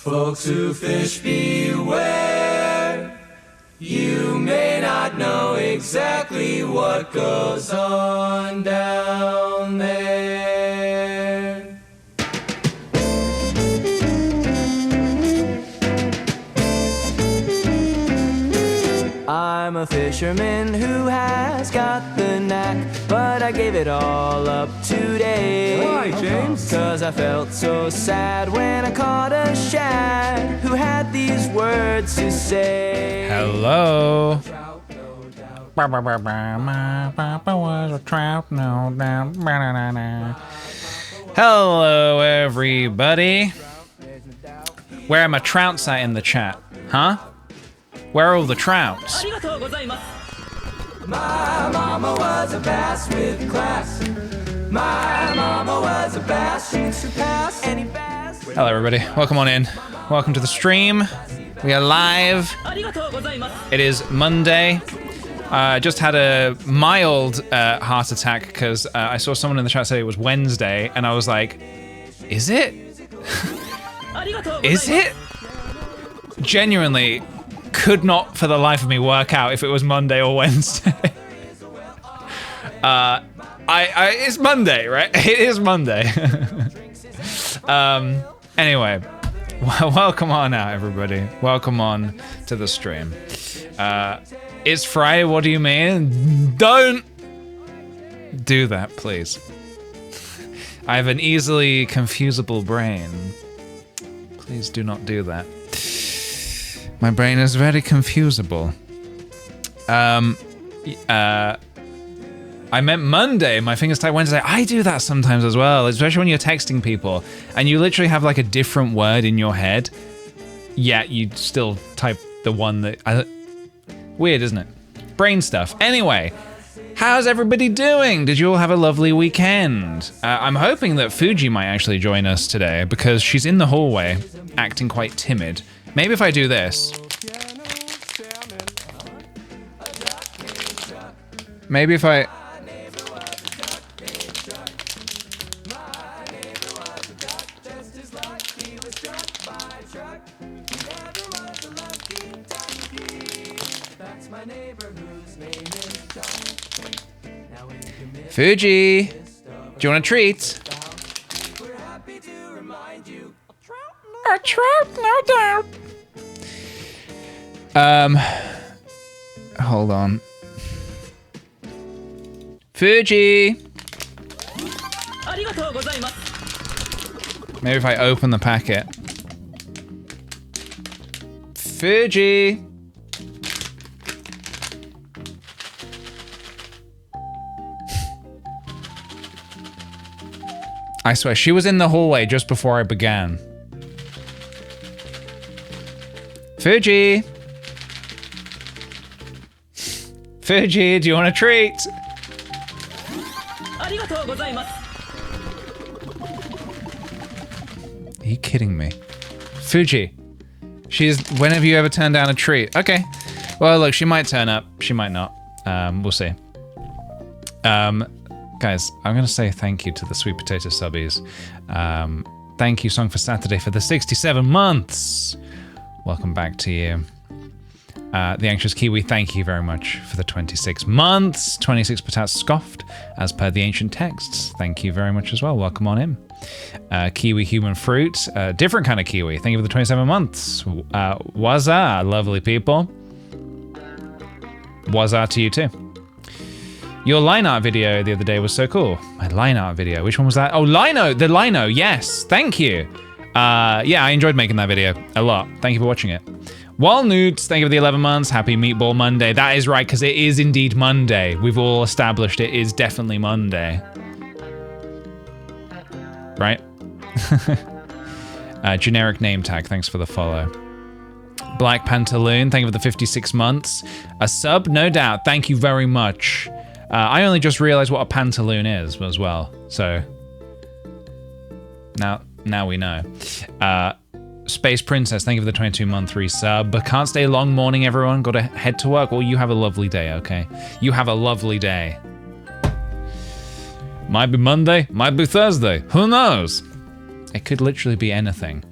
Folks who fish beware. You may not know exactly what goes on down there. I'm a fisherman who has got the knack, but I gave it all up today. Why, James? 'Cause I felt so sad when I caught a shad who had these words to say. Hello. Hello, everybody. Where are my trouts at in the chat? Huh? Where are all the trouts? My mama was a bass with class. My mama was a bass, she surpassed any bass. Hello, everybody. Welcome on in. Welcome to the stream. We are live. It is Monday. I just had a mild heart attack because I saw someone in the chat say it was Wednesday, and I was like, is it? Is it? Genuinely could not for the life of me work out if it was Monday or Wednesday. It's Monday, right? It is Monday. Anyway, welcome on out, everybody. Welcome on to the stream. It's Friday, what do you mean? Don't do that, please. I have an easily confusable brain. Please do not do that. My brain is very confusable. I meant Monday, my fingers type Wednesday. I do that sometimes as well, especially when you're texting people and you literally have like a different word in your head, yet you still type the one that... Weird, isn't it? Brain stuff. Anyway, how's everybody doing? Did you all have a lovely weekend? I'm hoping that Fuji might actually join us today because she's in the hallway, acting quite timid. Maybe if I do this. Maybe if I... Fuji, do you want a treat? A trout, no doubt. Hold on. Fuji. Maybe if I open the packet. Fuji. I swear, she was in the hallway just before I began. Fuji! Fuji, do you want a treat? Are you kidding me? Fuji. When have you ever turned down a treat? Okay. Well, look, she might turn up. She might not. We'll see. Guys, I'm going to say thank you to the Sweet Potato Subbies. Thank you, Song for Saturday, for the 67 months. Welcome back to you. The Anxious Kiwi, thank you very much for the 26 months. 26 patats scoffed, as per the ancient texts. Thank you very much as well. Welcome on in. Kiwi Human Fruit, different kind of kiwi. Thank you for the 27 months. Waza, lovely people. Waza to you too. Your line art video the other day was so cool. My line art video, which one was that? Oh, Lino, the Lino, yes, thank you. Yeah, I enjoyed making that video a lot. Thank you for watching it. Walnuts, thank you for the 11 months. Happy Meatball Monday. That is right, because it is indeed Monday. We've all established it is definitely Monday. Right? Generic name tag, thanks for the follow. Black Pantaloon, thank you for the 56 months. A sub, no doubt, thank you very much. I only just realized what a pantaloon is as well, so now we know. Space Princess, thank you for the 22-month resub. Can't stay long morning, everyone. Got to head to work. Well, you have a lovely day, okay? You have a lovely day. Might be Monday, might be Thursday. Who knows? It could literally be anything.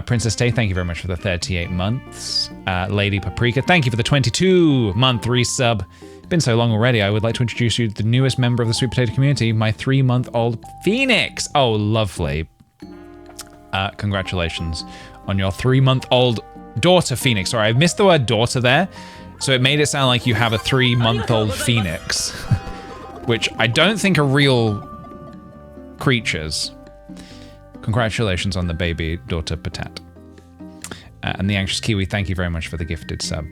Princess Tay, thank you very much for the 38 months. Lady Paprika, thank you for the 22-month resub. Been so long already, I would like to introduce you to the newest member of the Sweet Potato community, my 3-month-old Phoenix. Oh, lovely. Congratulations on your 3-month-old daughter, Phoenix. Sorry, I missed the word daughter there, so it made it sound like you have a 3-month-old Phoenix, which I don't think are real creatures. Congratulations on the baby daughter, Patat. And the Anxious Kiwi, thank you very much for the gifted sub.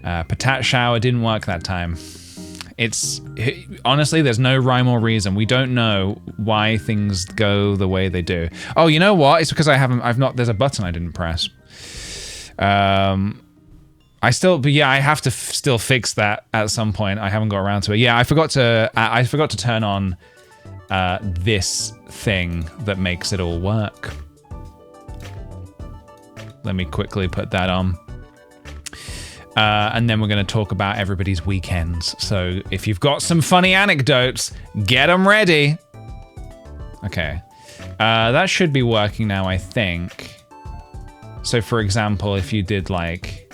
Patat shower didn't work that time. It's honestly, there's no rhyme or reason. We don't know why things go the way they do. Oh, you know what? It's because there's a button I didn't press. I have to still fix that at some point. I haven't got around to it. Yeah, I forgot to turn on this thing that makes it all work. Let me quickly put that on. And then we're going to talk about everybody's weekends. So if you've got some funny anecdotes, get them ready. Okay. That should be working now, I think. So for example, if you did like...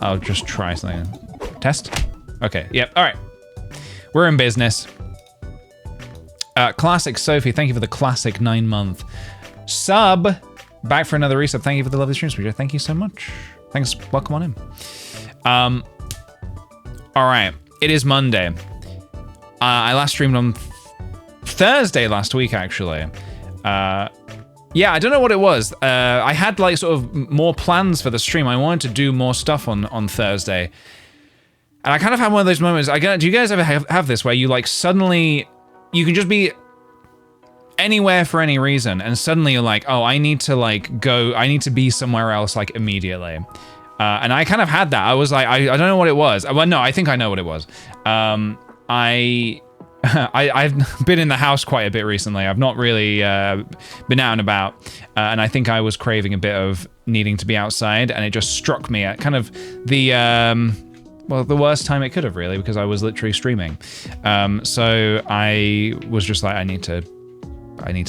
I'll just try something. Test? Okay, yep, all right. We're in business. Classic Sophie, thank you for the classic 9-month sub. Back for another resub. Thank you for the lovely stream, Sweetie. Thank you so much. Thanks, welcome on in. All right, it is Monday. I last streamed on Thursday last week, actually. Yeah, I don't know what it was. I had like sort of more plans for the stream. I wanted to do more stuff on Thursday. And I kind of had one of those moments. Do you guys ever have this where you like suddenly, you can just be anywhere for any reason, and suddenly you're like, oh, I need to like go, I need to be somewhere else like immediately. And I kind of had that. I was like, I don't know what it was. Well, no, I think I know what it was. I've been in the house quite a bit recently. I've not really been out and about, and I think I was craving a bit of needing to be outside, and it just struck me at kind of the well, the worst time it could have, really, because I was literally streaming. So I was just like, I need to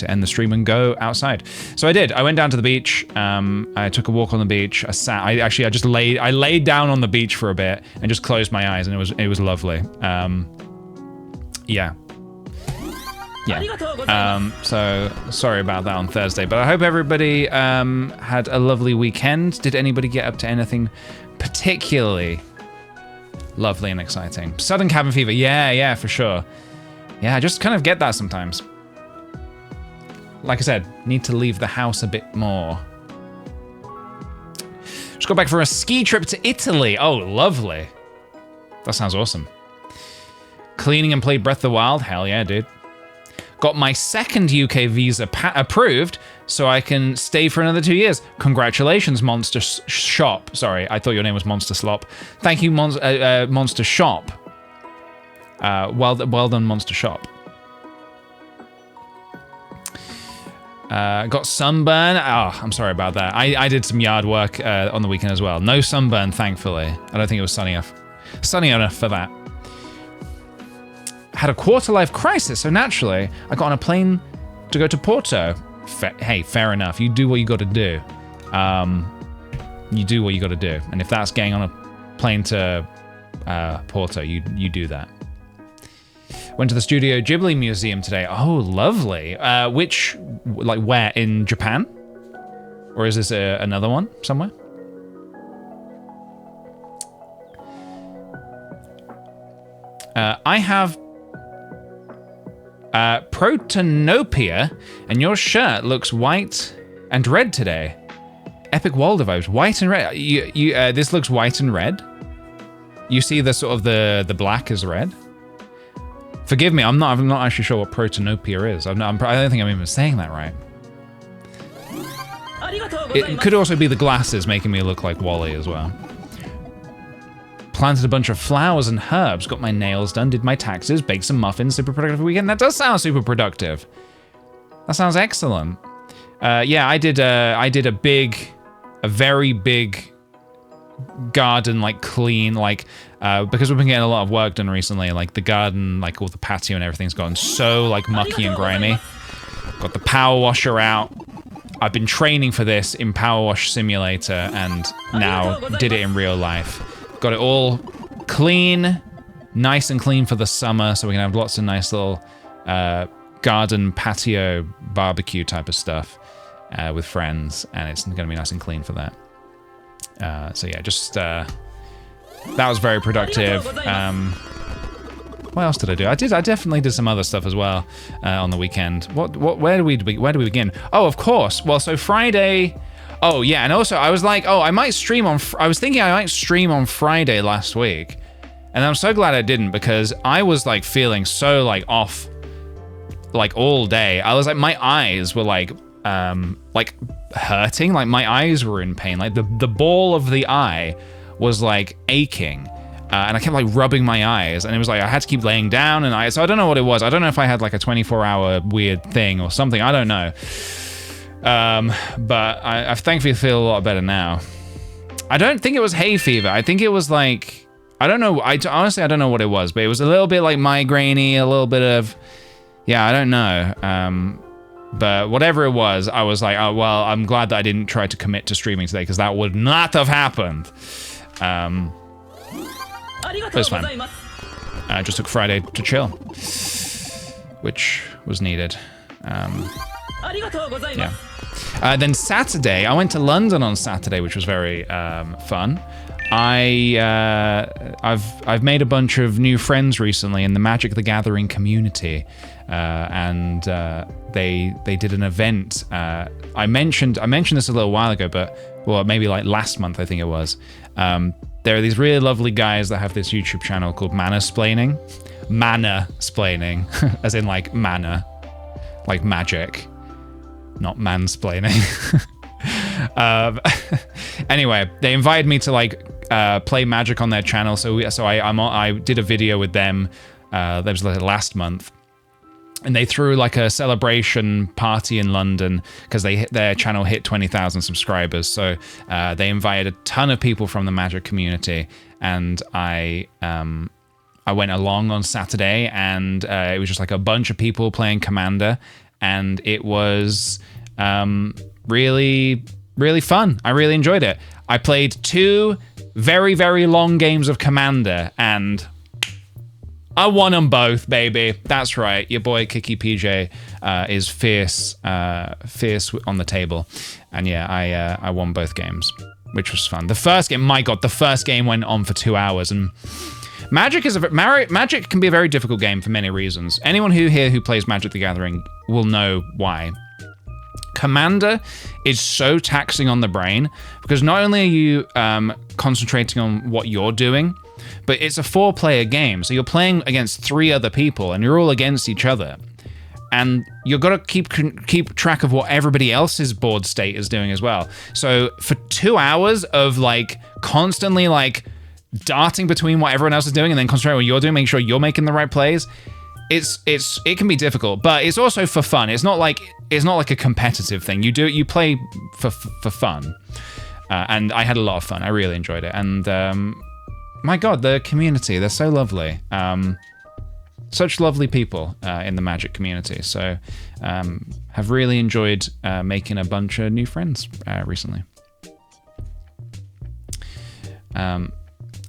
end the stream and go outside. So I did. I went down to the beach. I took a walk on the beach. I laid down on the beach for a bit and just closed my eyes, and it was lovely. Yeah. So sorry about that on Thursday, but I hope everybody had a lovely weekend. Did anybody get up to anything particularly lovely and exciting? Southern cabin fever. Yeah, for sure. Yeah, I just kind of get that sometimes. Like I said, need to leave the house a bit more. Just got back for a ski trip to Italy. Oh, lovely. That sounds awesome. Cleaning and played Breath of the Wild. Hell yeah, dude. Got my second UK visa approved, so I can stay for another 2 years. Congratulations, Monster Shop. Sorry, I thought your name was Monster Slop. Thank you, Monster Shop. Well done, Monster Shop. Got sunburn. Oh, I'm sorry about that. I did some yard work on the weekend as well. No sunburn, thankfully. I don't think it was sunny enough for that. Had a quarter-life crisis, so naturally, I got on a plane to go to Porto. Hey, fair enough. You do what you got to do. You do what you got to do. And if that's getting on a plane to Porto, you do that. Went to the Studio Ghibli Museum today. Oh, lovely. Where? In Japan? Or is this another one somewhere? I have Protonopia, and your shirt looks white and red today. Epic Walder vibes, white and red. This looks white and red. You see the sort of the black is red. Forgive me, I'm not actually sure what Protonopia is. I don't think I'm even saying that right. It could also be the glasses making me look like Wally as well. Planted a bunch of flowers and herbs, got my nails done, did my taxes, baked some muffins, super productive weekend. That does sound super productive. That sounds excellent. Yeah, I did a very big garden like clean, like because we've been getting a lot of work done recently, like the garden, like all the patio and everything's gotten so like mucky and grimy. Got the power washer out. I've been training for this in Power Wash Simulator and now did it in real life. Got it all clean, nice and clean for the summer, so we can have lots of nice little garden patio barbecue type of stuff with friends, and it's gonna be nice and clean for that. So yeah, just that was very productive. What else did I do? I definitely did some other stuff as well on the weekend. Where do we begin? Oh, of course. Well, so Friday. Oh yeah, and also I was like, oh, I might stream on. I was thinking I might stream on Friday last week, and I'm so glad I didn't because I was like feeling so like off, like all day. I was like, my eyes were like hurting. Like my eyes were in pain. Like the ball of the eye was like aching. And I kept like rubbing my eyes, and it was like I had to keep laying down, and so I don't know what it was. I don't know if I had like a 24-hour weird thing or something. I don't know. But I thankfully feel a lot better now. I don't think it was hay fever. I think it was like, I don't know. Honestly, I don't know what it was, but it was a little bit like migraine-y, a little bit of, yeah, I don't know. But whatever it was, I was like, oh, well, I'm glad that I didn't try to commit to streaming today because that would not have happened. It was fun. I just took Friday to chill, which was needed. Yeah. Then Saturday, I went to London on Saturday, which was very fun. I've made a bunch of new friends recently in the Magic the Gathering community, and they did an event. I mentioned this a little while ago, but well, maybe like last month I think it was. There are these really lovely guys that have this YouTube channel called Mana-splaining, as in like mana, like magic, not mansplaining. Anyway, they invited me to like play Magic on their channel, so I did a video with them. That was like last month, and they threw like a celebration party in London because their channel hit 20,000 subscribers. So they invited a ton of people from the Magic community, and I went along on Saturday, and it was just like a bunch of people playing Commander, and it was really, really fun. I really enjoyed it. I played 2 very, very long games of Commander, and I won them both, baby. That's right. Your boy Kickthepj is fierce on the table, and yeah, I won both games, which was fun. The first game, my god, the first game went on for 2 hours, and Magic can be a very difficult game for many reasons. Anyone who plays Magic the Gathering will know why. Commander is so taxing on the brain because not only are you concentrating on what you're doing, but it's a 4-player game, so you're playing against 3 other people, and you're all against each other. And you've got to keep track of what everybody else's board state is doing as well. So for 2 hours of like constantly like darting between what everyone else is doing and then concentrating on what you're doing, making sure you're making the right plays, it can be difficult, but it's also for fun. It's not like a competitive thing. You play for fun, and I had a lot of fun. I really enjoyed it, and my god, the community, they're so lovely. Such lovely people in the Magic community. So have really enjoyed making a bunch of new friends recently.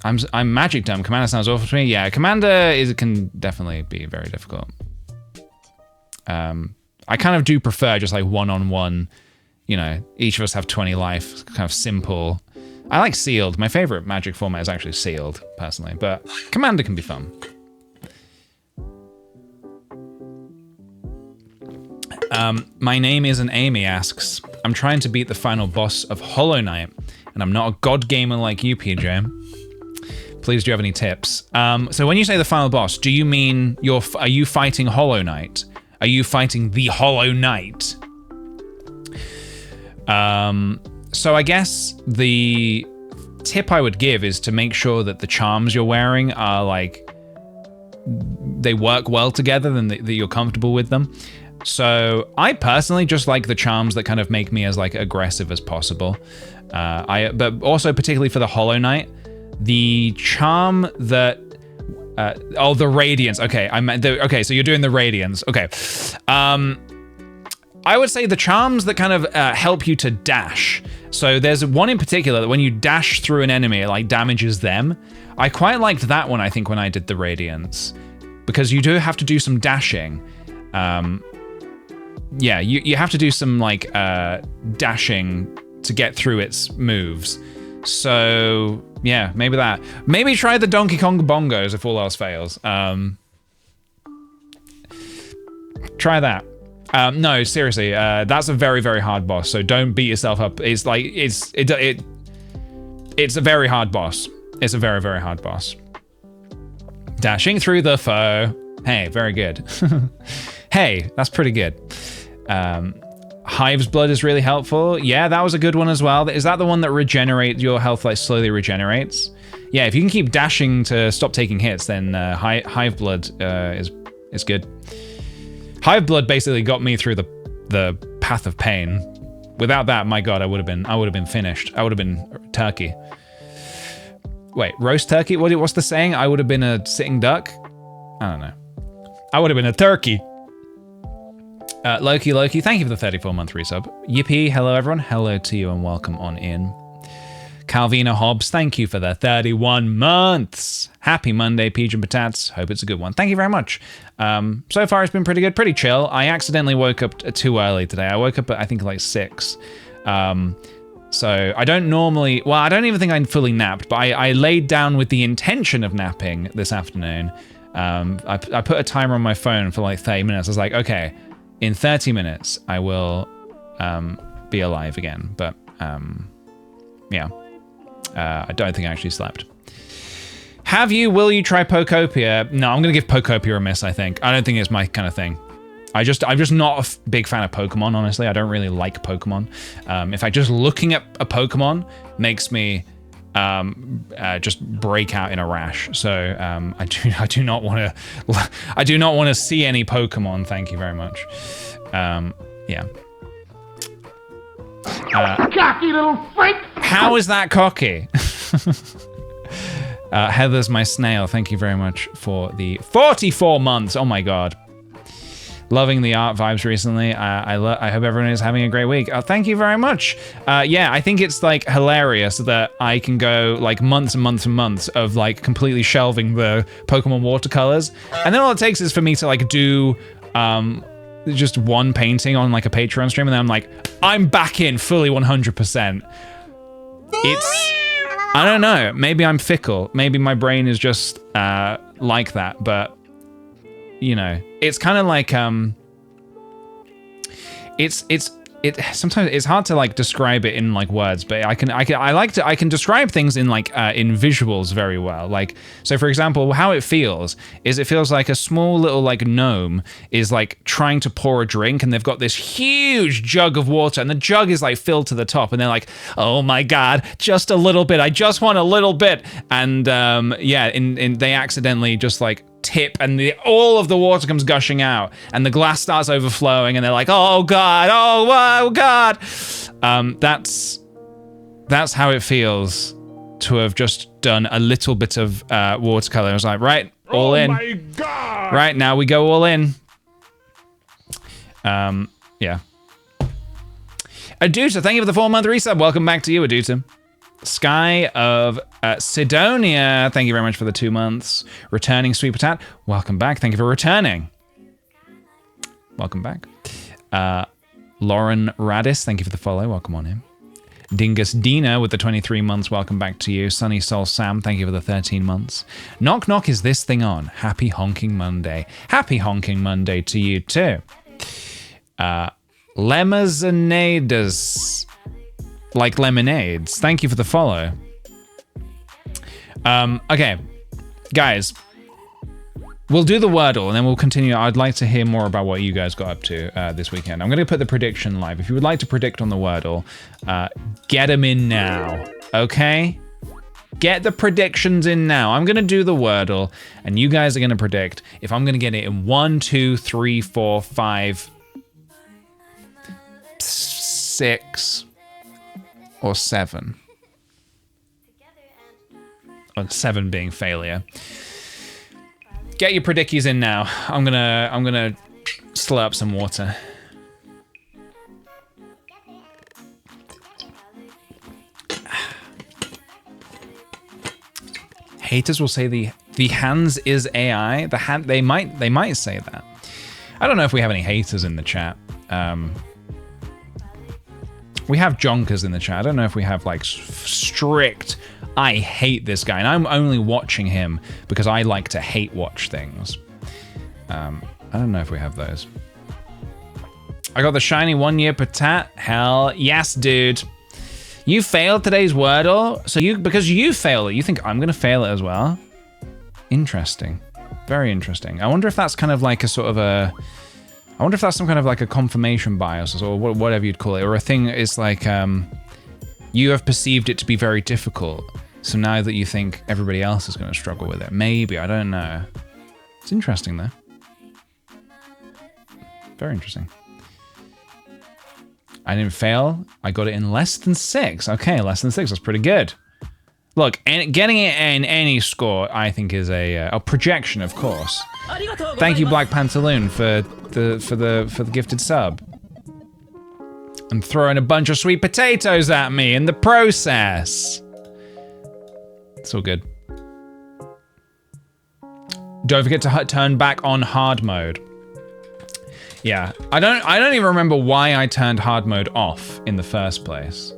I'm Magic dumb. Commander sounds awful to me. Yeah, Commander can definitely be very difficult. I kind of do prefer just like one-on-one, you know, each of us have 20 life, kind of simple. I like sealed. My favorite Magic format is actually sealed, personally, but Commander can be fun. My name isn't Amy asks, I'm trying to beat the final boss of Hollow Knight, and I'm not a god gamer like you, PJ. Please, do you have any tips? So when you say the final boss, do you mean are you fighting Hollow Knight? Are you fighting the Hollow Knight? So I guess the tip I would give is to make sure that the charms you're wearing are like, they work well together and that you're comfortable with them. So I personally just like the charms that kind of make me as like aggressive as possible. But also particularly for the Hollow Knight, the charm that the Radiance. Okay, okay, so you're doing the Radiance. Okay. I would say the charms that kind of help you to dash. So there's one in particular that when you dash through an enemy, it like damages them. I quite liked that one, I think, when I did the Radiance, because you do have to do some dashing. Yeah, you have to do some like dashing to get through its moves. So yeah, maybe that. Maybe try the Donkey Kong bongos if all else fails. Try that. No, seriously, that's a very, very hard boss. So don't beat yourself up. It's like it's a very hard boss. It's a very, very hard boss. Dashing through the foe. Hey, very good. Hey, that's pretty good. Hive's Blood is really helpful. Yeah, that was a good one as well. Is that the one that regenerates your health, like slowly regenerates? Yeah, if you can keep dashing to stop taking hits, then Hive Blood is good. Hive Blood basically got me through the path of pain. Without that, my God, I would have been finished. I would have been turkey. Wait, roast turkey? What's the saying? I would have been a sitting duck? I don't know. I would have been a turkey. Loki, thank you for the 34-month resub. Yippee, hello everyone. Hello to you and welcome on in. Calvina Hobbs, thank you for the 31 months. Happy Monday, Peach and Patats. Hope it's a good one. Thank you very much. So far it's been pretty good, pretty chill. I accidentally woke up too early today. I woke up at I think like 6. So I don't normally, well, I don't even think I fully napped, but I laid down with the intention of napping this afternoon. I put a timer on my phone for like 30 minutes. I was like, okay, in 30 minutes, I will be alive again. But yeah, I don't think I actually slept. Will you try Pokopia? No, I'm gonna give Pokopia a miss, I think. I don't think it's my kind of thing. I'm just not a big fan of Pokemon, honestly. I don't really like Pokemon. In fact, just looking at a Pokemon makes me just break out in a rash. So I do not want to see any Pokemon. Thank you very much. Yeah. Cocky little freak! How is that cocky? Heather's my snail. Thank you very much for the 44 months. Oh my God. Loving the art vibes recently. I hope everyone is having a great week. Thank you very much. Yeah, I think it's like hilarious that I can go like months and months and months of like completely shelving the Pokemon watercolors. And then all it takes is for me to like do just one painting on like a Patreon stream. And then I'm like, I'm back in fully 100%. I don't know. Maybe I'm fickle. Maybe my brain is just like that. But you know, it's kind of like sometimes it's hard to like describe it in like words, but I can describe things in like in visuals very well. Like, so for example, how it feels like a small little like gnome is like trying to pour a drink, and they've got this huge jug of water, and the jug is like filled to the top, and they're like, oh my God, just a little bit. I just want a little bit. And yeah, they accidentally just like tip, and all of the water comes gushing out, and the glass starts overflowing, and they're like, oh God, oh God. That's how it feels to have just done a little bit of watercolor. I was like, right, all in. Oh my God. Right, now we go all in. Yeah. Aduta, thank you for the 4-month resub. Welcome back to you, Aduta. Sky of Sidonia, thank you very much for the 2 months. Returning Sweet Potat, welcome back. Thank you for returning. Welcome back. Lauren Radis, thank you for the follow. Welcome on in. Dingus Dina with the 23 months. Welcome back to you. Sunny Soul Sam, thank you for the 13 months. Knock Knock, is this thing on? Happy Honking Monday. Happy Honking Monday to you too. Lemazanadas. Like lemonades. Thank you for the follow. Okay, guys, we'll do the Wordle and then we'll continue. I'd like to hear more about what you guys got up to this weekend. I'm going to put the prediction live. If you would like to predict on the Wordle, get them in now, okay? Get the predictions in now. I'm going to do the Wordle and you guys are going to predict if I'm going to get it in 1, 2, 3, 4, 5 6 or 7. Or 7 being failure. Get your predickies in now. I'm gonna slurp some water. Haters will say the hands is AI. The hand they might say that. I don't know if we have any haters in the chat. We have jonkers in the chat. I don't know if we have like strict. I hate this guy, and I'm only watching him because I like to hate watch things. I don't know if we have those. I got the shiny 1 year patat. Hell yes, dude. You failed today's Wordle, so because you failed it, you think I'm gonna fail it as well? Interesting, very interesting. I wonder if that's kind of like a sort of a. I wonder if that's some kind of like a confirmation bias or whatever you'd call it, or a thing is like you have perceived it to be very difficult, so now that you think everybody else is going to struggle with it, maybe, I don't know. It's interesting though. Very interesting. I didn't fail. I got it in less than 6. Okay, less than 6. That's pretty good. Look, getting it in any score, I think, is a projection, of course. Thank you, Black Pantaloon, for the gifted sub. And throwing a bunch of sweet potatoes at me in the process. It's all good. Don't forget to turn back on hard mode. Yeah, I don't even remember why I turned hard mode off in the first place.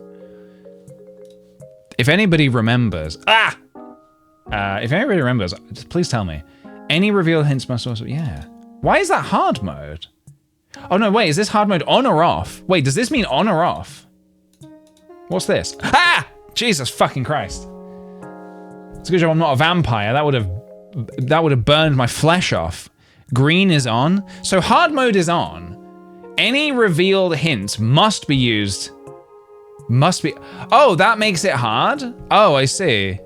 If anybody remembers, if anybody remembers, just please tell me. Any revealed hints must also, yeah. Why is that hard mode? Oh no, wait, is this hard mode on or off? Wait, does this mean on or off? What's this? Ah! Jesus fucking Christ. It's a good job I'm not a vampire. That would have burned my flesh off. Green is on. So hard mode is on. Any revealed hints must be used. Must be. Oh, that makes it hard? Oh, I see.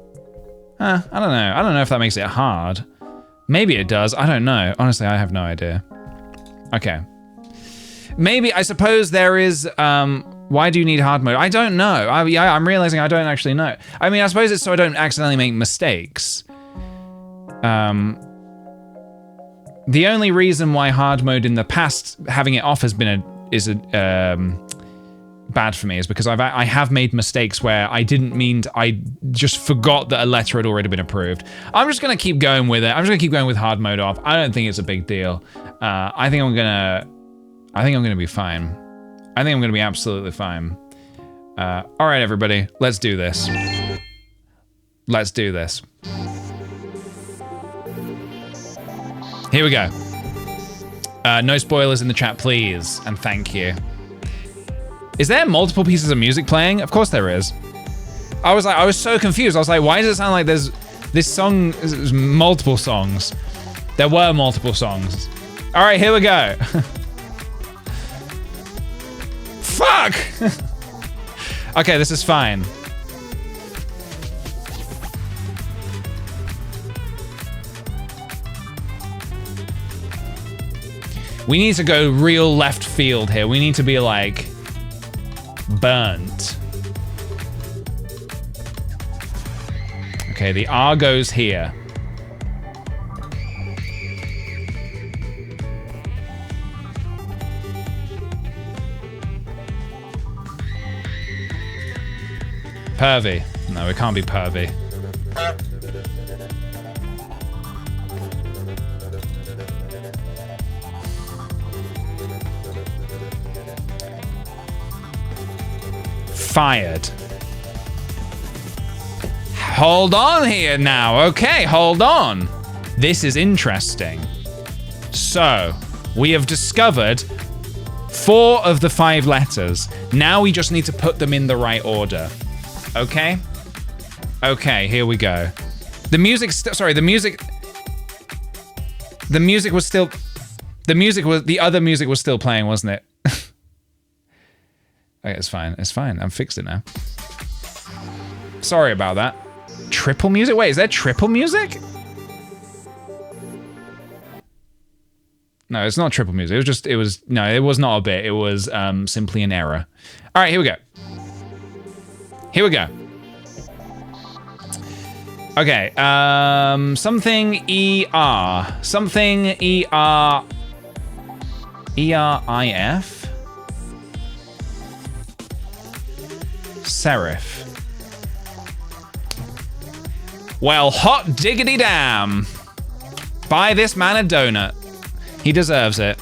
I don't know. I don't know if that makes it hard. Maybe it does. I don't know. Honestly, I have no idea. Okay. Maybe, I suppose there is, why do you need hard mode? I don't know. I'm realizing I don't actually know. I mean, I suppose it's so I don't accidentally make mistakes. The only reason why hard mode in the past, having it off has been bad for me is because I have made mistakes where I didn't mean to, I just forgot that a letter had already been approved. I'm just gonna keep going with it. I'm just gonna keep going with hard mode off. I don't think it's a big deal. I think I'm gonna be fine. I think I'm gonna be absolutely fine. All right, everybody, let's do this. Let's do this. Here we go. No spoilers in the chat, please, and thank you. Is there multiple pieces of music playing? Of course there is. I was so confused. I was like, why does it sound like there's this song, there's multiple songs? There were multiple songs. All right, here we go. Fuck! Okay, this is fine. We need to go real left field here. We need to be like burnt. Okay, the R goes here. Pervy. No, it can't be pervy. Fired. Hold on here now. Okay, hold on. This is interesting. So, we have discovered 4 of the 5 letters. Now we just need to put them in the right order. Okay? Okay, here we go. The music, sorry, the music was still, the other music was still playing, wasn't it? Okay, it's fine, I've fixed it now. Sorry about that. Triple music? Wait, is there triple music? No, it's not triple music. It was not a bit. It was simply an error. All right, here we go. Here we go. Okay, something ER. Something ER. ERIF? Serif. Well, hot diggity damn. Buy this man a donut. He deserves it.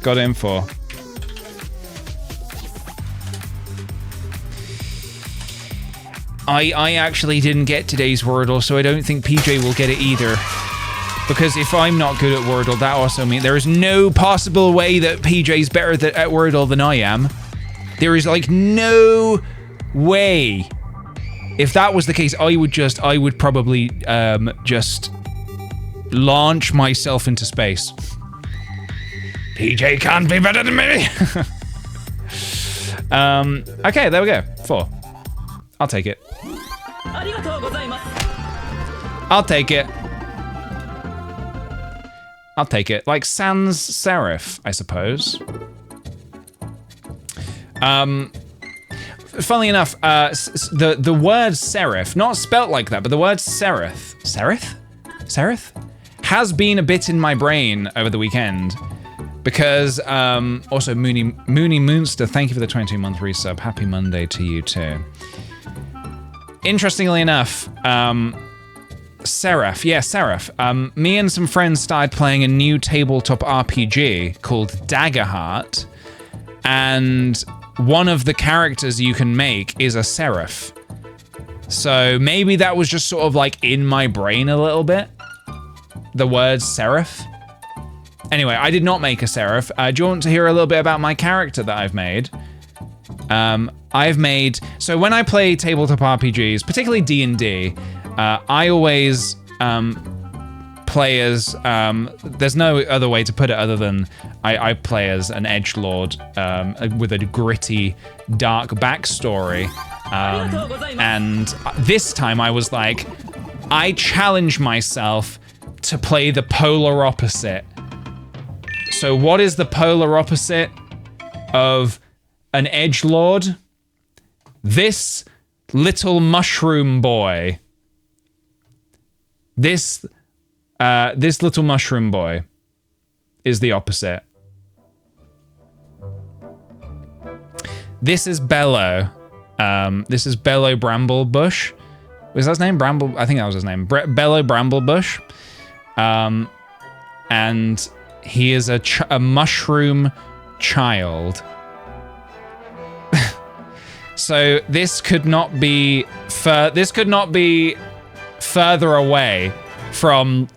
Got him for. I actually didn't get today's Wordle, so I don't think PJ will get it either. Because if I'm not good at Wordle, that also means there is no possible way that PJ's better at Wordle than I am. There is like no way. If that was the case, I would probably just launch myself into space. PJ can't be better than me. Okay, there we go. 4. I'll take it. I'll take it. I'll take it. Like sans serif, I suppose. Funnily enough, the word serif, not spelt like that, but the word serif, has been a bit in my brain over the weekend. Because, also Mooney Moonster, thank you for the 22-month resub. Happy Monday to you too. Interestingly enough, Seraph. Me and some friends started playing a new tabletop RPG called Daggerheart, and one of the characters you can make is a seraph. So maybe that was just sort of like in my brain a little bit, the word seraph. Anyway, I did not make a seraph. Do you want to hear a little bit about my character that I've made? So when I play tabletop RPGs, particularly D&D, I always play as, there's no other way to put it other than I play as an edgelord with a gritty, dark backstory. And this time I was like, I challenge myself to play the polar opposite. So what is the polar opposite of an edgelord? This little mushroom boy. This little mushroom boy is the opposite. This is Bello. This is Bello Bramblebush. Was that his name? Bramble? I think that was his name. Bello Bramblebush. And he is a mushroom child. So this could not be further away from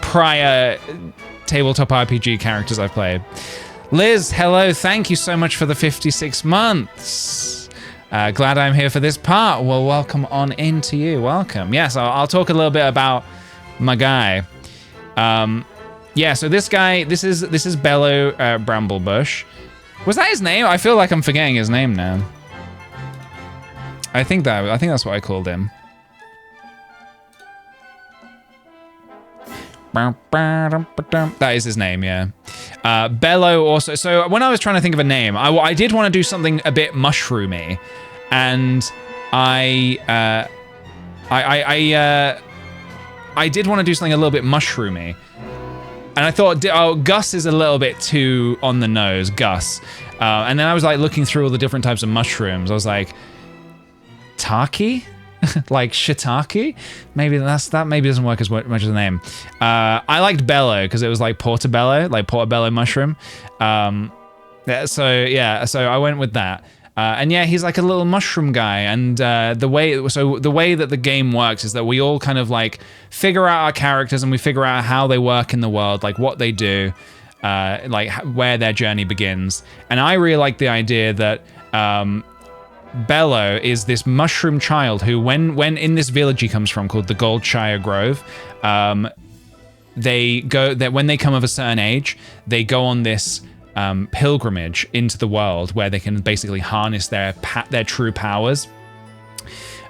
prior tabletop RPG characters I've played. Liz, hello, thank you so much for the 56 months. Glad I'm here for this part. Well, welcome on into you. Welcome. Yes, I'll talk a little bit about my guy. Yeah, so this guy, this is Bello Bramblebush. Was that his name? I feel like I'm forgetting his name now. I think that's what I called him. That is his name, yeah. Bello also. So when I was trying to think of a name, I did want to do something a bit mushroomy, and I did want to do something a little bit mushroomy, and I thought, oh, Gus is a little bit too on the nose, Gus. And then I was like looking through all the different types of mushrooms. I was like, Taki? Like shiitake? Maybe that maybe doesn't work as much as a name. I liked Bello because it was like portobello mushroom. So I went with that. And yeah, he's like a little mushroom guy. And the way that the game works is that we all kind of like figure out our characters and we figure out how they work in the world, like what they do, like where their journey begins. And I really like the idea that Bello is this mushroom child who, when in this village he comes from called the Goldshire Grove, when they come of a certain age, they go on this pilgrimage into the world where they can basically harness their true powers.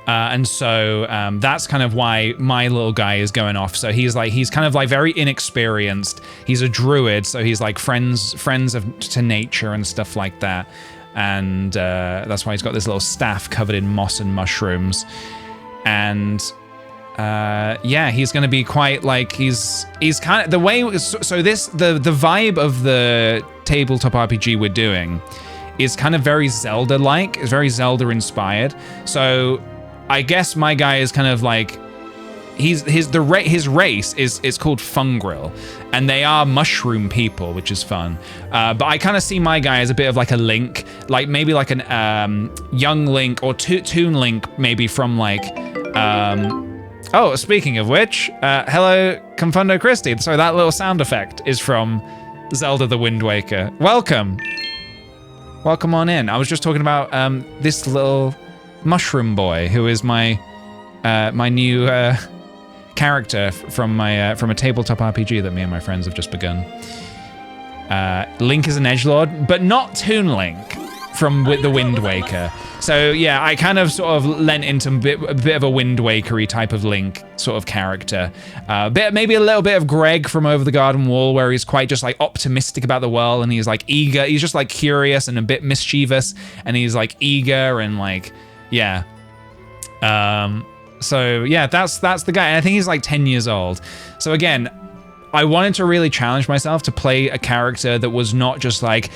And so that's kind of why my little guy is going off. So he's kind of like very inexperienced. He's a druid, so he's like friends to nature and stuff like that. And that's why he's got this little staff covered in moss and mushrooms. And yeah, he's going to be quite like he's kind of the way. So this the vibe of the tabletop RPG we're doing is kind of very Zelda-like. It's very Zelda-inspired. So I guess my guy is kind of like his race is called Fungril, and they are mushroom people, which is fun. But I kind of see my guy as a bit of like a Link, like maybe like an young Link or Toon Link, maybe from like. Oh, speaking of which, hello, Confundo Christie. So that little sound effect is from Zelda: The Wind Waker. Welcome on in. I was just talking about this little mushroom boy who is my my new character from a tabletop RPG that me and my friends have just begun. Link is an edgelord, but not Toon Link from The Wind Waker. So yeah, I kind of sort of lent into a bit of a Wind Waker-y type of Link sort of character. Maybe a little bit of Greg from Over the Garden Wall, where he's quite just like optimistic about the world, and he's like eager. He's just like curious and a bit mischievous, and he's like eager and like, yeah. So yeah, that's the guy. And I think he's like 10 years old. So again, I wanted to really challenge myself to play a character that was not just like,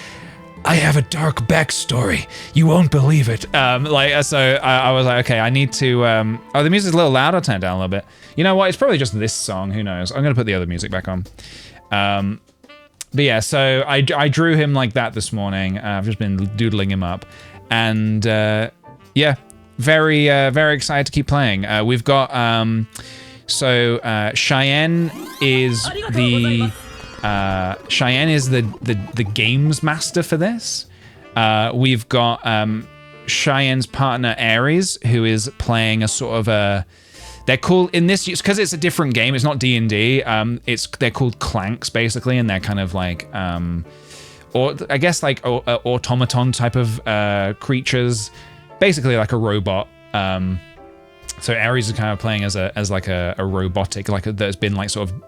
I have a dark backstory. You won't believe it. So I was like, okay, I need to. Oh, the music's a little loud. I'll turn it down a little bit. You know what? It's probably just this song. Who knows? I'm gonna put the other music back on. But yeah, so I drew him like that this morning. I've just been doodling him up, and yeah, very excited to keep playing. We've got Cheyenne is the. Cheyenne is the games master for this. We've got Cheyenne's partner Aries, who is playing a sort of a. They're called in this because it's a different game. It's not D&D. They're called clanks basically, and they're kind of like or I guess like automaton type of creatures, basically like a robot. So Aries is kind of playing as like a robotic, that's been like sort of.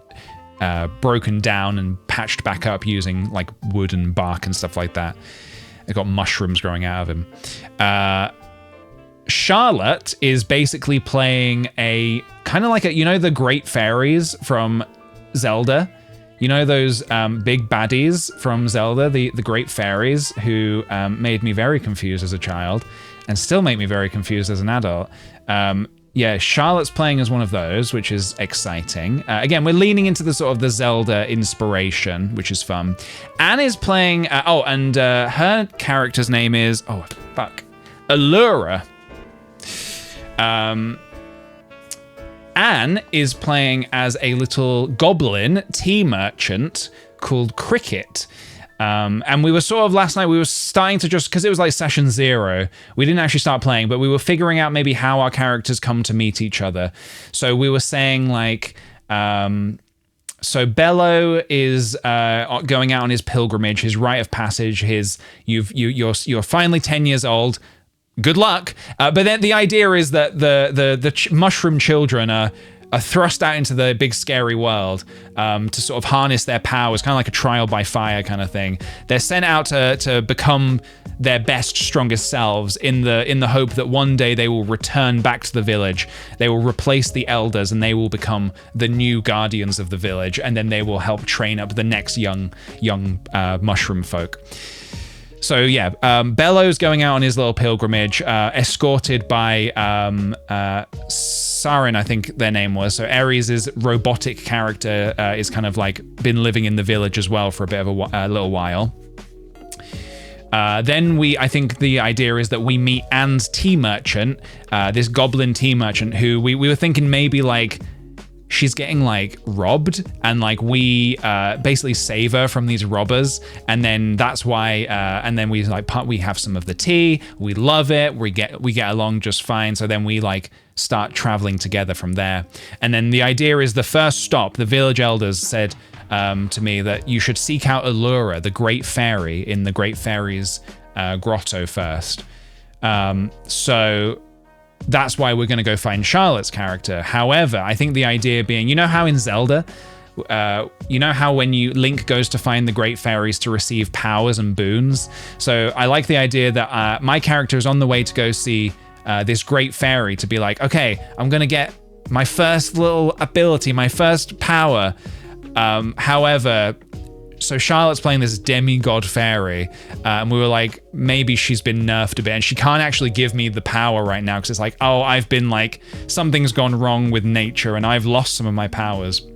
Broken down and patched back up using like wood and bark and stuff like that. They've got mushrooms growing out of him. Charlotte is basically playing a kind of like the great fairies from Zelda. You know those big baddies from Zelda, the great fairies who made me very confused as a child and still make me very confused as an adult. Yeah, Charlotte's playing as one of those, which is exciting. Again, we're leaning into the sort of the Zelda inspiration, which is fun. Anne is playing... and her character's name is... Oh, fuck. Allura. Anne is playing as a little goblin tea merchant called Cricket. And we were sort of last night, we were starting to just, because it was like session 0, we didn't actually start playing, but we were figuring out maybe how our characters come to meet each other. So we were saying like, so Bello is going out on his pilgrimage, his rite of passage, you're finally 10 years old. Good luck. But then the idea is that the mushroom children are thrust out into the big scary world to sort of harness their powers, kind of like a trial by fire kind of thing. They're sent out to become their best, strongest selves in the hope that one day they will return back to the village. They will replace the elders and they will become the new guardians of the village, and then they will help train up the next young mushroom folk. So yeah, Bello's going out on his little pilgrimage, escorted by Sarin, I think their name was. So Ares' robotic character is kind of like been living in the village as well for a bit of a little while. Then I think the idea is that we meet Anne's tea merchant, this goblin tea merchant, who we were thinking maybe like she's getting like robbed, and like we basically save her from these robbers, and then that's why and then we have some of the tea, we love it, we get along just fine, so then we like start traveling together from there. And then the idea is the first stop, the village elders said to me that you should seek out Allura, the great fairy, in the great fairy's grotto first. So that's why we're going to go find Charlotte's character. However, I think the idea being, you know how in Zelda, you know how when Link goes to find the Great Fairies to receive powers and boons? So I like the idea that my character is on the way to go see this Great Fairy to be like, okay, I'm going to get my first little ability, my first power. However, so Charlotte's playing this demigod fairy, and we were like, maybe she's been nerfed a bit, and she can't actually give me the power right now because it's like, oh, I've been like, something's gone wrong with nature and I've lost some of my powers.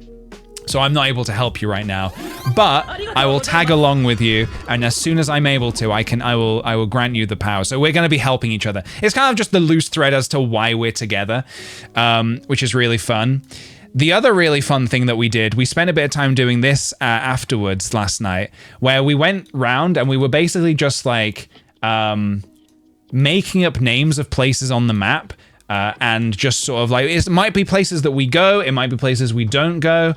So I'm not able to help you right now, but I will tag along with you, and as soon as I'm able to, I will grant you the power. So we're going to be helping each other. It's kind of just the loose thread as to why we're together, which is really fun. The other really fun thing that we did, we spent a bit of time doing this afterwards last night, where we went round and we were basically just like making up names of places on the map. And just sort of like, it might be places that we go, it might be places we don't go.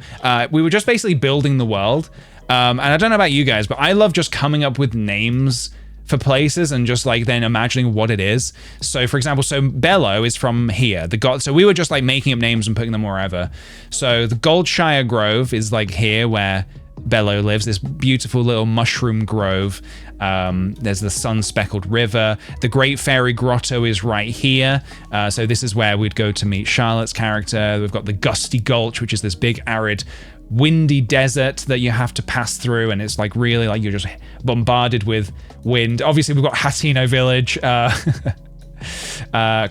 We were just basically building the world. And I don't know about you guys, but I love just coming up with names for places and just like then imagining what it is. So for example, so Bello is from here. So we were just like making up names and putting them wherever. So the Goldshire Grove is like here where Bello lives, this beautiful little mushroom grove. There's the sun-speckled river. The Great Fairy Grotto is right here. So this is where we'd go to meet Charlotte's character. We've got the Gusty Gulch, which is this big arid windy desert that you have to pass through, and it's like really like you're just bombarded with wind. Obviously we've got Hatino Village,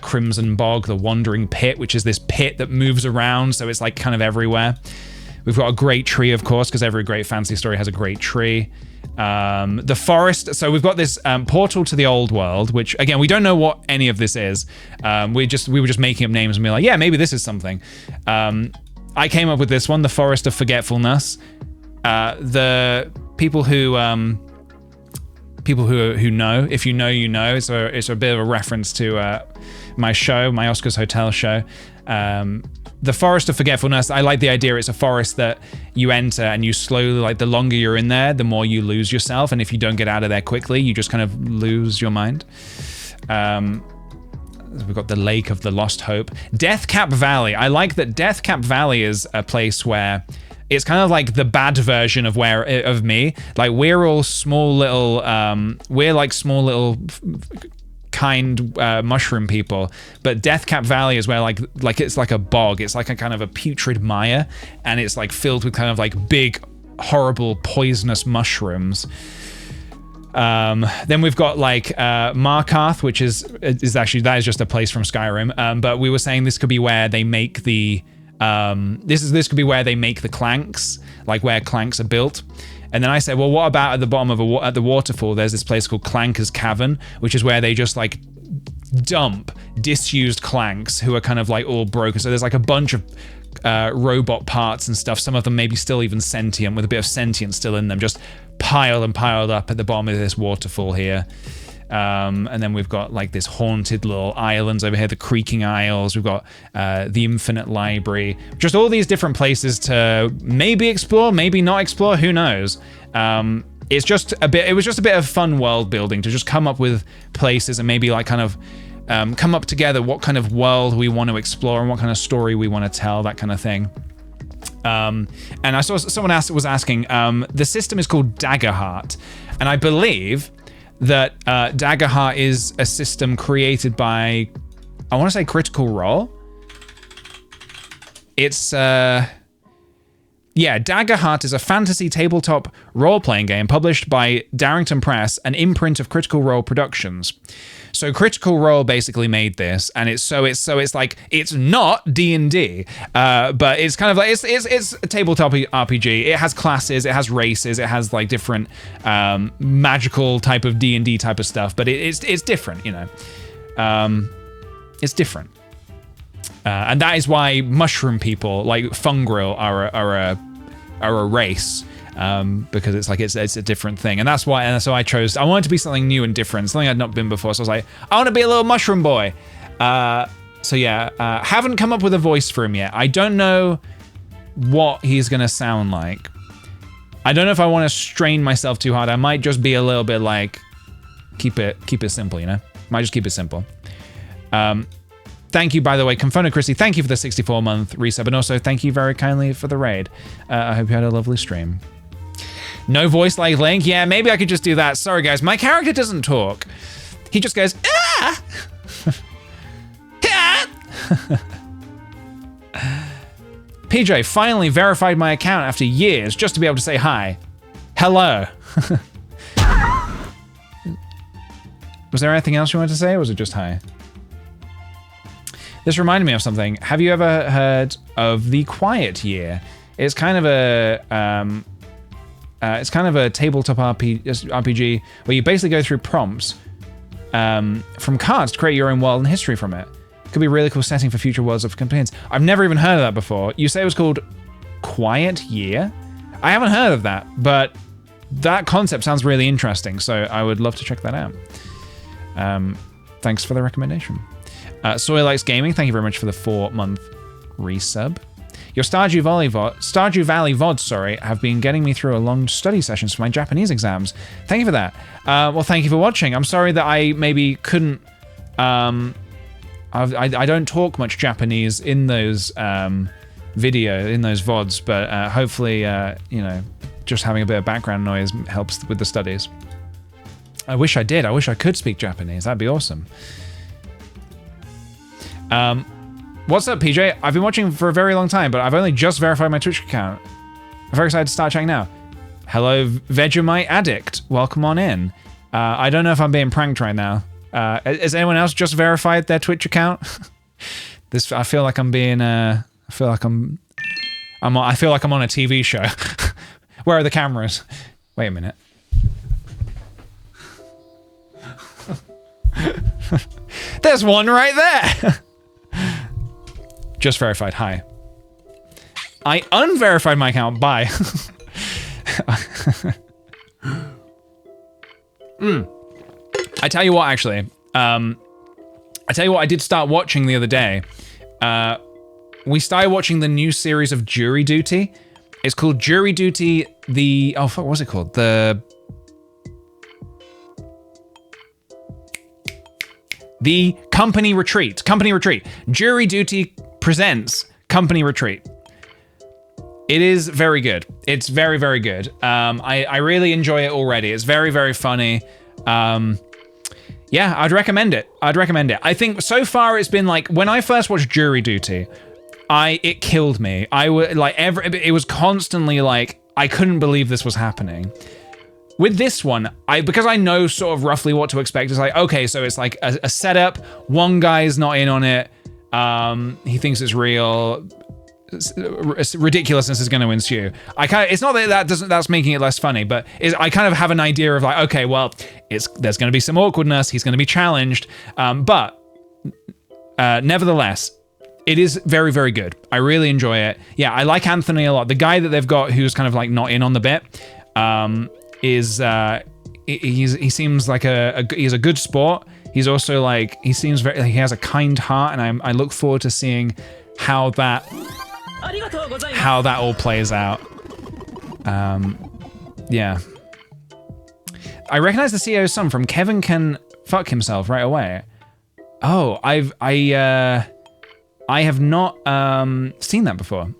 Crimson Bog, the Wandering Pit, which is this pit that moves around, so it's like kind of everywhere. We've got a great tree, of course, because every great fantasy story has a great tree. The forest, so we've got this portal to the old world, which again, we don't know what any of this is. We were just making up names and be like, yeah, maybe this is something. I came up with this one, the Forest of Forgetfulness. The people who know, if you know, you know. It's a bit of a reference to my show, my Oscars Hotel show. The Forest of Forgetfulness, I like the idea it's a forest that you enter and you slowly, like the longer you're in there, the more you lose yourself. And if you don't get out of there quickly, you just kind of lose your mind. We've got the Lake of the Lost Hope. Deathcap Valley. I like that Deathcap Valley is a place where it's kind of like the bad version of me. Like we're all small little, kind mushroom people, but Deathcap Valley is where like it's like a bog. It's like a kind of a putrid mire, and it's like filled with kind of like big, horrible, poisonous mushrooms. Then we've got like Markarth, which is actually, that is just a place from Skyrim. But we were saying this could be where they make the this could be where they make the clanks, like where clanks are built. And then I said, well, what about at the bottom of at the waterfall? There's this place called Clanker's Cavern, which is where they just like dump disused clanks who are kind of like all broken. So there's like a bunch of robot parts and stuff. Some of them maybe still even sentient, with a bit of sentience still in them, just piled and piled up at the bottom of this waterfall here. And then we've got like this haunted little islands over here, the Creaking Isles. We've got the Infinite Library. Just all these different places to maybe explore, maybe not explore, who knows. It was just a bit of fun world building to just come up with places and maybe like kind of come up together what kind of world we want to explore and what kind of story we want to tell, that kind of thing. And I saw someone was asking, the system is called Daggerheart, and I believe that Daggerheart is a system created by, I want to say, Critical Role. It's Daggerheart is a fantasy tabletop role-playing game published by Darrington Press, an imprint of Critical Role Productions. So Critical Role basically made this, and it's like, it's not D&D, but it's kind of like, it's a tabletop RPG. It has classes, it has races, it has like different magical type of D&D type of stuff, but it's different, you know. It's different. And that is why mushroom people, like Fungril, are a race. Because it's like it's a different thing, and that's why. And so I wanted to be something new and different, something I'd not been before. So I was like, I want to be a little mushroom boy. Haven't come up with a voice for him yet. I don't know what he's gonna sound like. I don't know if I want to strain myself too hard. I might just be a little bit like, keep it simple, you know. Might just keep it simple. Thank you, by the way, Confono Chrissy. Thank you for the 64-month resub, and also thank you very kindly for the raid. I hope you had a lovely stream. No voice like Link? Yeah, maybe I could just do that. Sorry, guys. My character doesn't talk. He just goes, ah! PJ finally verified my account after years just to be able to say hi. Hello. Was there anything else you wanted to say, or was it just hi? This reminded me of something. Have you ever heard of The Quiet Year? It's kind of a tabletop RPG where you basically go through prompts from cards to create your own world and history from it. Could be a really cool setting for future worlds of campaigns. I've never even heard of that before. You say it was called Quiet Year? I haven't heard of that, but that concept sounds really interesting, so I would love to check that out. Thanks for the recommendation. Soy Likes Gaming, thank you very much for the 4-month resub. Your Stardew Valley VODs, have been getting me through a long study sessions for my Japanese exams. Thank you for that. Well, thank you for watching. I'm sorry that I maybe couldn't... I don't talk much Japanese in those VODs, but hopefully, you know, just having a bit of background noise helps with the studies. I wish I did. I wish I could speak Japanese. That'd be awesome. What's up, PJ? I've been watching for a very long time, but I've only just verified my Twitch account. I'm very excited to start chatting now. Hello, Vegemite Addict. Welcome on in. I don't know if I'm being pranked right now. Has anyone else just verified their Twitch account? I feel like I'm being. I feel like I'm on a TV show. Where are the cameras? Wait a minute. There's one right there. Just verified. Hi. I unverified my account. Bye. I tell you what, actually. I tell you what, I did start watching the other day. We started watching the new series of Jury Duty. It's called Jury Duty, oh, fuck, what was it called? The Company Retreat. Company Retreat. Jury Duty presents Company Retreat. It is very good. It's very, very good. I really enjoy it already. It's very, very funny. Yeah, I'd recommend it. I think so far it's been like, when I first watched Jury Duty, it killed me. It was constantly like, I couldn't believe this was happening. With this one, because I know sort of roughly what to expect, it's like, okay, so it's like a setup, one guy's not in on it, he thinks it's real, ridiculousness is going to ensue. It's not that that's making it less funny, but I kind of have an idea of like, okay, well, there's going to be some awkwardness, he's going to be challenged, but nevertheless, it is very, very good. I really enjoy it. Yeah, I like Anthony a lot. The guy that they've got who's kind of like not in on the bit, he seems like he's a good sport. He's also like, he has a kind heart, and I look forward to seeing how that all plays out. Yeah. I recognize the CEO's son from Kevin Can Fuck Himself right away. Oh, I have not seen that before.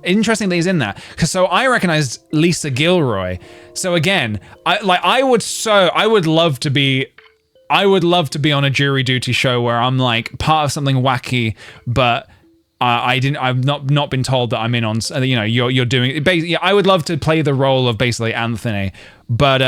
Interesting that he's in that. So I recognized Lisa Gilroy. So again, I would love to be on a Jury Duty show where I'm like part of something wacky, but I've not been told that I'm in on, you know, you're doing basically. I would love to play the role of basically Anthony, but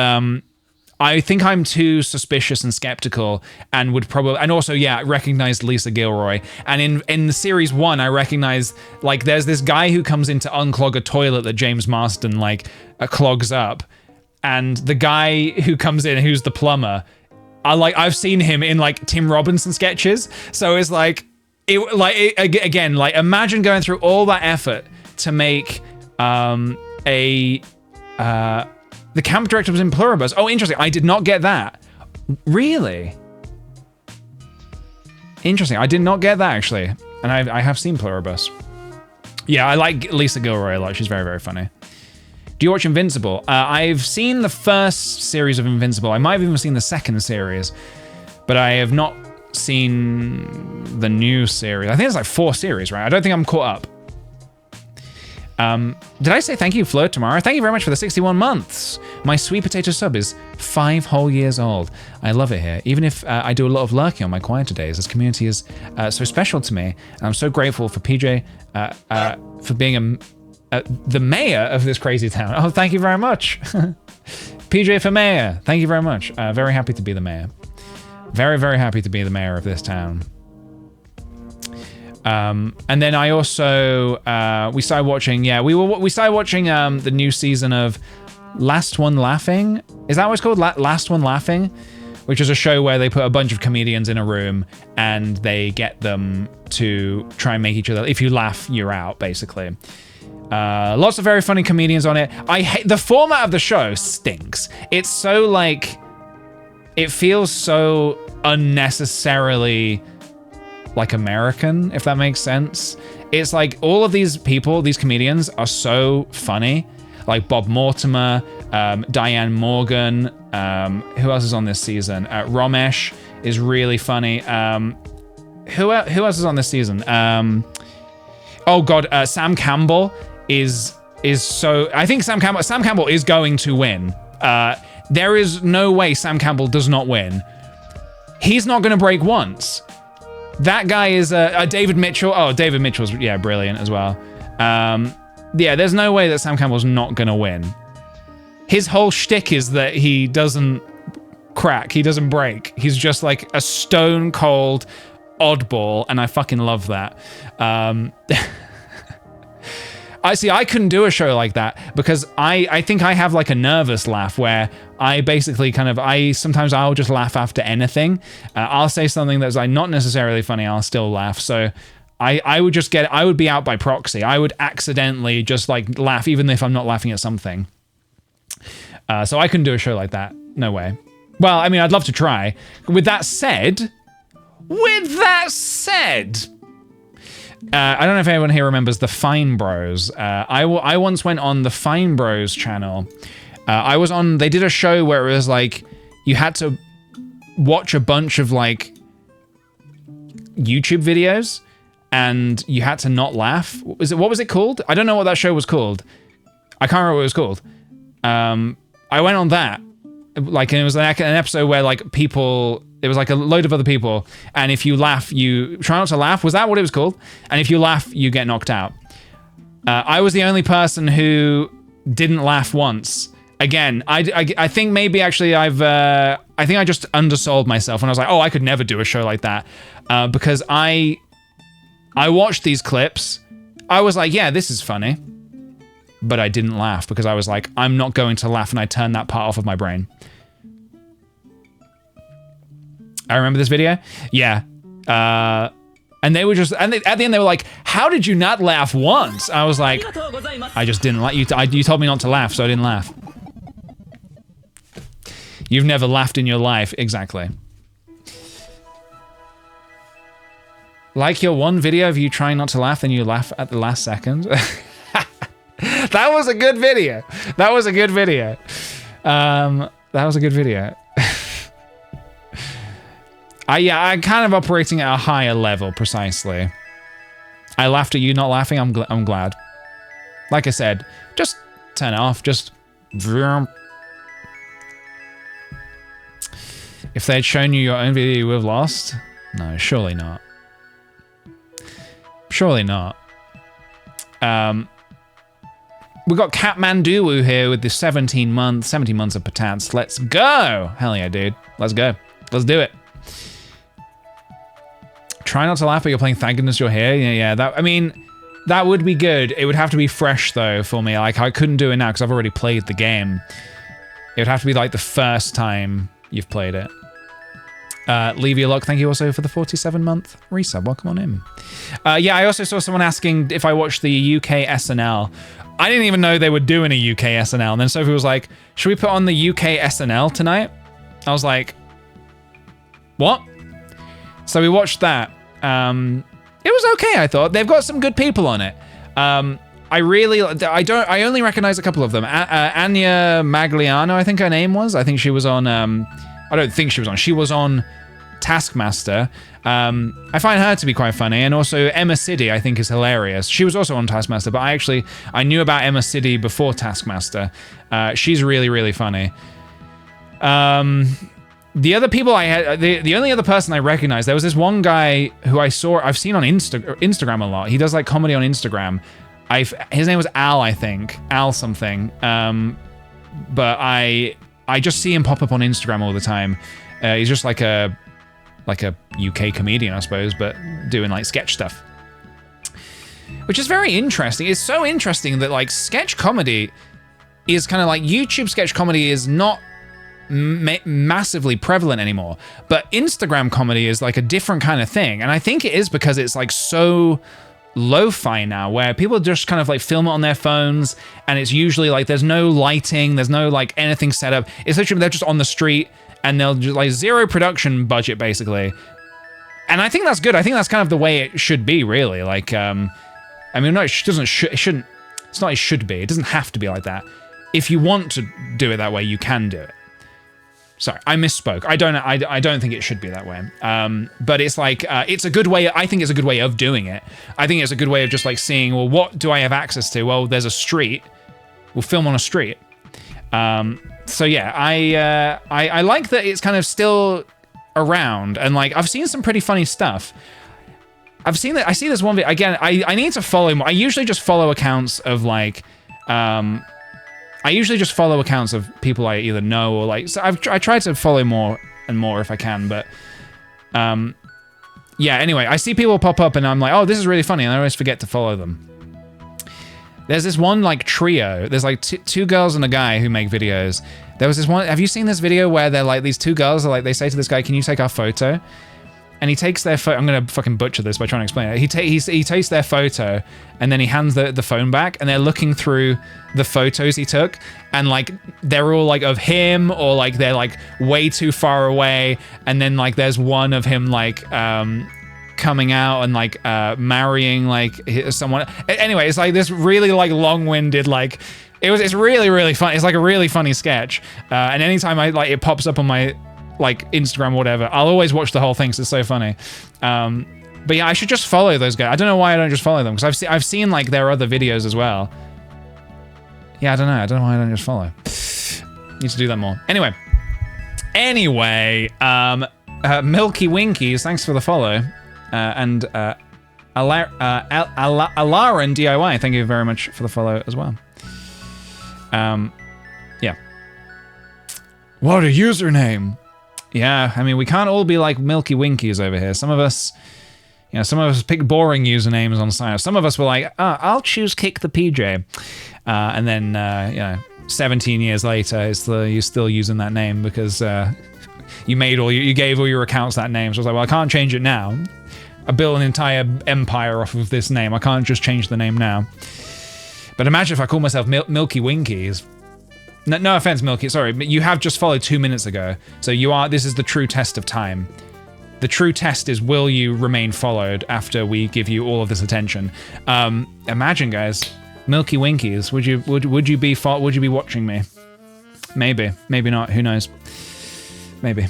I think I'm too suspicious and skeptical, and would probably, and also, yeah, I recognized Lisa Gilroy. And in the series 1, I recognized, like, there's this guy who comes in to unclog a toilet that James Marsden, like, clogs up. And the guy who comes in, who's the plumber, I've seen him in, like, Tim Robinson sketches. So it's like, again, like, imagine going through all that effort to make the camp director was in Pluribus. Oh, interesting. I did not get that. Really? Interesting. I did not get that, actually. And I have seen Pluribus. Yeah, I like Lisa Gilroy a lot. She's very, very funny. Do you watch Invincible? I've seen the first series of Invincible. I might have even seen the second series. But I have not seen the new series. I think it's like 4 series, right? I don't think I'm caught up. Did I say thank you, Flo, tomorrow? Thank you very much for the 61 months. My sweet potato sub is 5 whole years old. I love it here. Even if I do a lot of lurking on my quieter days, this community is so special to me. And I'm so grateful for PJ for being the mayor of this crazy town. Oh, thank you very much. PJ for mayor. Thank you very much. Very happy to be the mayor. Very, very happy to be the mayor of this town. And then I also we started watching. Yeah, we started watching the new season of Last One Laughing. Is that what it's called? Last One Laughing, which is a show where they put a bunch of comedians in a room and they get them to try and make each other. If you laugh, you're out, basically. Lots of very funny comedians on it. I hate the format of the show. Stinks. It's so like, it feels so unnecessarily like American, if that makes sense. It's like all of these people, these comedians are so funny. Like Bob Mortimer, Diane Morgan, who else is on this season? Ramesh is really funny. Who else is on this season? Oh God, Sam Campbell is so, I think Sam Campbell is going to win. There is no way Sam Campbell does not win. He's not gonna break once. That guy is David Mitchell. Oh, David Mitchell's, yeah, brilliant as well. Yeah, there's no way that Sam Campbell's not gonna win. His whole shtick is that he doesn't crack, he doesn't break. He's just like a stone cold oddball, and I fucking love that. I couldn't do a show like that because I think I have like a nervous laugh where I basically sometimes I'll just laugh after anything. I'll say something that's like not necessarily funny, I'll still laugh. So I would be out by proxy. I would accidentally just like laugh even if I'm not laughing at something. So I couldn't do a show like that. No way. Well, I mean, I'd love to try. With that said, I don't know if anyone here remembers the Fine Bros. I once went on the Fine Bros channel. They did a show where it was like, you had to watch a bunch of like YouTube videos and you had to not laugh. What was it called? I don't know what that show was called. I can't remember what it was called. I went on that. Like, and it was like an episode where like there was like a load of other people, and if you laugh, you try not to laugh. Was that what it was called? And if you laugh, you get knocked out. I was the only person who didn't laugh once. Again, I think maybe actually I think I just undersold myself when I was like, oh, I could never do a show like that, because I watched these clips. I was like, yeah, this is funny, but I didn't laugh because I was like, I'm not going to laugh, and I turned that part off of my brain. I remember this video. Yeah. And they were just, at the end they were like, how did you not laugh once? I was like, I just didn't like you. You told me not to laugh, so I didn't laugh. You've never laughed in your life. Exactly. Like your one video of you trying not to laugh, then you laugh at the last second. That was a good video. That was a good video. I'm kind of operating at a higher level, precisely. I laughed at you not laughing, I'm glad. Like I said, just turn it off, just... If they had shown you your own video, you would have lost? No, surely not. Surely not. We got Catmandu here with the 17 months of patats. Let's go! Hell yeah, dude. Let's go. Let's do it. Try not to laugh, but you're playing Thank Goodness You're Here. Yeah, that would be good. It would have to be fresh though for me. Like, I couldn't do it now because I've already played the game. It would have to be like the first time you've played it. Leave your luck. Thank you also for the 47-month resub. Welcome on in. Yeah, I also saw someone asking if I watched the UK SNL. I didn't even know they were doing a UK SNL. And then Sophie was like, should we put on the UK SNL tonight? I was like, what? So we watched that. It was okay, I thought. They've got some good people on it. I only recognize a couple of them. Anya Magliano, I think her name was. I think she was on, I don't think she was on. She was on Taskmaster. I find her to be quite funny, and also Emma City I think is hilarious. She was also on Taskmaster, but I knew about Emma City before Taskmaster. She's really, really funny. The other people I had, the only other person I recognized, there was this one guy who I've seen on Instagram a lot. He does like comedy on Instagram. His name was Al, I think. Al something. But I just see him pop up on Instagram all the time. He's just like a UK comedian, I suppose, but doing like sketch stuff. Which is very interesting. It's so interesting that like sketch comedy is kind of like YouTube sketch comedy is not massively prevalent anymore, but Instagram comedy is like a different kind of thing. And I think it is because it's like so lo-fi now, where people just kind of like film it on their phones, and it's usually like there's no lighting, there's no like anything set up. It's literally they're just on the street and they'll just like zero production budget basically. And I think that's good. I think that's kind of the way it should be, really. Like, I mean, no, it shouldn't. It's not. It should be. It doesn't have to be like that. If you want to do it that way, you can do it. Sorry, I misspoke. I don't think it should be that way. But it's like, it's a good way. I think it's a good way of doing it. I think it's a good way of just like seeing, well, what do I have access to? Well, there's a street. We'll film on a street. So yeah, I like that it's kind of still around, and like I've seen some pretty funny stuff. I see this one video again. I need to follow more. I usually just follow accounts of like, I usually just follow accounts of people I either know or like, so I try to follow more and more if I can, but yeah, anyway, I see people pop up and I'm like, oh, this is really funny, and I always forget to follow them. There's this one like trio, there's like two girls and a guy who make videos. There was this one, have you seen this video where they're like, these two girls are like, they say to this guy, can you take our photo? And he takes their photo. I'm gonna fucking butcher this by trying to explain it. He takes their photo and then he hands the phone back, and they're looking through the photos he took, and like they're all like of him, or like they're like way too far away, and then like there's one of him like coming out and like marrying like someone. Anyway, it's like this really like long-winded like it's really, really fun. It's like a really funny sketch, and anytime it pops up on my like Instagram or whatever, I'll always watch the whole thing because it's so funny. But yeah, I should just follow those guys. I don't know why I don't just follow them, because I've seen like their other videos as well. Yeah, I don't know why I don't just follow. Need to do that more. Anyway, Milky Winkies, thanks for the follow, and Alaran DIY, thank you very much for the follow as well. Yeah. What a username. Yeah, I mean, we can't all be like Milky Winkies over here. Some of us pick boring usernames on site. Some of us were like, I'll choose Kickthepj. And then, 17 years later, you're still using that name because you gave all your accounts that name. So I was like, well, I can't change it now. I built an entire empire off of this name. I can't just change the name now. But imagine if I call myself Milky Winkies. No offense, Milky, sorry, but you have just followed 2 minutes ago. So this is the true test of time. The true test is, will you remain followed after we give you all of this attention? Imagine, guys, Milky Winkies, would you be watching me? Maybe not, who knows? Maybe.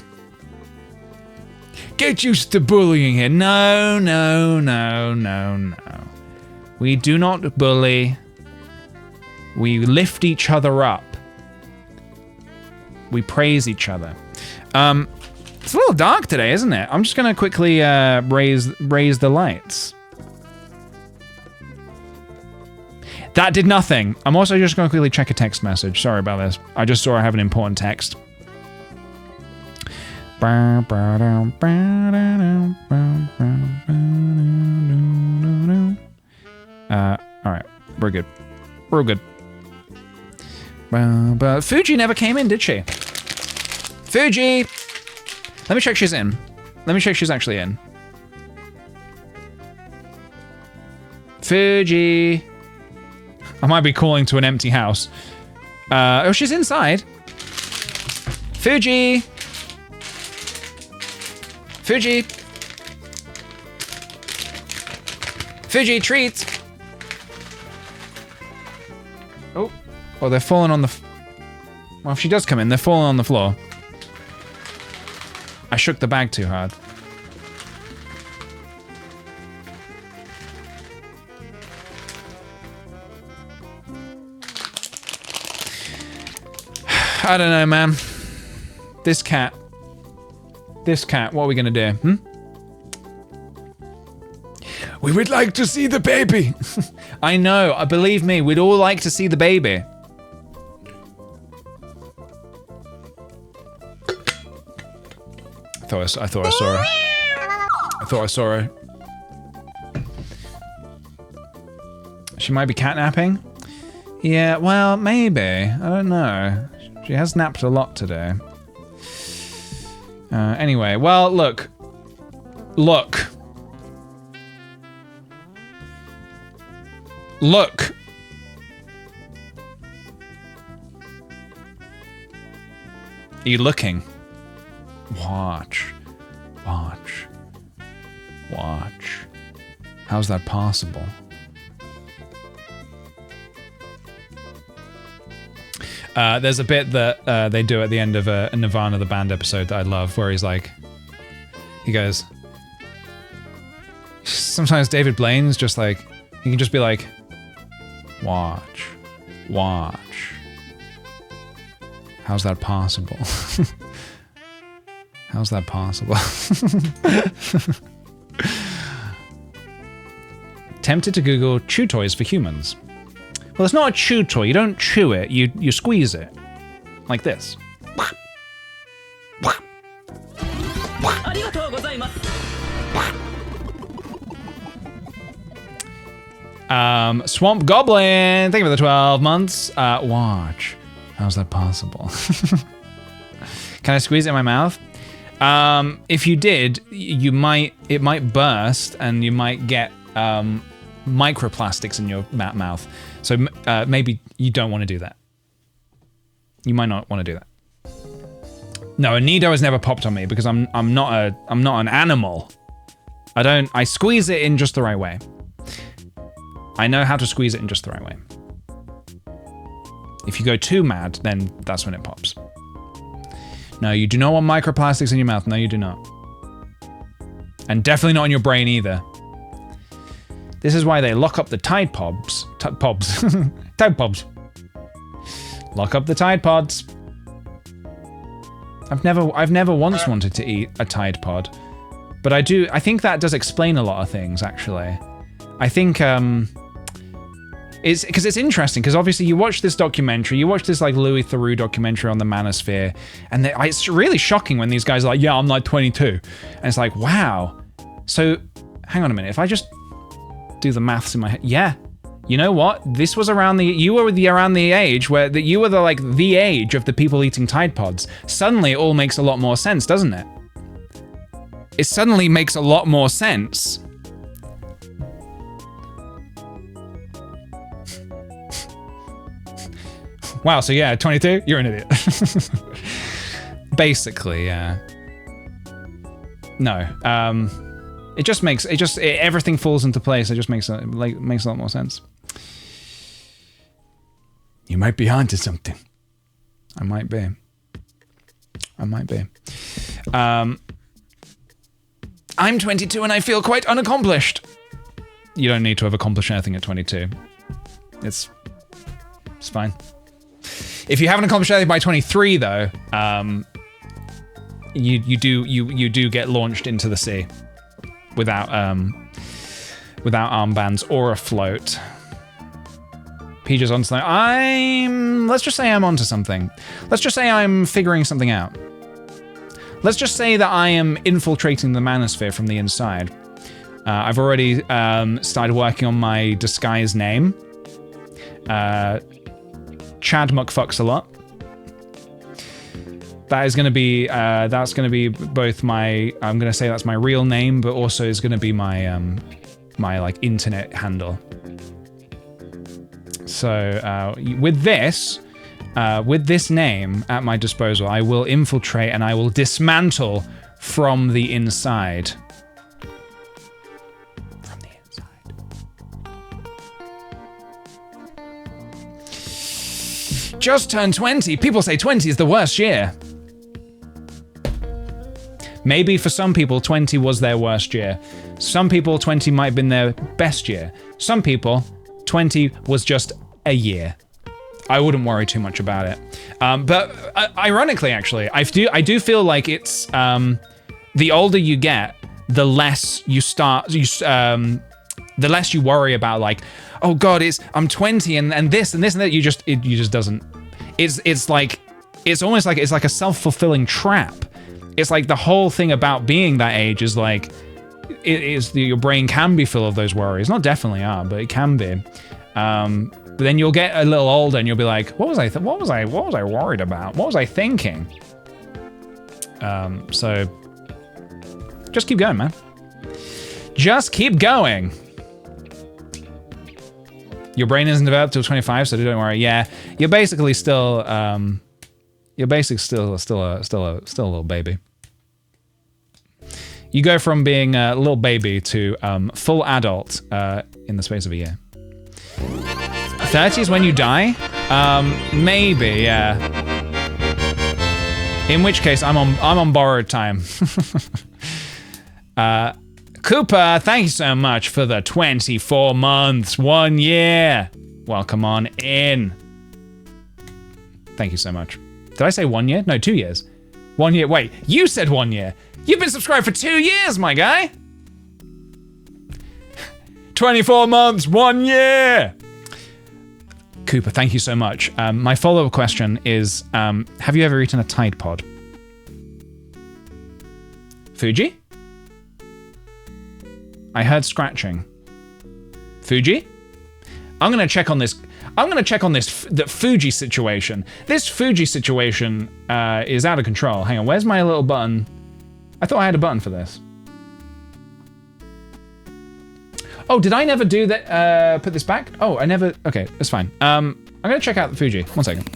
Get used to bullying here. No. We do not bully. We lift each other up. We praise each other. It's a little dark today, isn't it? I'm just gonna quickly raise the lights. That did nothing. I'm also just gonna quickly check a text message. Sorry about this. I just saw I have an important text. All right, we're good. We're good. But Fuji never came in, did she? Fuji! Let me check she's in. Let me check she's actually in. Fuji! I might be calling to an empty house. Oh, she's inside. Fuji! Fuji! Fuji, treats! Oh, they're falling on the... Well, if she does come in, they're falling on the floor. I shook the bag too hard. I don't know, man. This cat, what are we gonna do? We would like to see the baby. I know, believe me, we'd all like to see the baby. I thought I saw her. I thought I saw her. She might be catnapping? Yeah, well, maybe. I don't know. She has napped a lot today. Anyway, well, look. Look. Look. Are you looking? Watch. Watch. Watch. How's that possible? There's a bit that they do at the end of a Nirvana the Band episode that I love, where he's like, he goes, sometimes David Blaine's just like, he can just be like, watch, watch. How's that possible? How's that possible? Tempted to Google chew toys for humans. Well, it's not a chew toy. You don't chew it. You squeeze it. Like this. Swamp Goblin, thank you for the 12 months. Watch. How's that possible? Can I squeeze it in my mouth? If you did, it might burst and you might get microplastics in your mouth. So maybe you don't want to do that. You might not want to do that. No, a Nido has never popped on me because I'm not an animal. I squeeze it in just the right way. I know how to squeeze it in just the right way. If you go too mad, then that's when it pops. No, you do not want microplastics in your mouth. No, you do not. And definitely not in your brain either. This is why they lock up the Tide Pods. Tide Pods. Lock up the Tide Pods. I've never once wanted to eat a Tide Pod. But I think that does explain a lot of things, actually. I think, it's because it's interesting, because obviously you watch this documentary, you watch this like Louis Theroux documentary on the manosphere, and it's really shocking when these guys are like, yeah, I'm like 22. And it's like, wow. So, hang on a minute, if I just do the maths in my head, yeah. You know what? This was around around the age where you were the age of the people eating Tide Pods. Suddenly it all makes a lot more sense, doesn't it? It suddenly makes a lot more sense. Wow, so yeah, 22? You're an idiot. Basically, yeah. No, everything falls into place. It just makes a lot more sense. You might be onto something. I might be. I'm 22 and I feel quite unaccomplished. You don't need to have accomplished anything at 22. It's fine. If you haven't accomplished anything by 23, though, you do get launched into the sea without armbands or a float. Peaches on something. Let's just say I'm onto something. Let's just say I'm figuring something out. Let's just say that I am infiltrating the manosphere from the inside. I've already started working on my disguise name. Chad Muckfucks a lot. That's going to be both my, I'm going to say that's my real name, but also is going to be my my like internet handle. So with this name at my disposal, I will infiltrate and I will dismantle from the inside. From the inside. Just turned 20. People say 20 is the worst year. Maybe for some people, 20 was their worst year. Some people, 20 might have been their best year. Some people, 20 was just a year. I wouldn't worry too much about it. But ironically, actually, I do feel like it's the older you get, the less you start. The less you worry about like, oh God, I'm 20 and this and this and that. You just doesn't. It's almost like it's like a self-fulfilling trap. It's like the whole thing about being that age is like, your brain can be full of those worries. Not definitely are, but it can be. But then you'll get a little older and you'll be like, what was I worried about? What was I thinking? So just keep going, man. Just keep going. Your brain isn't developed till 25, so don't worry. Yeah, you're basically still a little baby. You go from being a little baby to full adult in the space of a year. 30 is when you die? Maybe, yeah. In which case, I'm on borrowed time. Cooper, thank you so much for the 24 months, 1 year. Welcome on in. Thank you so much. Did I say 1 year? No, 2 years. 1 year, wait, you said 1 year. You've been subscribed for 2 years, my guy. 24 months, 1 year. Cooper, thank you so much. My follow-up question is, have you ever eaten a Tide Pod? Fuji? I heard scratching. Fuji? I'm gonna check on this. The Fuji situation. This Fuji situation is out of control. Hang on, where's my little button? I thought I had a button for this. Oh, did I never do that? Put this back? Oh, I never. Okay, that's fine. I'm gonna check out the Fuji. 1 second.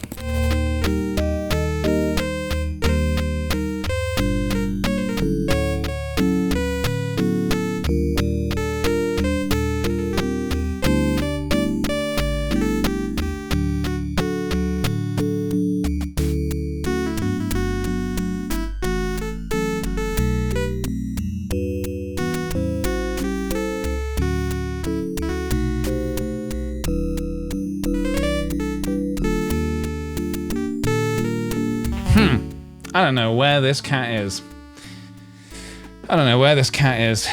I don't know where this cat is.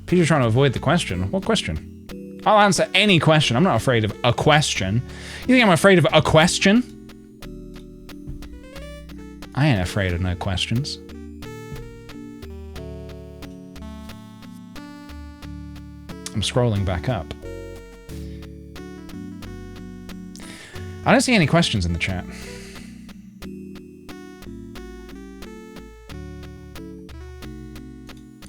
Peter's trying to avoid the question. What question? I'll answer any question. I'm not afraid of a question. You think I'm afraid of a question? I ain't afraid of no questions. I'm scrolling back up. I don't see any questions in the chat.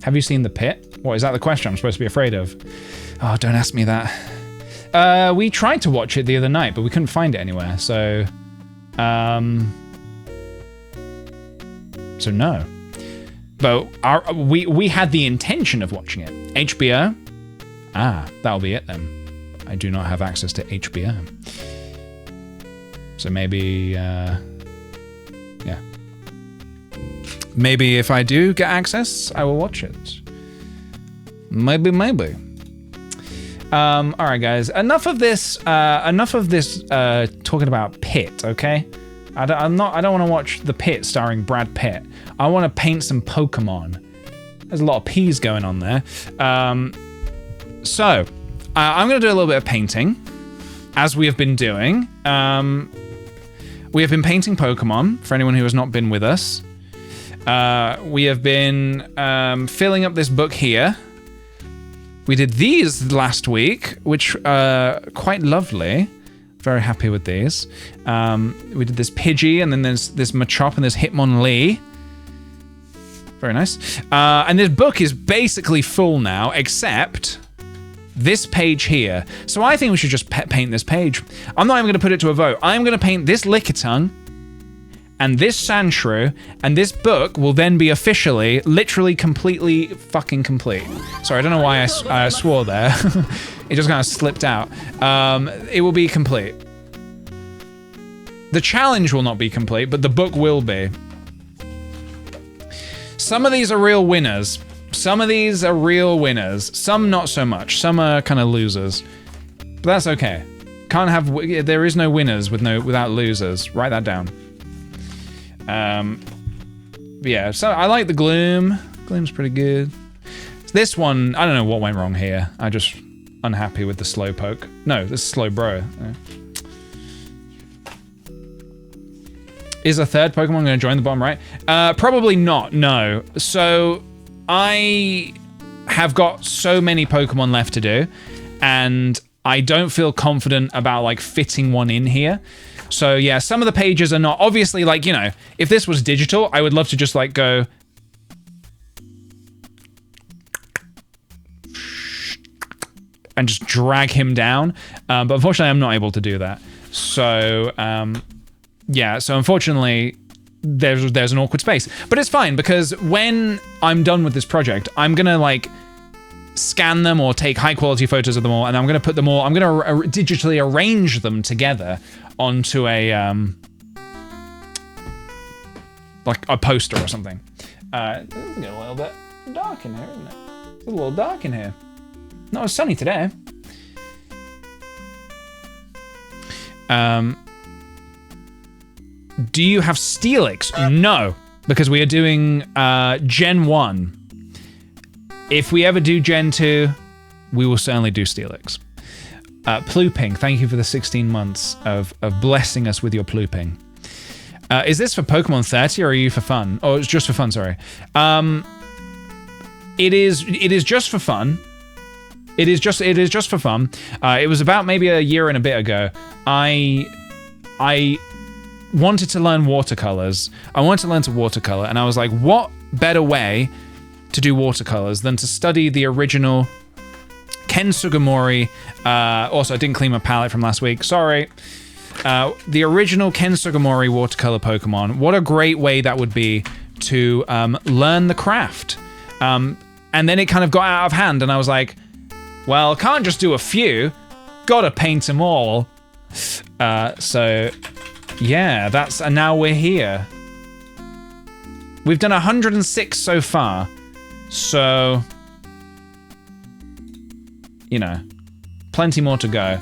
Have you seen The Pit? What, is that the question I'm supposed to be afraid of? Oh, don't ask me that. We tried to watch it the other night, but we couldn't find it anywhere, so... So no. But we had the intention of watching it. HBO? Ah, that'll be it then. I do not have access to HBO. So maybe, yeah. Maybe if I do get access, I will watch it. Maybe. All right, guys. Enough of this talking about Pit, okay? I don't want to watch The Pit starring Brad Pitt. I want to paint some Pokémon. There's a lot of P's going on there. So I'm going to do a little bit of painting, as we have been doing. We have been painting Pokémon, for anyone who has not been with us. We have been filling up this book here. We did these last week, which are quite lovely. Very happy with these. We did this Pidgey, and then there's this Machop, and there's Hitmonlee. Very nice. And this book is basically full now, except this page here. So I think we should just paint this page. I'm not even going to put it to a vote. I'm going to paint this Lickitung and this Sandshrew, and this book will then be officially, literally, completely fucking complete. Sorry, I don't know why I swore there. It just kind of slipped out. It will be complete. The challenge will not be complete, but the book will be. Some of these are real winners. Some of these are real winners. Some not so much. Some are kind of losers. But that's okay. Can't have, there is no winners without losers. Write that down. Yeah, so I like the Gloom. Gloom's pretty good. This one, I don't know what went wrong here. I'm just unhappy with the Slowpoke. No, this is Slowbro. Is a third Pokemon going to join the bottom right? Probably not, no. So I have got so many Pokemon left to do, and I don't feel confident about like fitting one in here. So yeah, some of the pages are not, obviously, like, you know, if this was digital, I would love to just like go and just drag him down. But unfortunately, I'm not able to do that. So, yeah, so unfortunately, there's an awkward space. But it's fine, because when I'm done with this project, I'm gonna like scan them or take high quality photos of them all, and I'm gonna put them all, I'm gonna digitally arrange them together onto a, like a poster or something. It's getting a little bit dark in here, isn't it? It's a little dark in here. Not as sunny today. Do you have Steelix? No, because we are doing Gen 1. If we ever do Gen 2, we will certainly do Steelix. Plooping, thank you for the 16 months of blessing us with your plooping. Is this for Pokemon 30 or are you for fun? Oh, it's just for fun, sorry. It is just for fun. It is just for fun. It was about maybe a year and a bit ago. I wanted to learn watercolors. I wanted to learn to watercolor, and I was like, what better way to do watercolors than to study the original Ken Sugimori. Also, I didn't clean my palette from last week. Sorry. The original Ken Sugimori watercolor Pokemon. What a great way that would be to learn the craft. And then it kind of got out of hand, and I was like, well, can't just do a few. Gotta paint them all. So, yeah, and now we're here. We've done 106 so far. So, you know, plenty more to go.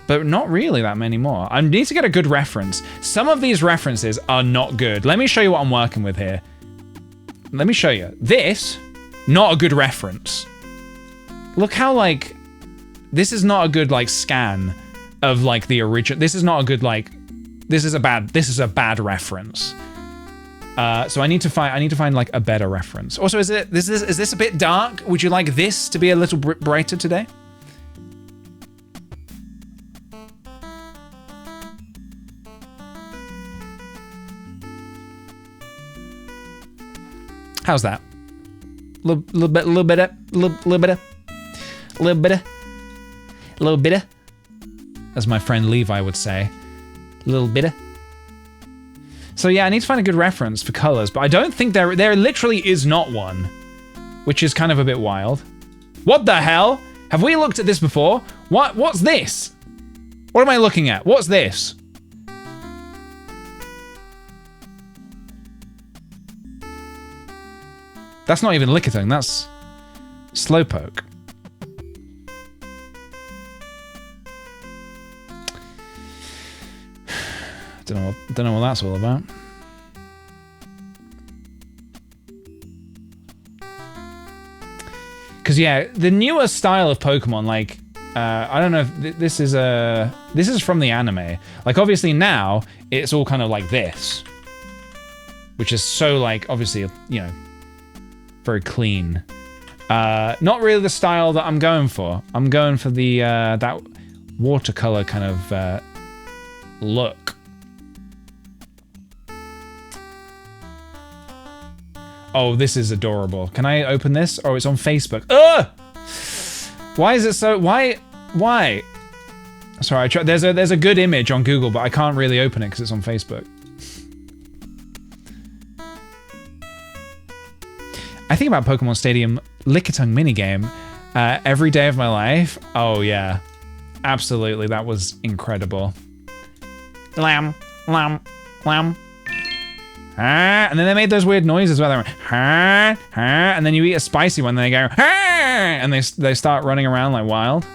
But not really that many more. I need to get a good reference. Some of these references are not good. Let me show you what I'm working with here. Let me show you. This, not a good reference. Look how, like, this is not a good, like, scan of, like, the original. This is not a good, like, this is a bad reference. So I need to find like a better reference. Also, is this a bit dark? Would you like this to be a little brighter today? How's that? Little bit, as my friend Levi would say. Little bit. So yeah, I need to find a good reference for colors, but I don't think there literally is not one, which is kind of a bit wild. What the hell? Have we looked at this before? What's this? What am I looking at? What's this? That's not even Lickitung, that's Slowpoke. Don't know what that's all about. Because yeah, the newer style of Pokemon, like I don't know if this is from the anime. Like obviously now it's all kind of like this, which is so like obviously you know very clean. Not really the style that I'm going for. I'm going for the that watercolor kind of look. Oh, this is adorable. Can I open this? Oh, it's on Facebook. Ugh! Why is it so... Why? Sorry, I tried. There's a good image on Google, but I can't really open it because it's on Facebook. I think about Pokemon Stadium Lickitung minigame every day of my life. Oh, yeah. Absolutely. That was incredible. Lamb. And then they made those weird noises where they went, and then you eat a spicy one, and they go, and they start running around like wild.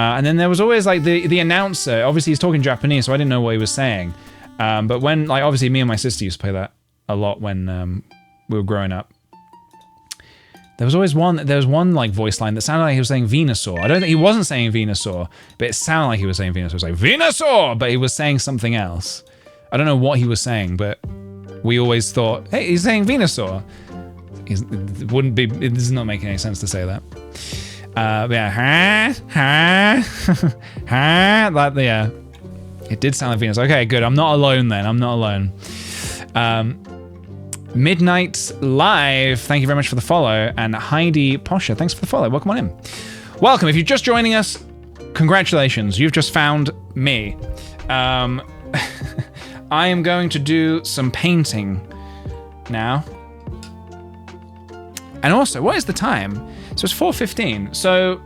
And then there was always like the announcer. Obviously, he's talking Japanese, so I didn't know what he was saying. But when, like, obviously, me and my sister used to play that a lot when we were growing up. There was always one like voice line that sounded like he was saying Venusaur. I don't think he wasn't saying Venusaur, but it sounded like he was saying Venusaur. It was like Venusaur, but he was saying something else. I don't know what he was saying, but we always thought, hey, he's saying Venusaur. It wouldn't be. It does not make any sense to say that. But yeah, yeah. It did sound like Venus. Okay, good. I'm not alone then. I'm not alone. Midnight Live, thank you very much for the follow. And Heidi Posher, thanks for the follow. Welcome on in. Welcome. If you're just joining us, congratulations. You've just found me. I am going to do some painting now. And also, what is the time? So it's 4:15. So,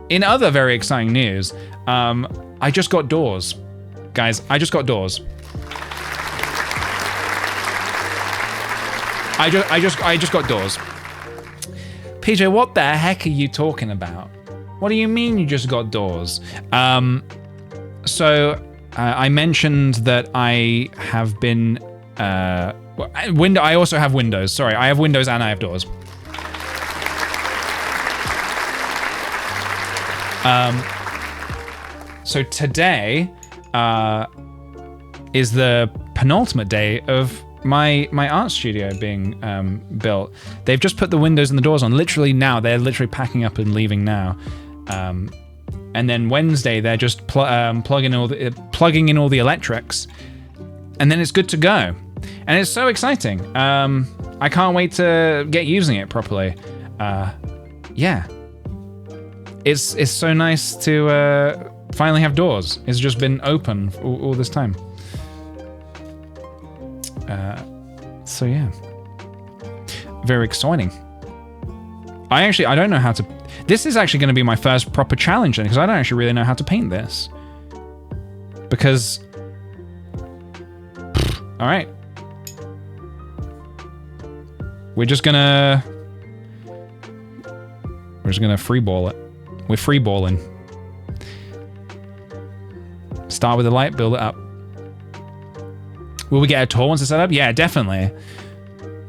in other very exciting news, I just got doors. Guys, I just got doors. I just got doors. PJ, what the heck are you talking about? What do you mean you just got doors? I mentioned that I have been I also have windows. Sorry, I have windows and I have doors. So today is the penultimate day of my art studio being built. They've just put the windows and the doors on. Literally now, they're literally packing up and leaving now. And then Wednesday, they're just plugging in all the electrics, and then it's good to go. And it's so exciting. I can't wait to get using it properly. Yeah. It's so nice to finally have doors. It's just been open for all this time. So yeah. Very exciting. I don't know how to... This is actually going to be my first proper challenge then, because I don't actually really know how to paint this. Because... Alright. We're just gonna freeball it. We're freeballing. Start with the light, build it up. Will we get a tour once it's set up? Yeah, definitely.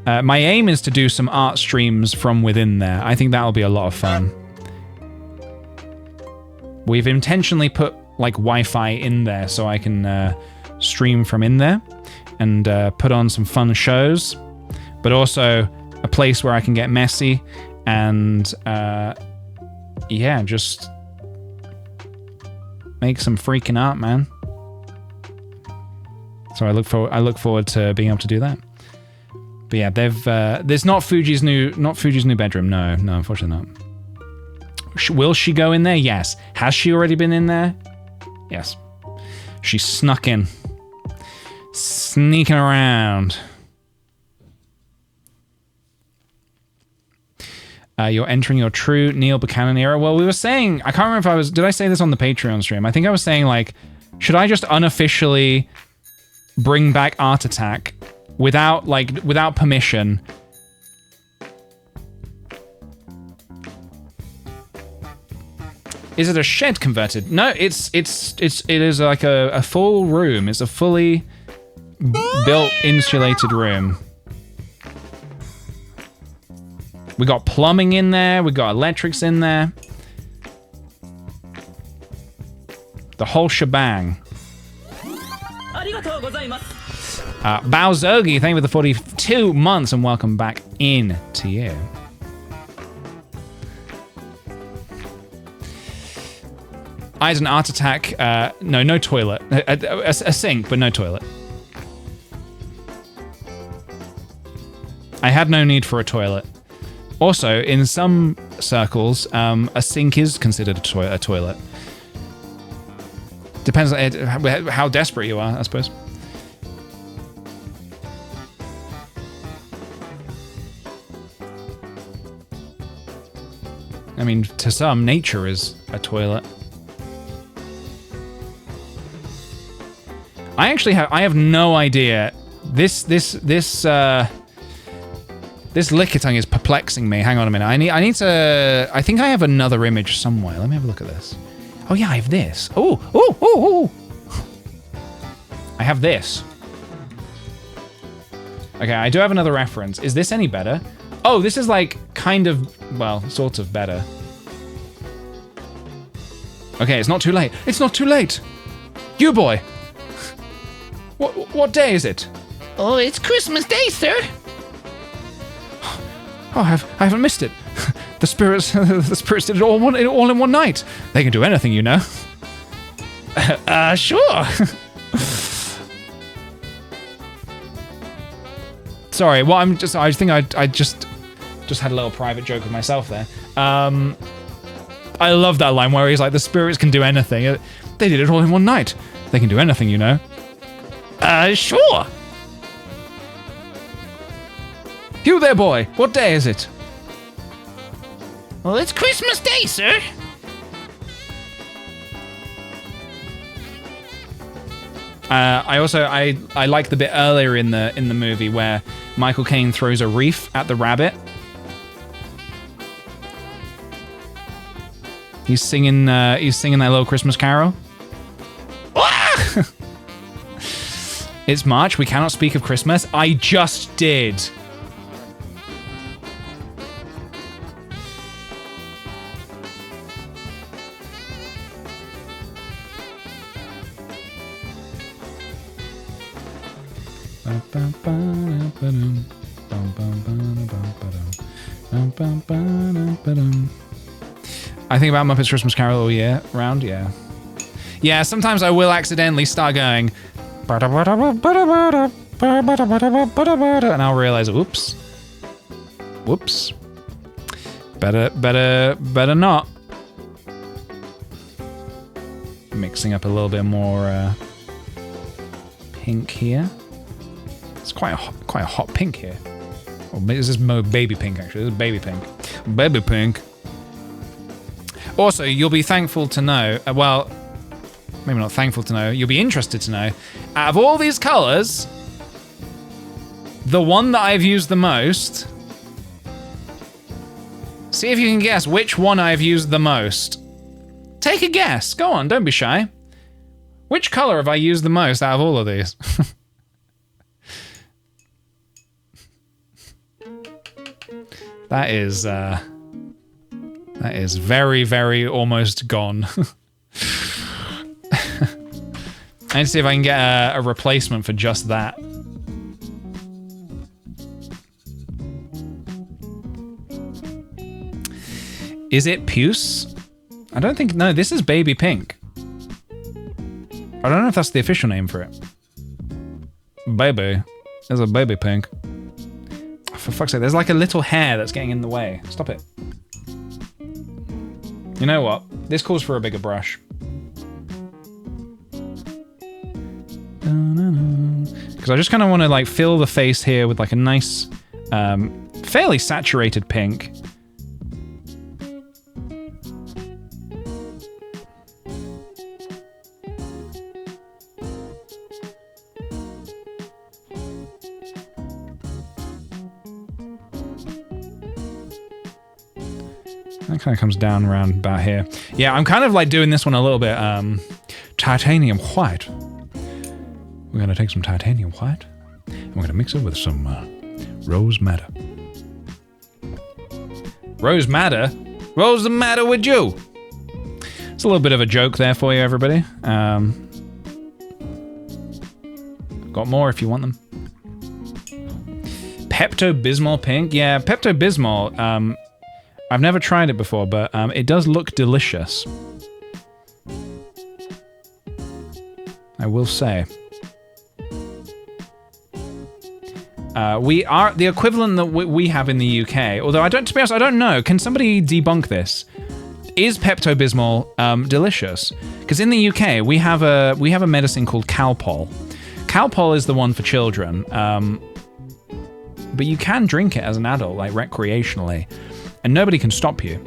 My aim is to do some art streams from within there. I think that'll be a lot of fun. We've intentionally put like Wi-Fi in there so I can stream from in there and put on some fun shows, but also a place where I can get messy and yeah, just make some freaking art, man. So I look forward to being able to do that. But yeah, there's not Fuji's new bedroom. No, unfortunately not. Will she go in there? Yes. Has she already been in there? Yes. She snuck in. Sneaking around. You're entering your true Neil Buchanan era. Well, we were saying, I can't remember if did I say this on the Patreon stream? I think I was saying, like, should I just unofficially bring back Art Attack without permission? Is it a shed converted? No, it is like a full room. It's a fully built insulated room. We got plumbing in there. We got electrics in there. The whole shebang. Baozogi, thank you for the 42 months and welcome back in to you. Eyes and Art Attack. No toilet. A sink, but no toilet. I had no need for a toilet. Also, in some circles, a sink is considered a toilet. Depends on how desperate you are, I suppose. I mean, to some, nature is a toilet. I have no idea. This This Lickitung is perplexing me. Hang on a minute. I need to... I think I have another image somewhere. Let me have a look at this. Oh, yeah, I have this. Oh. I have this. Okay, I do have another reference. Is this any better? Oh, this is like kind of, well, sort of better. Okay, it's not too late. It's not too late. You boy. What day is it? Oh, it's Christmas Day, sir. Oh, I haven't missed it. The spirits did it all in one night. They can do anything, you know. Sure. Sorry, well, I think I just had a little private joke with myself there. I love that line where he's like, the spirits can do anything. They did it all in one night. They can do anything, you know. Sure. You there, boy. What day is it? Well, it's Christmas Day, sir. I like the bit earlier in the movie where Michael Caine throws a wreath at the rabbit. He's singing that little Christmas carol. Ah! It's March. We cannot speak of Christmas. I just did. I think about Muppets Christmas Carol all year round, yeah. Yeah, sometimes I will accidentally start going and I'll realize, whoops. Better not. Mixing up a little bit more pink here. It's quite a hot pink here. Or this is more baby pink, actually. This is baby pink. Baby pink. Also, you'll be thankful to know, well, maybe not thankful to know, you'll be interested to know, out of all these colors, the one that I've used the most, see if you can guess which one I've used the most. Take a guess. Go on, don't be shy. Which color have I used the most out of all of these? That is very, very almost gone. I need to see if I can get a replacement for just that. Is it puce? I don't think, no, this is baby pink. I don't know if that's the official name for it. Baby. There's a baby pink. For fuck's sake, there's like a little hair that's getting in the way. Stop it. You know what? This calls for a bigger brush. Because I just kind of want to like fill the face here with like a nice, fairly saturated pink. That kind of comes down around about here. Yeah, I'm kind of like doing this one a little bit titanium white. We're going to take some titanium white and we're going to mix it with some rose madder. Rose madder? What's the matter with you? It's a little bit of a joke there for you, everybody. Got more if you want them. Pepto-Bismol pink? Yeah, Pepto-Bismol, I've never tried it before, but it does look delicious. I will say. We are the equivalent that we have in the UK, although to be honest, I don't know. Can somebody debunk this? Is Pepto-Bismol delicious? Because in the UK, we have a medicine called Calpol. Calpol is the one for children, but you can drink it as an adult, like recreationally. And nobody can stop you.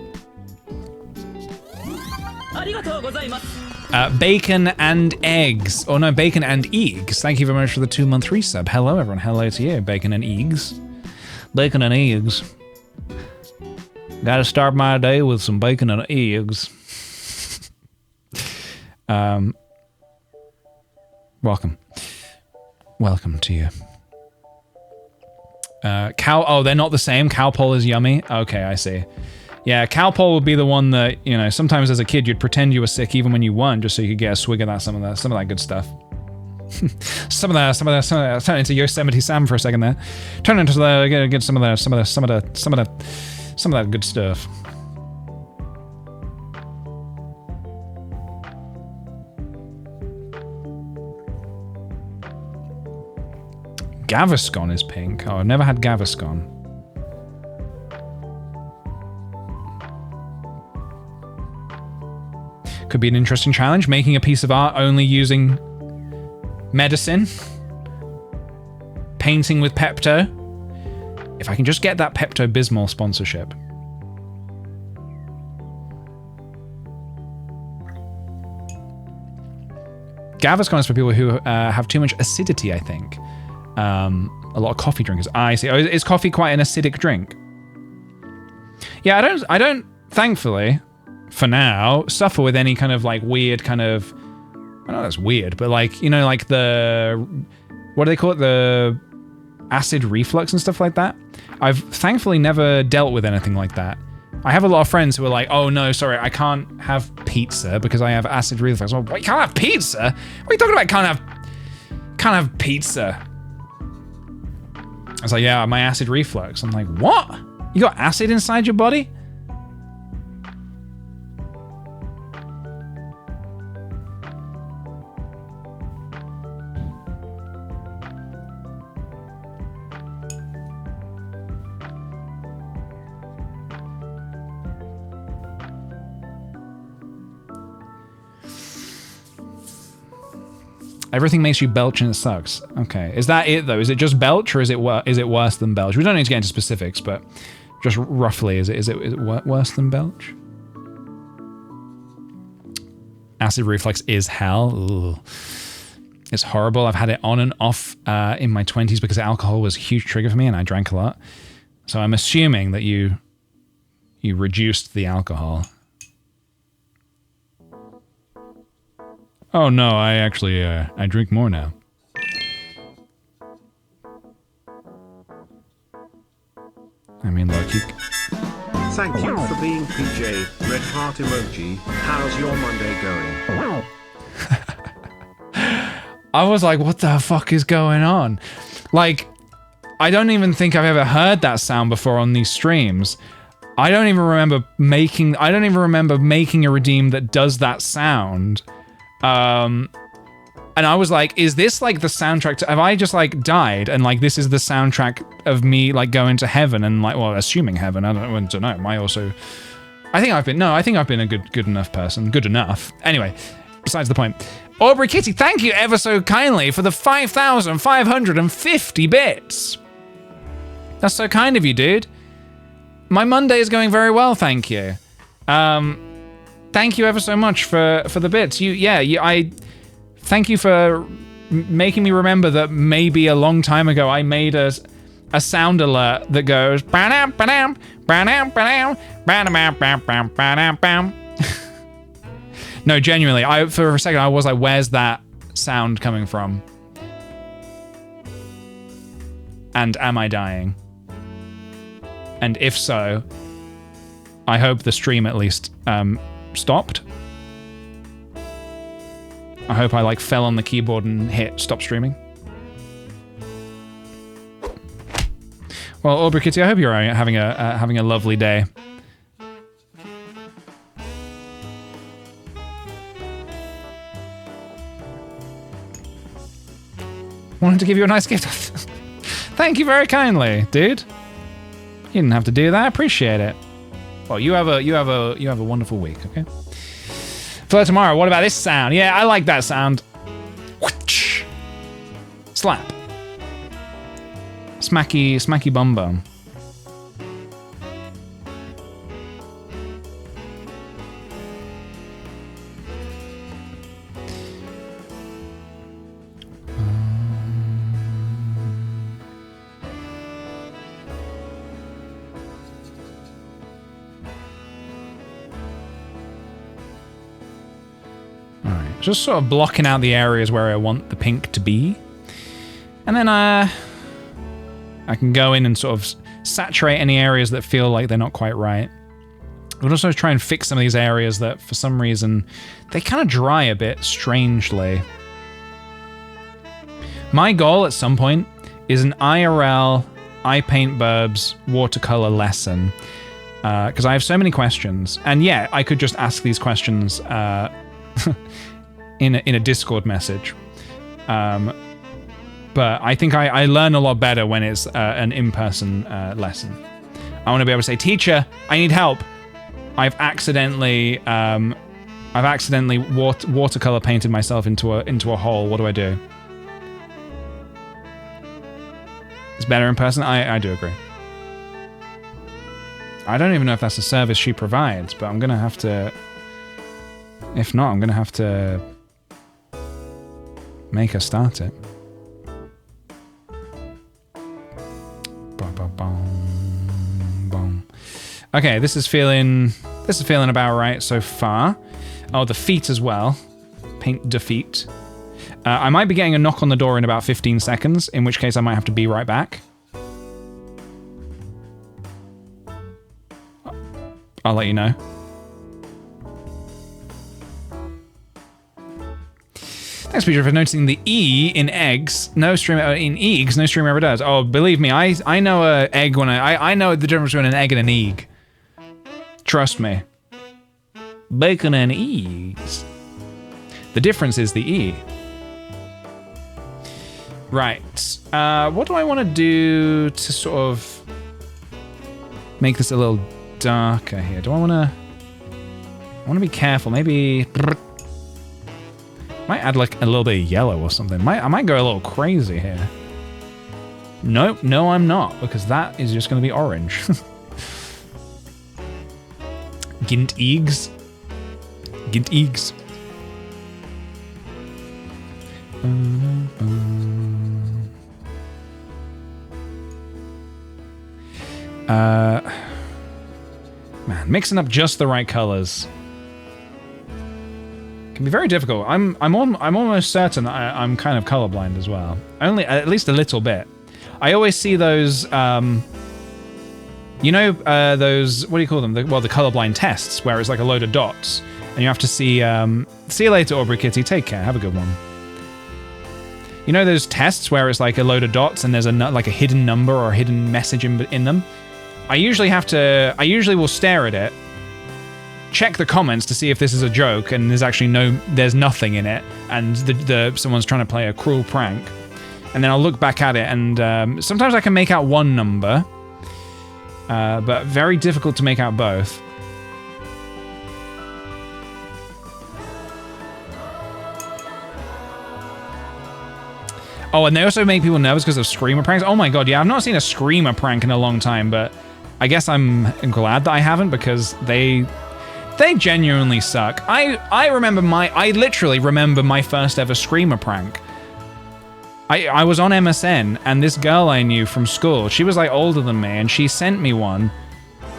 Bacon and eggs. Oh no, bacon and eggs. Thank you very much for the 2-month resub. Hello everyone, hello to you. Bacon and eggs. Bacon and eggs. Gotta start my day with some bacon and eggs. Welcome. Welcome to you. Oh, they're not the same? Cowpole is yummy? Okay, I see. Yeah, Cowpole would be the one that, you know, sometimes as a kid you'd pretend you were sick even when you weren't, just so you could get a swig of that, some of that good stuff. some of that, turn into Yosemite Sam for a second there. Turn into get some of that good stuff. Gaviscon is pink. Oh, I've never had Gaviscon. Could be an interesting challenge, making a piece of art only using medicine. Painting with Pepto. If I can just get that Pepto-Bismol sponsorship. Gaviscon is for people who have too much acidity, I think. A lot of coffee drinkers. I see. Oh, is coffee quite an acidic drink? Yeah, I don't, thankfully, for now, suffer with any kind of like weird kind of, I know that's weird, but like, you know, like the, what do they call it? The acid reflux and stuff like that. I've thankfully never dealt with anything like that. I have a lot of friends who are like, oh no, sorry, I can't have pizza because I have acid reflux. Well, what, you can't have pizza? What are you talking about? Can't have pizza. I was like, yeah, my acid reflux. I'm like, what? You got acid inside your body? Everything makes you belch and it sucks. Okay, is that it though? Is it just belch or is it worse than belch? We don't need to get into specifics, but just roughly, is it worse than belch? Acid reflux is hell. Ugh. It's horrible. I've had it on and off in my 20s because alcohol was a huge trigger for me and I drank a lot. So I'm assuming that you reduced the alcohol. Oh no, I actually, I drink more now. I mean, look, you... Thank you for being PJ, red heart emoji, how's your Monday going? I was like, what the fuck is going on? Like, I don't even think I've ever heard that sound before on these streams. I don't even remember making a redeem that does that sound. And I was like, is this like the soundtrack to, have I just like died and like this is the soundtrack of me like going to heaven and like, well, assuming heaven, I don't know, am I also, I think I've been a good enough person, good enough. Anyway, besides the point. Aubrey Kitty, thank you ever so kindly for the 5,550 bits. That's so kind of you, dude. My Monday is going very well, thank you. Thank you ever so much for the bits. I thank you for making me remember that maybe a long time ago I made a sound alert that goes ba-dam, ba-dam, ba-dam, ba-dam, ba-dam, ba-dam, ba-dam, ba-dam. No, genuinely, for a second I was like, where's that sound coming from? And am I dying? And if so, I hope the stream at least stopped. I hope I like fell on the keyboard and hit stop streaming. Well, Aubrey Kitty, I hope you're having a lovely day. Wanted to give you a nice gift. Thank you very kindly, dude. You didn't have to do that. I appreciate it. Well, you have a wonderful week, okay? For tomorrow, what about this sound? Yeah, I like that sound. Slap. Smacky bum bum. Just sort of blocking out the areas where I want the pink to be. And then I can go in and sort of saturate any areas that feel like they're not quite right. We'll also try and fix some of these areas that for some reason, they kind of dry a bit strangely. My goal at some point is an IRL, I Paint Burbs watercolor lesson. Because I have so many questions. And yeah, I could just ask these questions in a Discord message. But I think I learn a lot better when it's an in-person lesson. I want to be able to say, teacher, I need help. I've accidentally watercolor painted myself into a hole. What do I do? It's better in person? I do agree. I don't even know if that's a service she provides, but I'm going to have to... If not, I'm going to have to make her start it. Okay, this is feeling about right so far. Oh, the feet as well. Paint the feet. I might be getting a knock on the door in about 15 seconds, in which case I might have to be right back. I'll let you know. Thanks, Peter, for noticing the E in eggs. No streamer in eggs. No streamer ever does. Oh, believe me, I know a egg when I know the difference between an egg and an egg. Trust me. Bacon and eggs. The difference is the E. Right. What do I want to do to sort of make this a little darker here? Do I want to be careful? Maybe might add like a little bit of yellow or something. I might go a little crazy here. Nope, no I'm not, because that is just going to be orange. Gint eggs. Gint eggs. Man, mixing up just the right colors can be very difficult. I'm almost certain I'm kind of colorblind as well. Only at least a little bit. I always see those you know, those, what do you call them? The colorblind tests, where it's like a load of dots, and you have to see you later, Aubrey Kitty. Take care. Have a good one. You know those tests where it's like a load of dots and there's like a hidden number or a hidden message in them? I usually will stare at it, check the comments to see if this is a joke and there's nothing in it, and someone's trying to play a cruel prank. And then I'll look back at it, and sometimes I can make out one number, but very difficult to make out both. Oh, and they also make people nervous because of screamer pranks. Oh my god, yeah, I've not seen a screamer prank in a long time, but I guess I'm glad that I haven't, because they genuinely suck. I literally remember my first ever screamer prank. I was on MSN, and this girl I knew from school, she was like older than me, and she sent me one.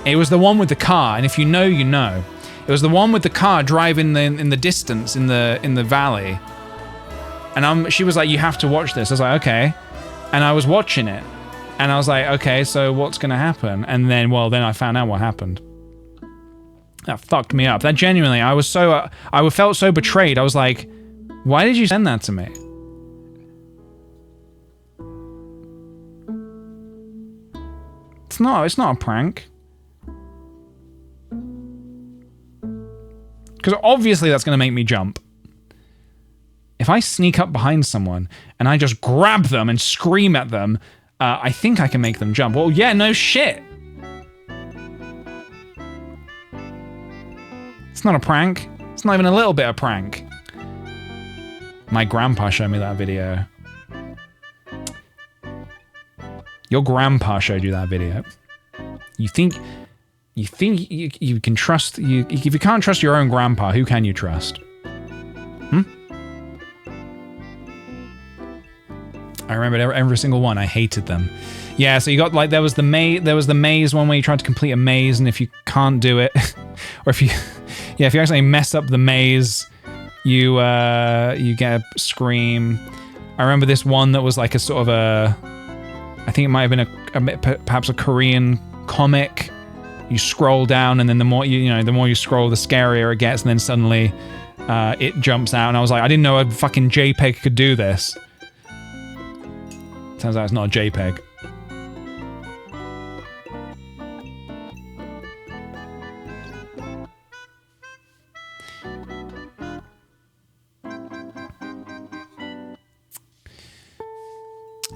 It was the one with the car, and if you know, you know. It was the one with the car driving in the distance in the valley. And she was like, you have to watch this. I was like, okay. And I was watching it, and I was like, okay, so what's gonna happen? And then, then I found out what happened. That fucked me up. That genuinely, I felt so betrayed. I was like, why did you send that to me? It's not a prank. Because obviously that's going to make me jump. If I sneak up behind someone and I just grab them and scream at them, I think I can make them jump. Well, yeah, no shit. It's not a prank. It's not even a little bit of prank. My grandpa showed me that video. Your grandpa showed you that video. You think you can trust if you can't trust your own grandpa, who can you trust? I remember every single one. I hated them. Yeah, so you got like there was the maze one where you tried to complete a maze, and if you can't do it, or if you actually mess up the maze, you get a scream. I remember this one that was like a sort of I think it might have been perhaps a Korean comic. You scroll down, and then the more you scroll, the scarier it gets, and then suddenly it jumps out, and I was like, I didn't know a fucking JPEG could do this. Turns out it's not a JPEG.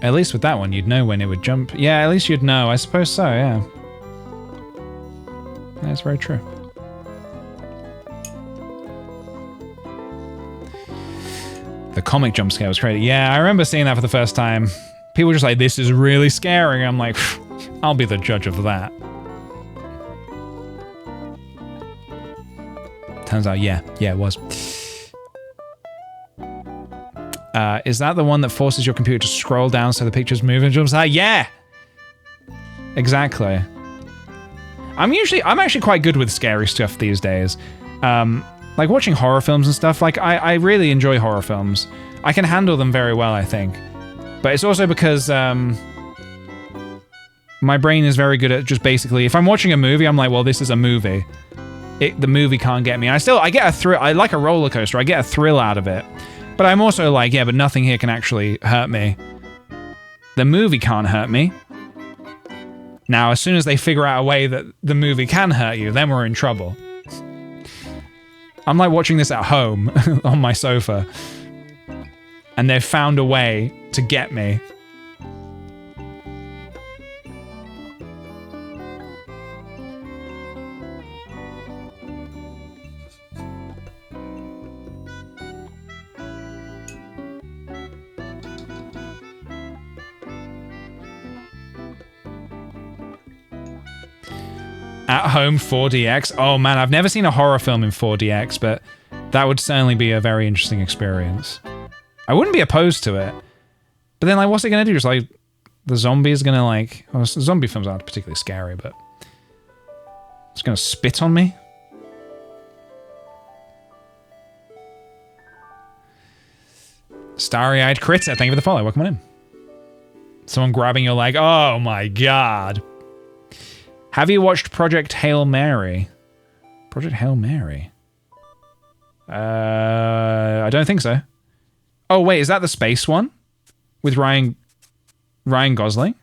At least with that one, you'd know when it would jump. Yeah, at least you'd know. I suppose so, yeah. That's very true. The comic jump scare was crazy. Yeah, I remember seeing that for the first time. People were just like, this is really scary. I'm like, I'll be the judge of that. Turns out, yeah, it was. Is that the one that forces your computer to scroll down so the pictures move and jumps out? Yeah! Exactly. I'm actually quite good with scary stuff these days. Like watching horror films and stuff, like I really enjoy horror films. I can handle them very well, I think. But it's also because my brain is very good at just basically, if I'm watching a movie, I'm like, well, this is a movie. The movie can't get me. I get a thrill. I like a roller coaster. I get a thrill out of it. But I'm also like, yeah, but nothing here can actually hurt me. The movie can't hurt me. Now, as soon as they figure out a way that the movie can hurt you, then we're in trouble. I'm like watching this at home on my sofa, and they've found a way to get me. At home 4DX. Oh man, I've never seen a horror film in 4DX, but that would certainly be a very interesting experience. I wouldn't be opposed to it. But then, like, what's it gonna do? Just like, the zombie's gonna like... Well, zombie films aren't particularly scary, but... It's gonna spit on me? Starry-eyed critter, thank you for the follow. Welcome on in. Someone grabbing your leg. Oh my god. Have you watched Project Hail Mary? Project Hail Mary? I don't think so. Oh wait, is that the space one? With Ryan Gosling?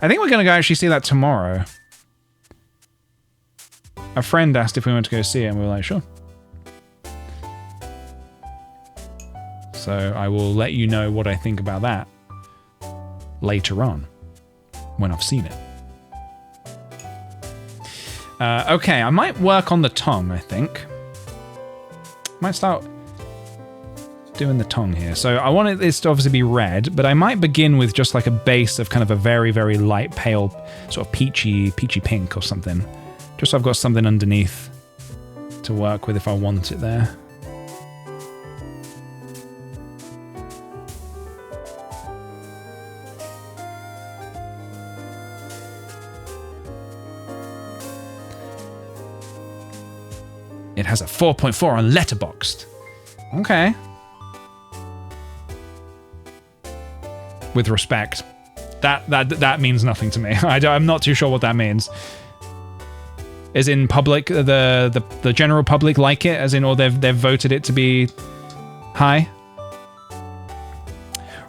I think we're gonna go actually see that tomorrow. A friend asked if we went to go see it, and we were like, sure. So I will let you know what I think about that later on, when I've seen it. Okay, I might work on the tongue, I think. Might start doing the tongue here. So I want this to obviously be red, but I might begin with just like a base of kind of a very, very light, pale, sort of peachy pink or something. Just so I've got something underneath to work with if I want it there. It has a 4.4 on Letterboxd. Okay. With respect. That means nothing to me. I'm not too sure what that means. As in public, the general public like it, as in, or they've voted it to be high.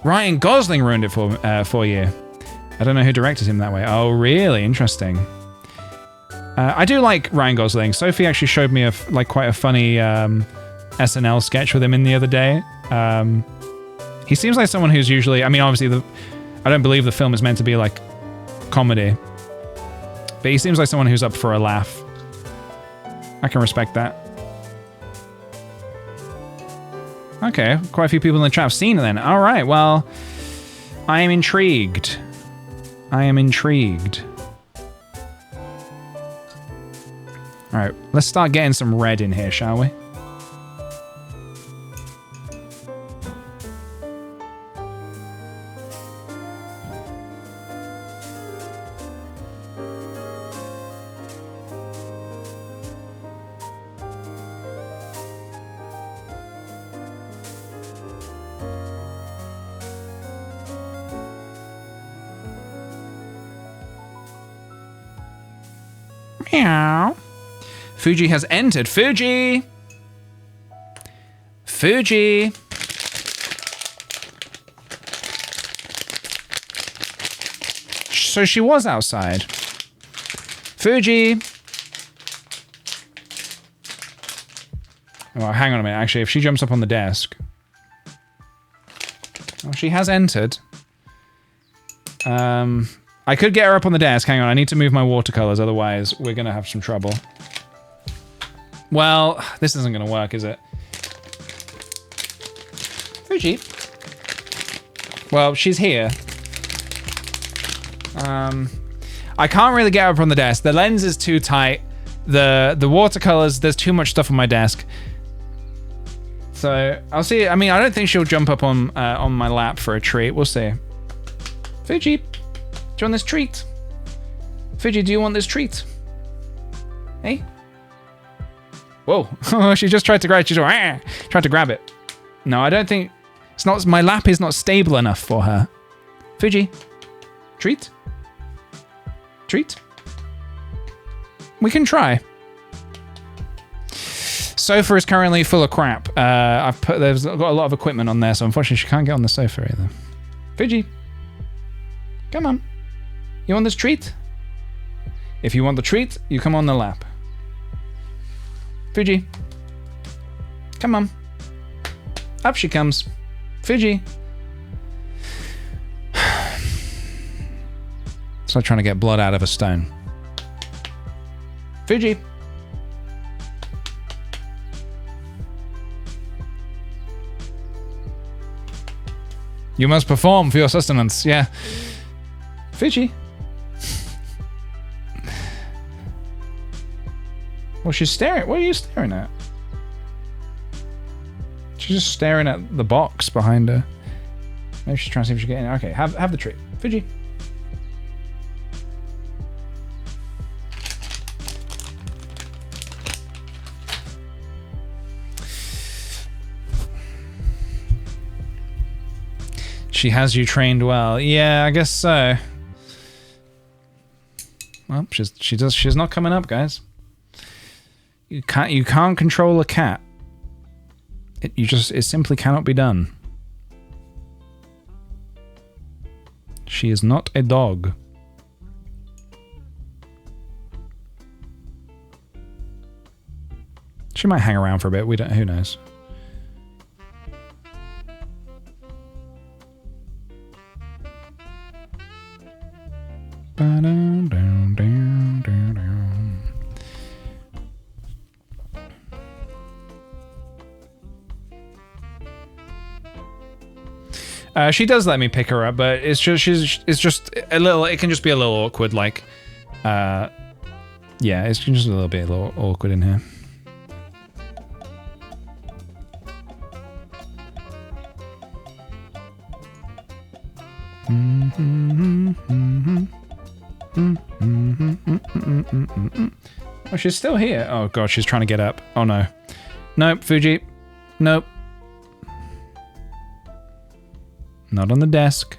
Ryan Gosling ruined it for you. I don't know who directed him that way. Oh, really? Interesting. I do like Ryan Gosling. Sophie actually showed me quite a funny SNL sketch with him in the other day. He seems like someone who's usually... I mean, obviously, I don't believe the film is meant to be like comedy. But he seems like someone who's up for a laugh. I can respect that. Okay, quite a few people in the chat have seen it then. All right, well, I am intrigued. I am intrigued. All right, let's start getting some red in here, shall we? Meow. Fuji has entered. Fuji! Fuji! So she was outside. Fuji! Oh, hang on a minute. Actually, if she jumps up on the desk... Oh, she has entered. I could get her up on the desk. Hang on, I need to move my watercolors, otherwise we're gonna have some trouble. Well, this isn't gonna work, is it? Fuji. Well, she's here. I can't really get her up on the desk. The lens is too tight. The watercolors, there's too much stuff on my desk. So, I'll see. I mean, I don't think she'll jump up on my lap for a treat. We'll see. Fuji, do you want this treat? Fuji, do you want this treat? Hey? Whoa, she just tried to grab it. She's like, tried to grab it. No, I don't think... It's not. My lap is not stable enough for her. Fuji, treat? Treat? We can try. Sofa is currently full of crap. There's got a lot of equipment on there, so unfortunately she can't get on the sofa either. Fuji, come on. You want this treat? If you want the treat, you come on the lap. Fuji, come on. Up she comes. Fuji. It's like trying to get blood out of a stone. Fuji. You must perform for your sustenance, yeah. Fuji. Well, she's staring. What are you staring at? She's just staring at the box behind her. Maybe she's trying to see if she can get in. Okay, have the treat. Fuji. She has you trained well. Yeah, I guess so. Well, she's not coming up, guys. You can't control a cat. It simply cannot be done. She is not a dog. She might hang around for a bit. Who knows? She does let me pick her up, but it's just a little. It can just be a little awkward, like, yeah, it's just a little awkward in here. Oh, she's still here. Oh god, she's trying to get up. Oh no. Nope, Fuji. Nope. Not on the desk.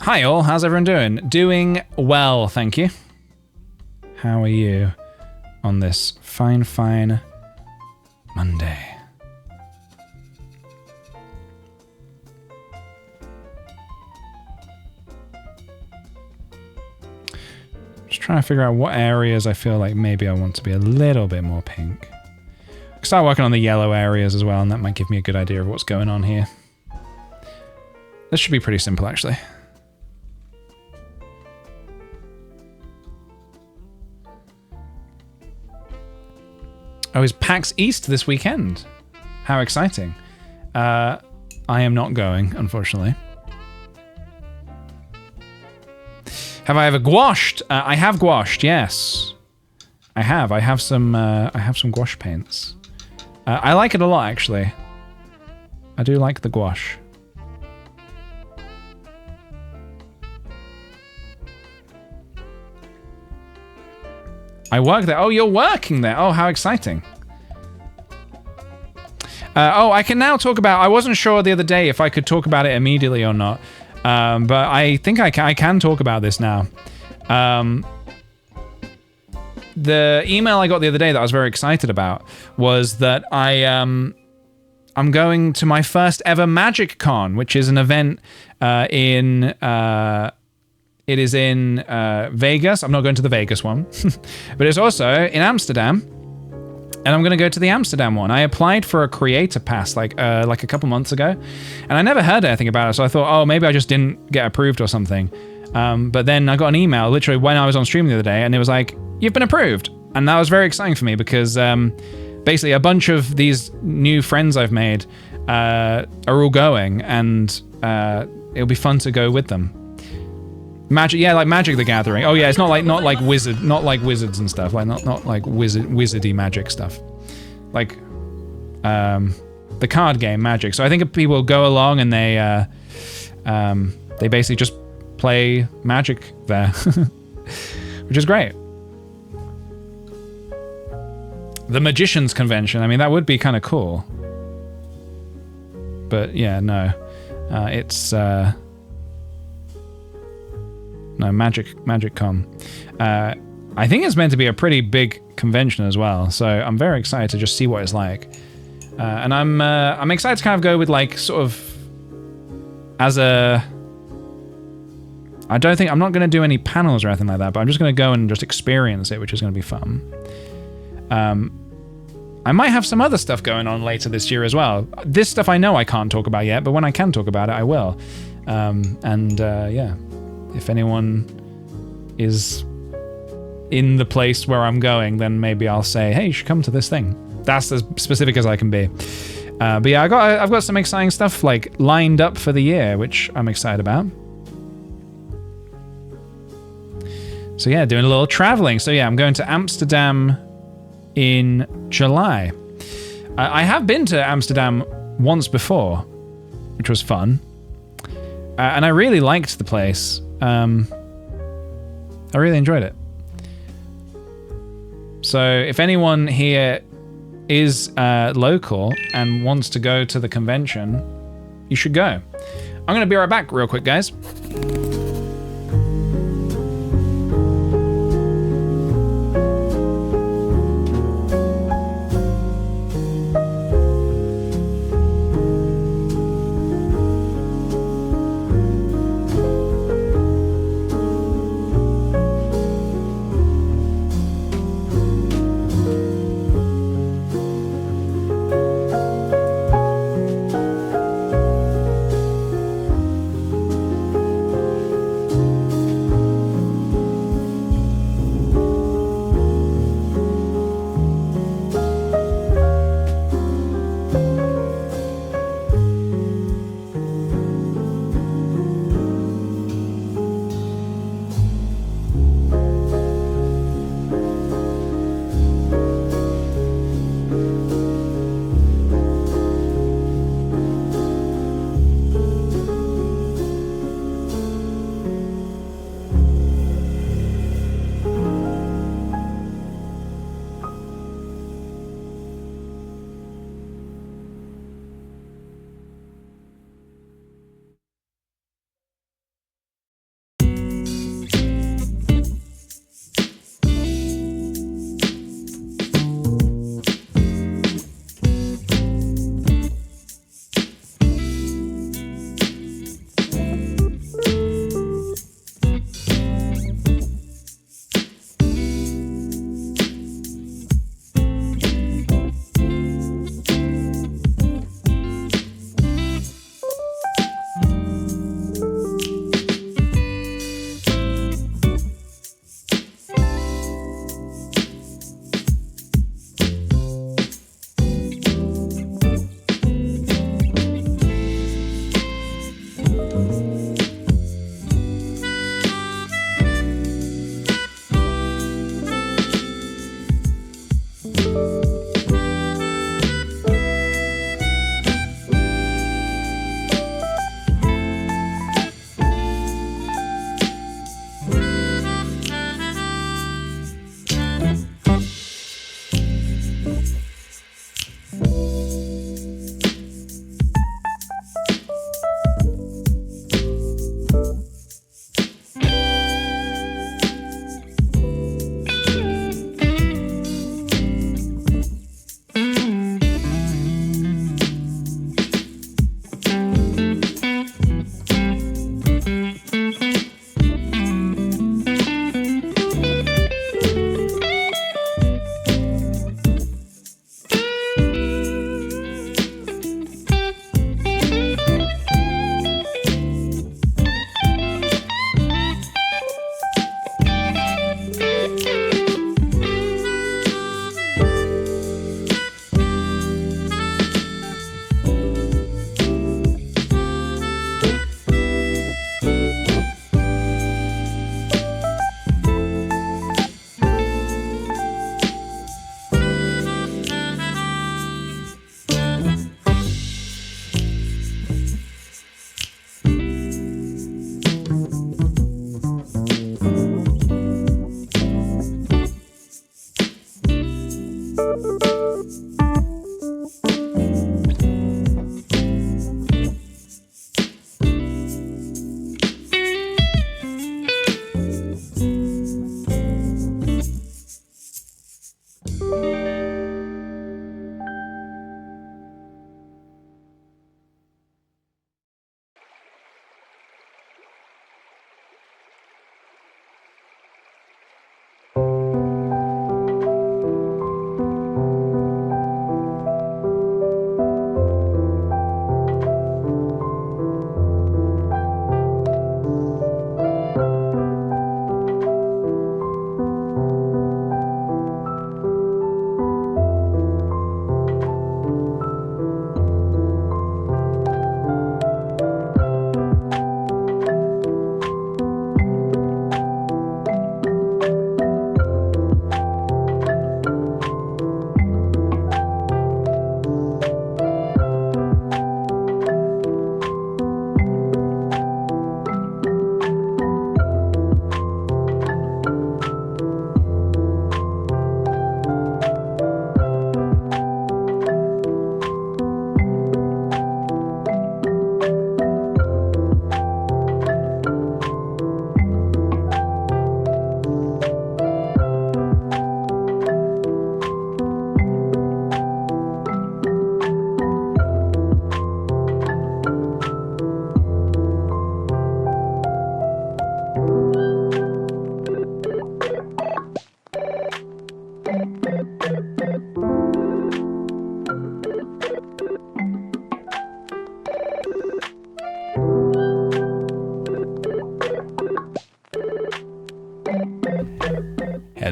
Hi all, how's everyone doing? Doing well, thank you. How are you on this fine Monday? Just trying to figure out what areas I feel like maybe I want to be a little bit more pink. I can start working on the yellow areas as well, and that might give me a good idea of what's going on here. This should be pretty simple, actually. Oh, is PAX East this weekend? How exciting. I am not going, unfortunately. Have I ever gouached? I have gouached, yes. I have some gouache paints. I like it a lot, actually. I do like the gouache. I work there. Oh, you're working there. Oh, how exciting. Oh, I can now talk about... I wasn't sure the other day if I could talk about it immediately or not. But I think I can talk about this now. The email I got the other day that I was very excited about was that I'm going to my first ever Magic Con, which is an event it is in Vegas. I'm not going to the Vegas one, but it's also in Amsterdam. And I'm going to go to the Amsterdam one. I applied for a creator pass like a couple months ago, and I never heard anything about it. So I thought, oh, maybe I just didn't get approved or something. But then I got an email literally when I was on stream the other day, and it was like, you've been approved. And that was very exciting for me because basically a bunch of these new friends I've made are all going, and it'll be fun to go with them. Magic, yeah, like Magic the Gathering. Oh yeah, it's not like wizards and stuff. Like not like wizardy magic stuff. Like the card game Magic. So I think people go along and they basically just play Magic there, which is great. The Magicians Convention. I mean, that would be kind of cool. But yeah, no, it's. No, Magic Con. I think it's meant to be a pretty big convention as well, so I'm very excited to just see what it's like. And I'm excited to kind of go with like sort of as a. I'm not going to do any panels or anything like that, but I'm just going to go and just experience it, which is going to be fun. I might have some other stuff going on later this year as well. This stuff I know I can't talk about yet, but when I can talk about it, I will. Yeah. If anyone is in the place where I'm going, then maybe I'll say, hey, you should come to this thing. That's as specific as I can be. But yeah, I've got some exciting stuff like lined up for the year, which I'm excited about. So yeah, doing a little traveling. So yeah, I'm going to Amsterdam in July. I have been to Amsterdam once before, which was fun. And I really liked the place. I really enjoyed it. So if anyone here is local and wants to go to the convention, you should go. I'm going to be right back real quick, guys.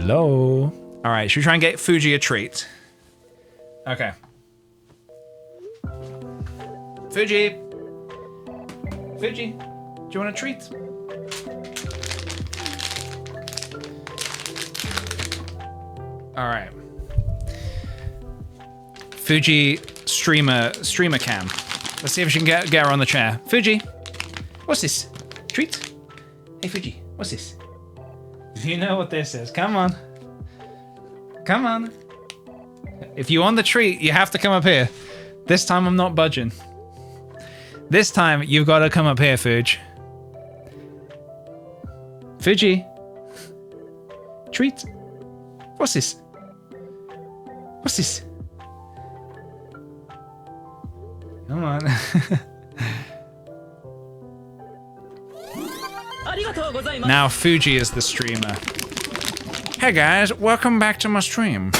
Hello. All right, should we try and get Fuji a treat? Okay. Fuji. Fuji, do you want a treat? All right. Fuji streamer cam. Let's see if we can get her on the chair. Fuji, what's this? Treat? Hey Fuji, what's this? You know what this is. Come on. Come on. If you want the treat, you have to come up here. This time I'm not budging. This time you've got to come up here, Fuji. Fuji. Treat. What's this? What's this? Come on. Now Fuji is the streamer. Hey guys, welcome back to my stream.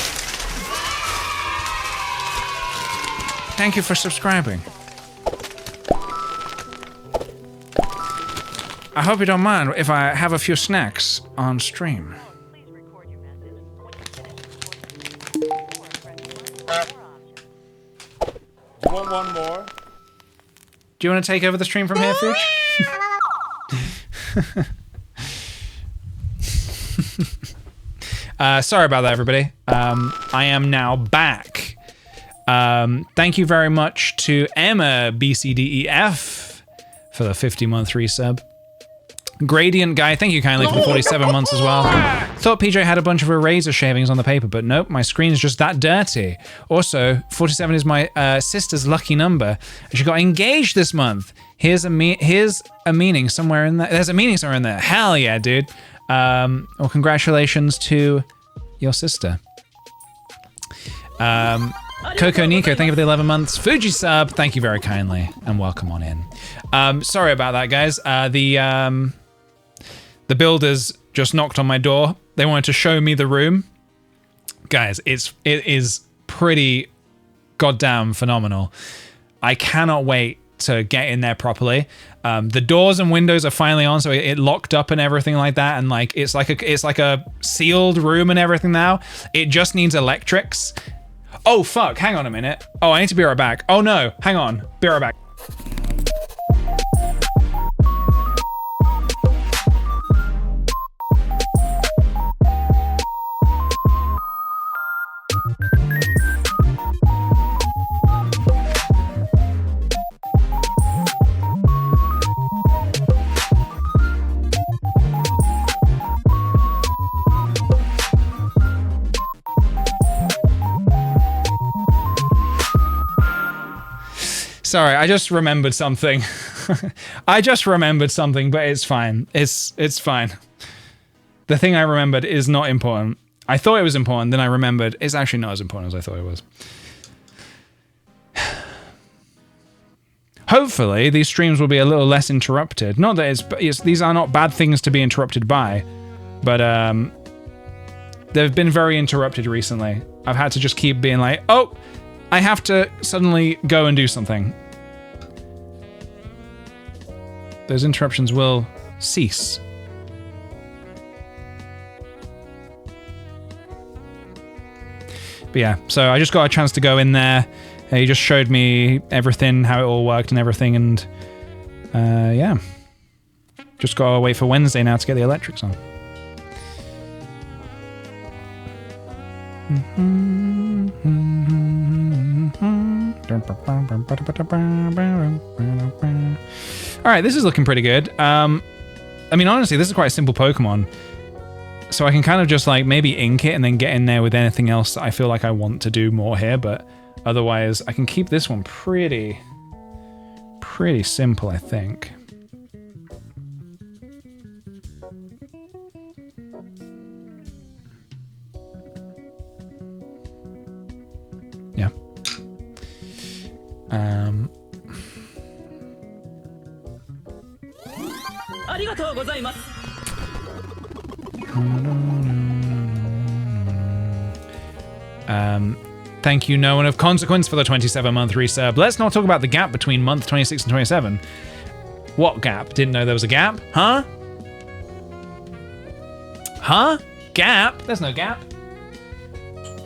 Thank you for subscribing. I hope you don't mind if I have a few snacks on stream. You want one more? Do you want to take over the stream from here, Fuji? Sorry about that, everybody. I am now back. Thank you very much to Emma BCDEF for the 50-month resub. Gradient Guy, thank you kindly for the 47 months as well. Thought PJ had a bunch of eraser shavings on the paper, but nope, my screen's just that dirty. Also, 47 is my sister's lucky number. She got engaged this month. Here's a meaning somewhere in there. There's a meaning somewhere in there. Hell yeah, dude. Well, congratulations to your sister. Coco Nico, thank you for the 11 months. Fuji sub, thank you very kindly, and welcome on in. Sorry about that, guys. The builders just knocked on my door. They wanted to show me the room. Guys, it is pretty goddamn phenomenal. I cannot wait to get in there properly. The doors and windows are finally on, so it locked up and everything like that, and like it's like a sealed room and everything now. It just needs electrics. Oh fuck, hang on a minute. Oh, I need to be right back. Oh no, hang on, be right back. Sorry, I just remembered something. I just remembered something, but it's fine. It's fine. The thing I remembered is not important. I thought it was important, then I remembered it's actually not as important as I thought it was. Hopefully, these streams will be a little less interrupted. Not that these are not bad things to be interrupted by, but they've been very interrupted recently. I've had to just keep being like, oh, I have to suddenly go and do something. Those interruptions will cease. But yeah, so I just got a chance to go in there. He just showed me everything, how it all worked and everything, and yeah. Just gotta wait for Wednesday now to get the electrics on. Alright, this is looking pretty good. I mean, honestly, this is quite a simple Pokemon. So I can kind of just like maybe ink it and then get in there with anything else that I feel like I want to do more here, but otherwise I can keep this one pretty simple, I think. Yeah. Thank you, no one of consequence, for the 27-month resub. Let's not talk about the gap between month 26 and 27. What gap? Didn't know there was a gap? Huh? Huh? gap. There's no gap.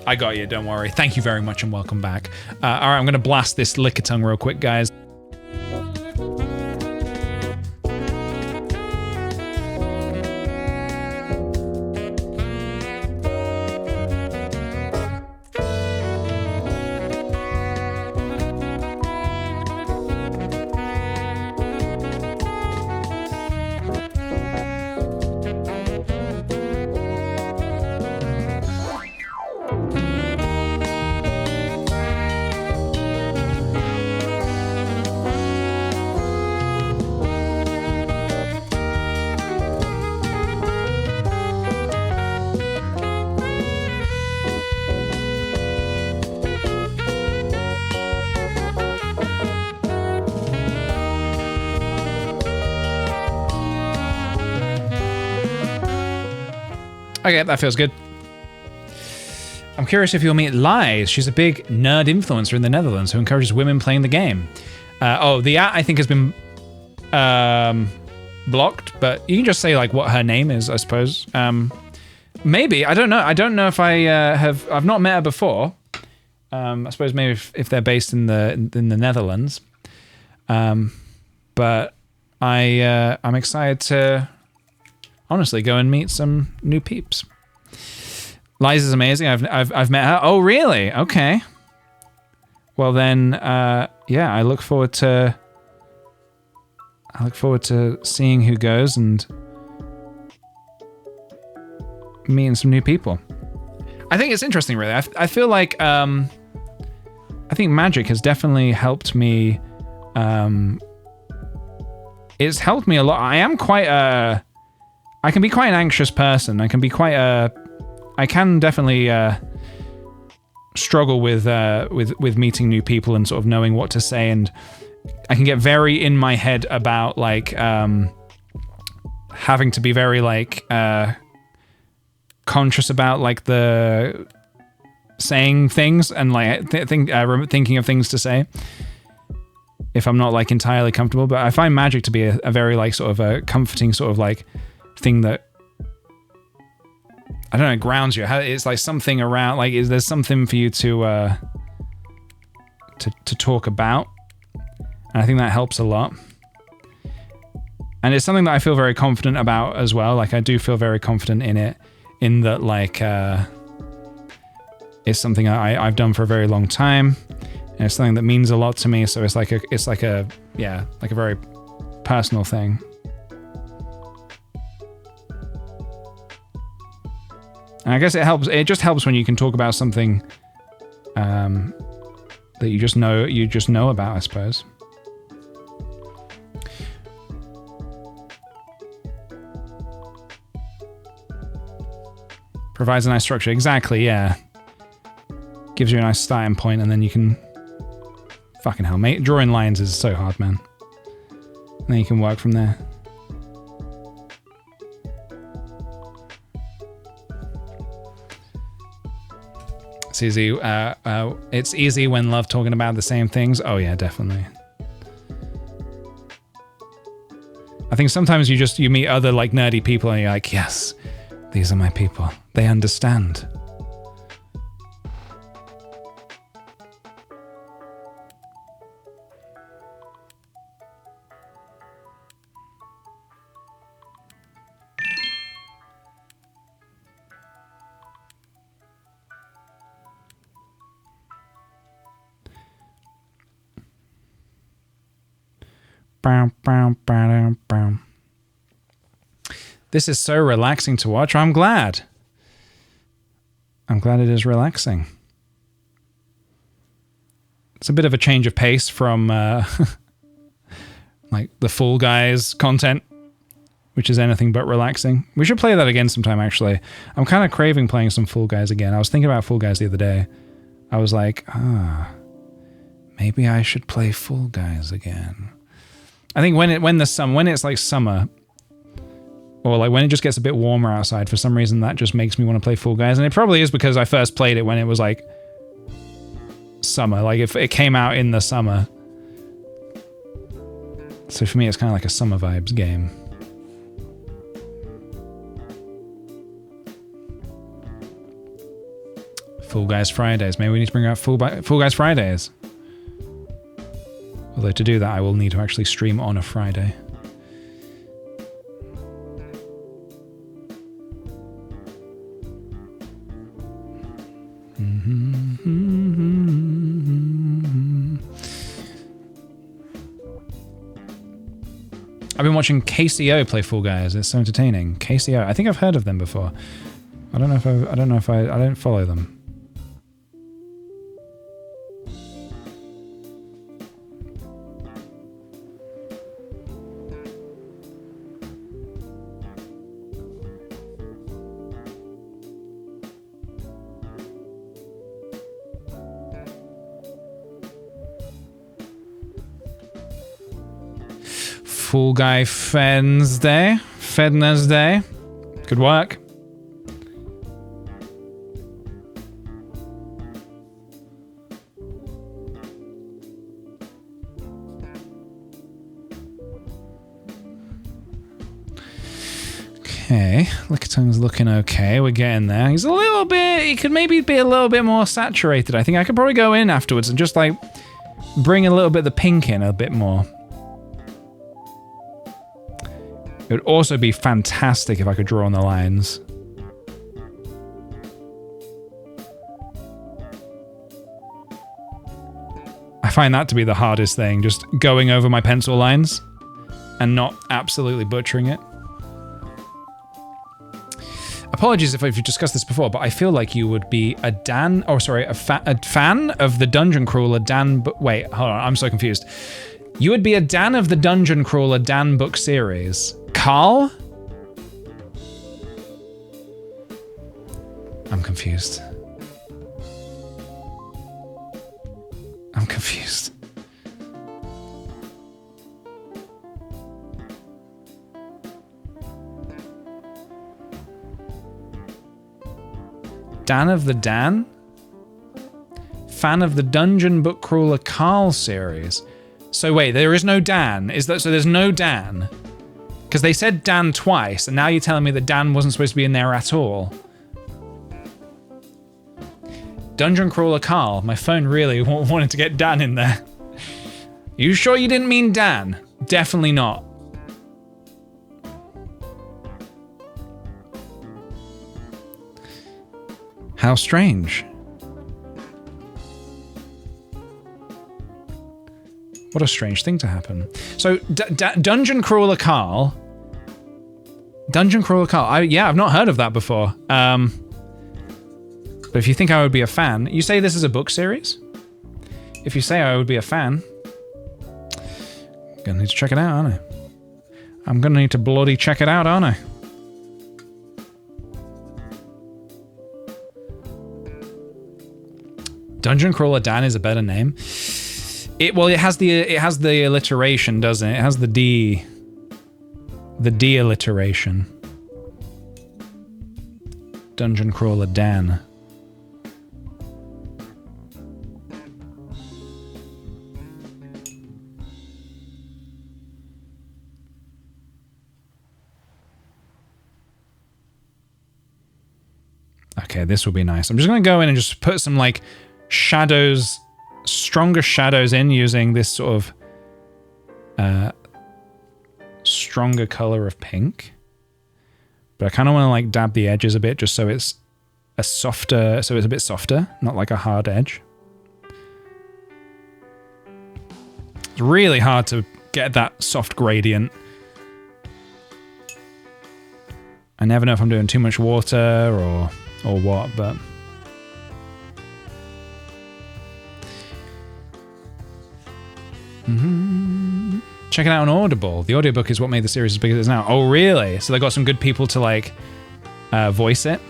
I got you, don't worry. Thank you very much and welcome back. All right, I'm going to blast this Lickitung real quick, guys. Okay, that feels good. I'm curious if you'll meet Lies. She's a big nerd influencer in the Netherlands who encourages women playing the game. The I think has been blocked, but you can just say like what her name is, I suppose. Maybe, I don't know. I don't know if I've not met her before. I suppose maybe if they're based in the Netherlands. But I'm excited to honestly go and meet some new peeps. Liza's amazing. I've met her. Oh, really? Okay. Well then, yeah. I look forward to seeing who goes and meeting some new people. I think it's interesting, really. I feel like I think magic has definitely helped me. It's helped me a lot. I am quite I can be quite an anxious person. I can definitely struggle with meeting new people and sort of knowing what to say, and I can get very in my head about like having to be very like conscious about like the saying things and like thinking of things to say if I'm not like entirely comfortable. But I find magic to be a very like sort of a comforting sort of like thing that, I don't know, grounds you. It's like something around, like there's something for you to talk about, and I think that helps a lot. And it's something that I feel very confident about as well. Like I do feel very confident in it, in that like it's something I've done for a very long time, and it's something that means a lot to me. So it's like a very personal thing. And I guess it just helps when you can talk about something that you just know about, I suppose. Provides a nice structure. Exactly, yeah. Gives you a nice starting point, and then you can... Fucking hell, mate. Drawing lines is so hard, man. And then you can work from there. It's easy. It's easy when love talking about the same things. Oh yeah, definitely. I think sometimes you meet other like nerdy people and you're like, yes, these are my people. They understand. This is so relaxing to watch. I'm glad. I'm glad it is relaxing. It's a bit of a change of pace from like the Fall Guys content, which is anything but relaxing. We should play that again sometime, actually. I'm kind of craving playing some Fall Guys again. I was thinking about Fall Guys the other day. I was like, maybe I should play Fall Guys again. I think when it's like summer, or like when it just gets a bit warmer outside, for some reason that just makes me want to play Fall Guys. And it probably is because I first played it when it was like summer, like if it came out in the summer. So for me, it's kind of like a summer vibes game. Fall Guys Fridays. Maybe we need to bring out Fall Guys Fridays. Although to do that, I will need to actually stream on a Friday. I've been watching KCO play Fall Guys. It's so entertaining. KCO. I think I've heard of them before. I don't follow them. Fall Guy Wednesday. Good work. Okay, Lickitongue's looking okay. We're getting there. He's a little bit... He could maybe be a little bit more saturated. I think I could probably go in afterwards and just, like, bring a little bit of the pink in a bit more. It would also be fantastic if I could draw on the lines. I find that to be the hardest thing, just going over my pencil lines and not absolutely butchering it. Apologies if I've discussed this before, but I feel like you would be a fan of the Dungeon Crawler wait, hold on, I'm so confused. You would be a Dan of the Dungeon Crawler Dan book series. Carl? I'm confused. I'm confused. Dan of the Dan? Fan of the Dungeon Book Crawler Carl series. So wait, there is no Dan. So there's no Dan? Because they said Dan twice, and now you're telling me that Dan wasn't supposed to be in there at all. Dungeon Crawler Carl. My phone really wanted to get Dan in there. You sure you didn't mean Dan? Definitely not. How strange. What a strange thing to happen. So, Dungeon Crawler Carl. Dungeon Crawler Carl. Yeah, I've not heard of that before. But if you think I would be a fan, you say this is a book series? If you say I would be a fan, gonna need to check it out, aren't I? I'm gonna need to bloody check it out, aren't I? Dungeon Crawler Dan is a better name. It has the alliteration, doesn't it? It has the D alliteration. Dungeon Crawler Dan. Okay, this will be nice. I'm just gonna go in and just put some like shadows, stronger shadows in using this sort of stronger color of pink. But I kind of want to like dab the edges a bit just so it's a bit softer, not like a hard edge. It's really hard to get that soft gradient. I never know if I'm doing too much water or what, but check it out on Audible. The audiobook is what made the series as big as it is now. Oh, really? So they got some good people to like voice it.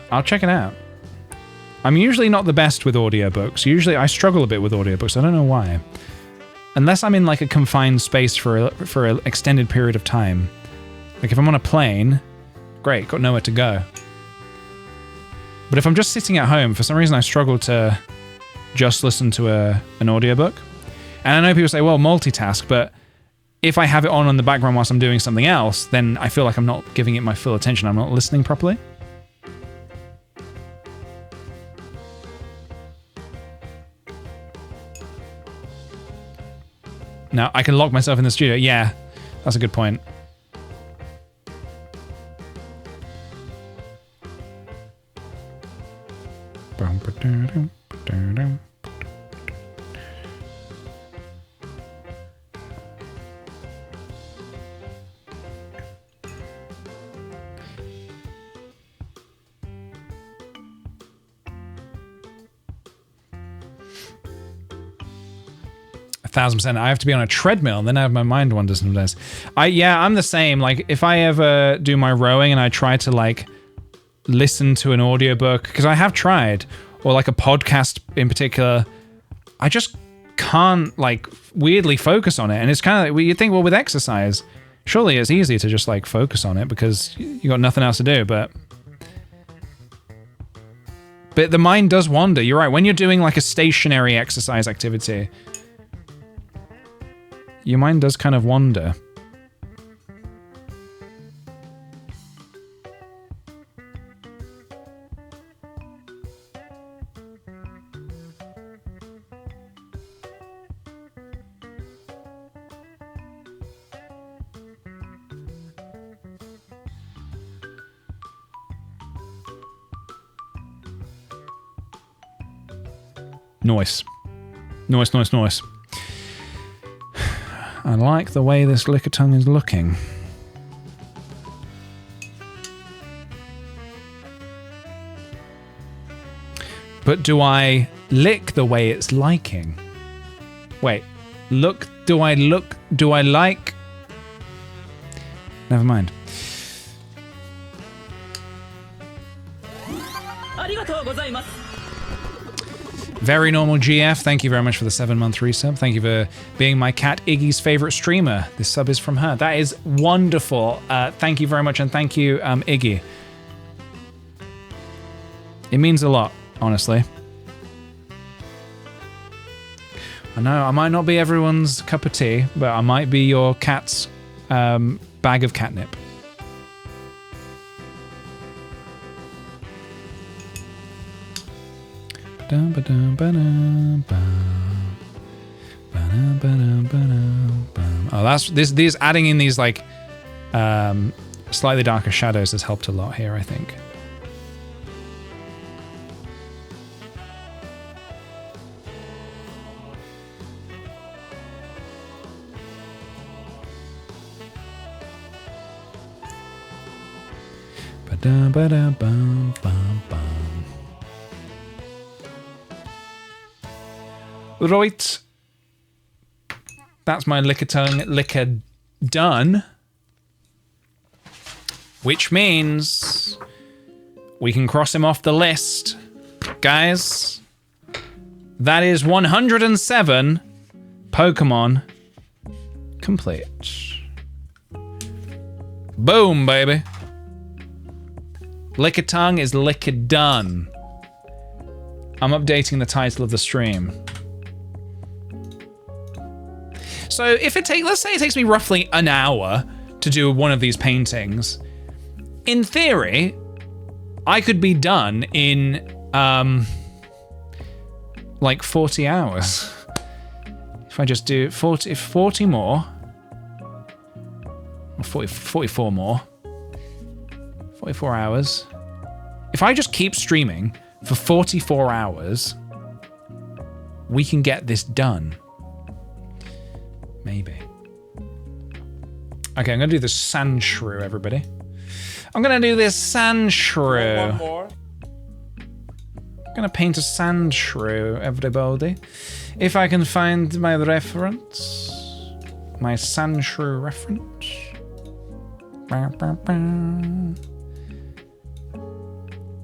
I'll check it out. I'm usually not the best with audiobooks. Usually I struggle a bit with audiobooks. I don't know why. Unless I'm in like a confined space for an extended period of time. Like if I'm on a plane, great, got nowhere to go. But if I'm just sitting at home, for some reason I struggle to just listen to an audiobook. And I know people say, well, multitask, but if I have it on the background whilst I'm doing something else, then I feel like I'm not giving it my full attention. I'm not listening properly. Now, I can lock myself in the studio. Yeah, that's a good point. %. I have to be on a treadmill, and then I have my mind wander sometimes. I'm the same. Like, if I ever do my rowing and I try to, like, listen to an audiobook, because I have tried, or, like, a podcast in particular, I just can't, like, weirdly focus on it. And it's kind of like, you think, well, with exercise, surely it's easy to just, like, focus on it because you got nothing else to do, but the mind does wander. You're right. When you're doing, like, a stationary exercise activity, your mind does kind of wander. Noise. Noise, noise, noise. I like the way this Lickitung is looking. But do I lick the way it's liking? Wait, look, do I like? Never mind. Very Normal GF, thank you very much for the 7-month resub. Thank you for being my cat Iggy's favorite streamer. This sub is from her. That is wonderful. Thank you very much, and thank you, Iggy. It means a lot, honestly. I know I might not be everyone's cup of tea, but I might be your cat's bag of catnip. Oh, that's this adding in these like slightly darker shadows has helped a lot here, I think. Right. That's my Lickitung liquor done. Which means we can cross him off the list. Guys, that is 107 Pokemon complete. Boom, baby. Lickitung is liquor-done. I'm updating the title of the stream. So if let's say it takes me roughly an hour to do one of these paintings, in theory, I could be done in like 40 hours. If I just do 40 more, or 44 more, 44 hours. If I just keep streaming for 44 hours, we can get this done. Maybe. Okay, I'm gonna do the sand shrew, everybody. I'm gonna do this sand shrew. One more. I'm gonna paint a sand shrew, everybody. If I can find my reference. My sand shrew reference.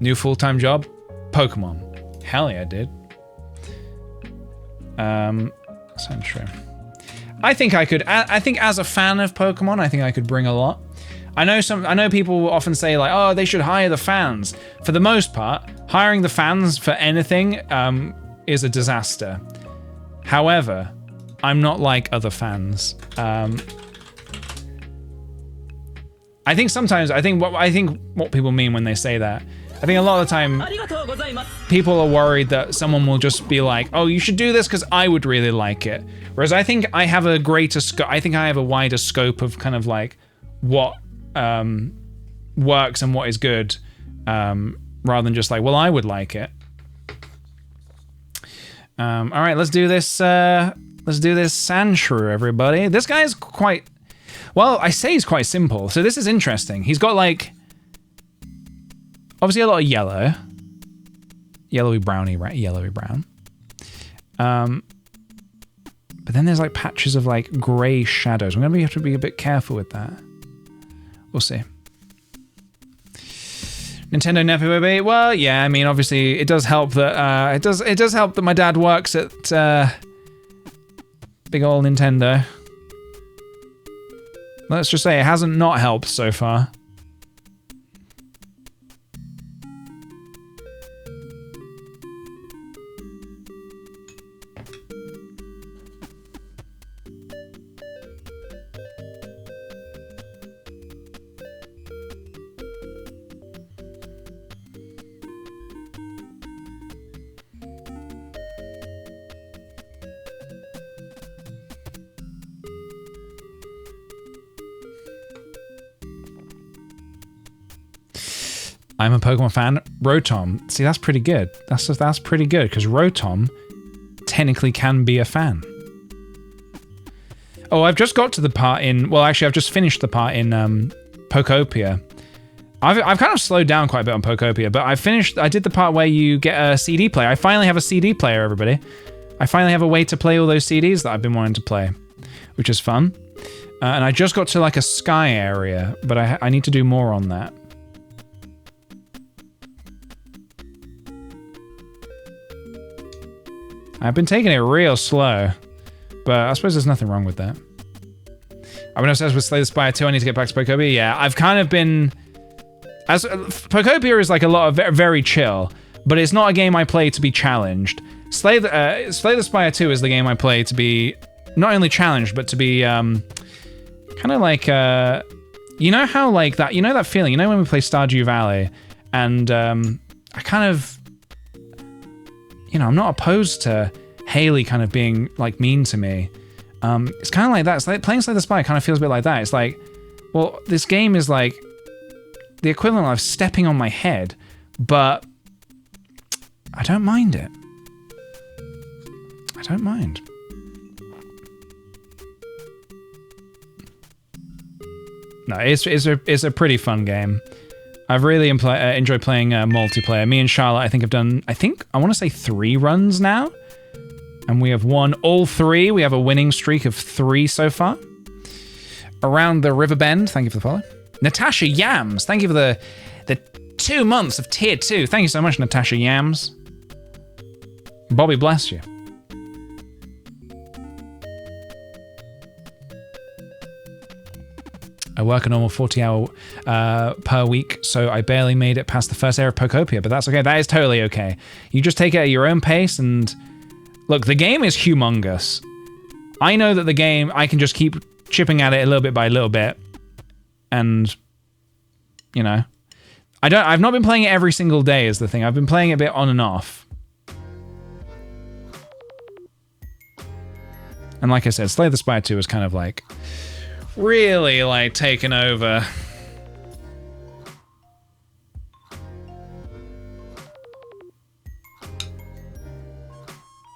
New full-time job? Pokemon. Hell yeah, dude. Sand shrew. I think I could, I think as a fan of Pokemon, I think I could bring a lot. I know people often say like, oh, they should hire the fans. For the most part, hiring the fans for anything is a disaster. However, I'm not like other fans. I think sometimes, I think what people mean when they say that, I think a lot of the time people are worried that someone will just be like, oh, you should do this because I would really like it. Whereas I think I have a greater scope, I think I have a wider scope of kind of like what works and what is good, rather than just like, well, I would like it. All right, let's do this sand shrew, everybody. This guy's quite, well, I say he's quite simple. So this is interesting. He's got like, obviously a lot of yellow. Yellowy browny, right? Yellowy brown. But then there's like patches of like gray shadows. We're gonna have to be a bit careful with that. We'll see. Nintendo Nepo Baby. Well, yeah, I mean, obviously it does help that it does help that my dad works at big ol' Nintendo. Let's just say it hasn't not helped so far. I'm a Pokemon fan. Rotom. See, that's pretty good. That's pretty good, because Rotom technically can be a fan. Oh, I've just got to the part in... Well, actually, I've just finished the part in Pokopia. I've kind of slowed down quite a bit on Pokopia, but I did the part where you get a CD player. I finally have a CD player, everybody. I finally have a way to play all those CDs that I've been wanting to play, which is fun. And I just got to like a sky area, but I need to do more on that. I've been taking it real slow, but I suppose there's nothing wrong with that. I've been obsessed with Slay the Spire 2. I need to get back to Pokopia. Yeah, I've kind of been... Pokopia is like a lot of very chill, but it's not a game I play to be challenged. Slay the Spire 2 is the game I play to be not only challenged, but to be kind of like... you know how like that... You know that feeling? You know when we play Stardew Valley, and I kind of... You know, I'm not opposed to Haley kind of being like mean to me. It's kind of like that. It's like playing Slay the Spire kind of feels a bit like that. It's like, well, this game is like the equivalent of stepping on my head, but I don't mind it. I don't mind. No, it's a pretty fun game. I've really enjoyed playing multiplayer. Me and Charlotte, I think, have done, I want to say 3 runs now. And we have won all 3. We have a winning streak of 3 so far. Around the River Bend, thank you for the follow. Natasha Yams, thank you for the 2 months of tier 2. Thank you so much, Natasha Yams. Bobby bless you. I work a normal 40-hour per week, so I barely made it past the first area of Pokopia, but that's okay. That is totally okay. You just take it at your own pace, and look, the game is humongous. I know that the game, I can just keep chipping at it a little bit by little bit, and, you know, I've not been playing it every single day is the thing. I've been playing it a bit on and off. And like I said, Slay the Spire 2 is kind of like... really, like, taken over.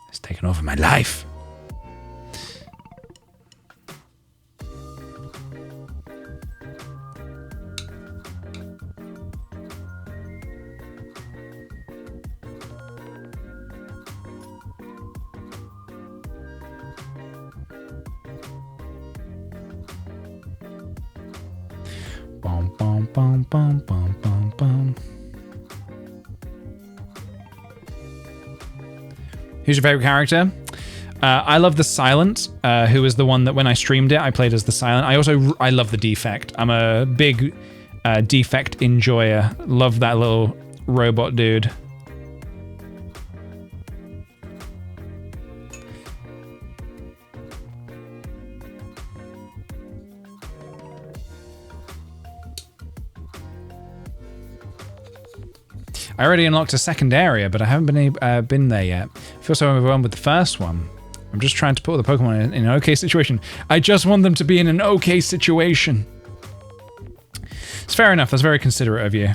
It's taken over my life. Bum, bum, bum, bum, bum, bum, bum. Who's your favorite character? I love the Silent, who is the one that when I streamed it, I played as the Silent. I love the Defect. I'm a big Defect enjoyer. Love that little robot dude. I already unlocked a second area, but I haven't been there yet. I feel so overwhelmed with the first one. I'm just trying to put the Pokemon in an okay situation. I just want them to be in an okay situation. It's fair enough. That's very considerate of you.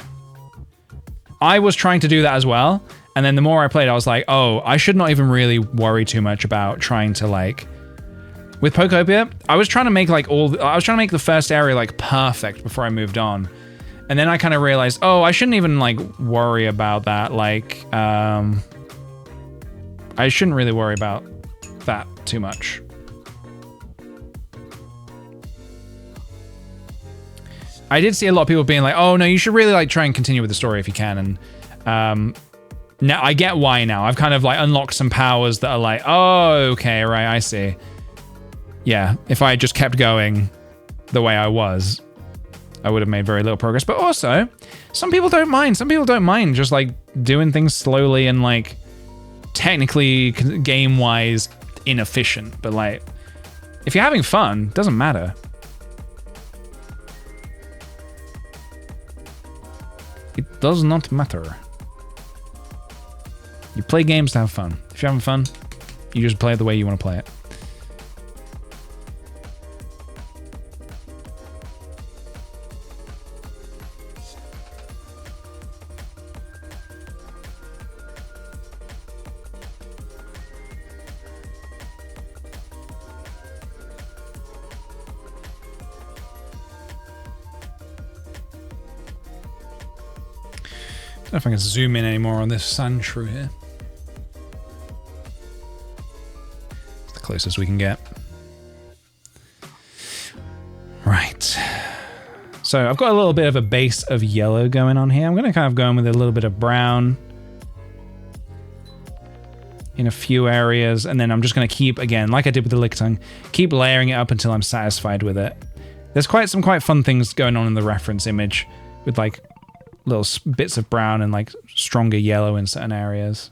I was trying to do that as well, and then the more I played, I was like, oh, I should not even really worry too much about trying to like... With Pokopia, I was trying to make like I was trying to make the first area like perfect before I moved on. And then I kind of realized, oh, I shouldn't even like worry about that. Like, I shouldn't really worry about that too much. I did see a lot of people being like, oh no, you should really like try and continue with the story if you can. And now I get why now. I've kind of like unlocked some powers that are like, oh, okay, right, I see. Yeah, if I had just kept going the way I was, I would have made very little progress. But also, some people don't mind. Some people don't mind just like doing things slowly and like technically game-wise inefficient. But like, if you're having fun, it doesn't matter. It does not matter. You play games to have fun. If you're having fun, you just play it the way you want to play it. I don't know if I can zoom in anymore on this sand shrew here. It's the closest we can get. Right. So I've got a little bit of a base of yellow going on here. I'm going to kind of go in with a little bit of brown in a few areas, and then I'm just going to keep, again, like I did with the Lickitung, keep layering it up until I'm satisfied with it. There's some quite fun things going on in the reference image with like little bits of brown and like stronger yellow in certain areas.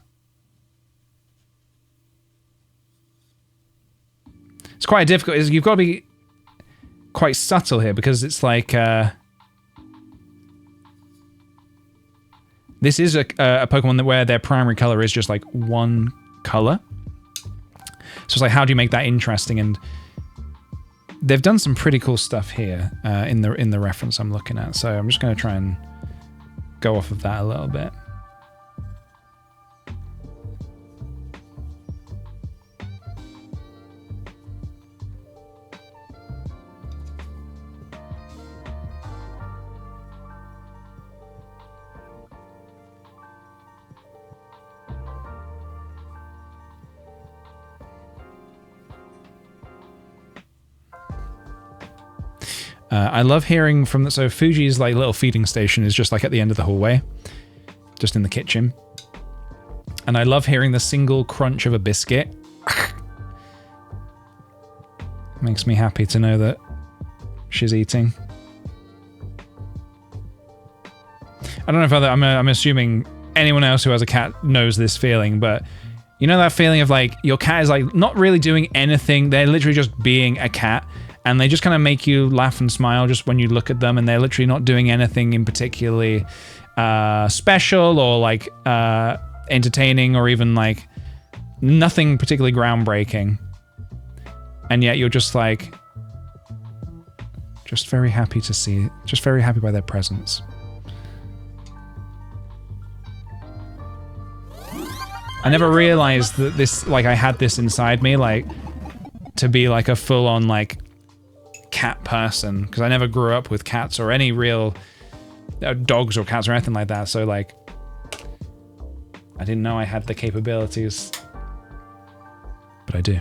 It's quite difficult. You've got to be quite subtle here because it's like this is a Pokemon where their primary color is just like one color. So it's like, how do you make that interesting? And they've done some pretty cool stuff here in the reference I'm looking at. So I'm just going to try and go off of that a little bit. I love hearing from the... So Fuji's like little feeding station is just like at the end of the hallway. Just in the kitchen. And I love hearing the single crunch of a biscuit. Makes me happy to know that she's eating. I don't know if I'm assuming anyone else who has a cat knows this feeling, but you know that feeling of like your cat is like not really doing anything. They're literally just being a cat. And they just kind of make you laugh and smile just when you look at them, and they're literally not doing anything in particularly special or like entertaining or even like nothing particularly groundbreaking. And yet you're just like, just very happy to see, just very happy by their presence. I never realized that this, like I had this inside me, like to be like a full-on like cat person, because I never grew up with cats or any real dogs or cats or anything like that, so like I didn't know I had the capabilities, but I do.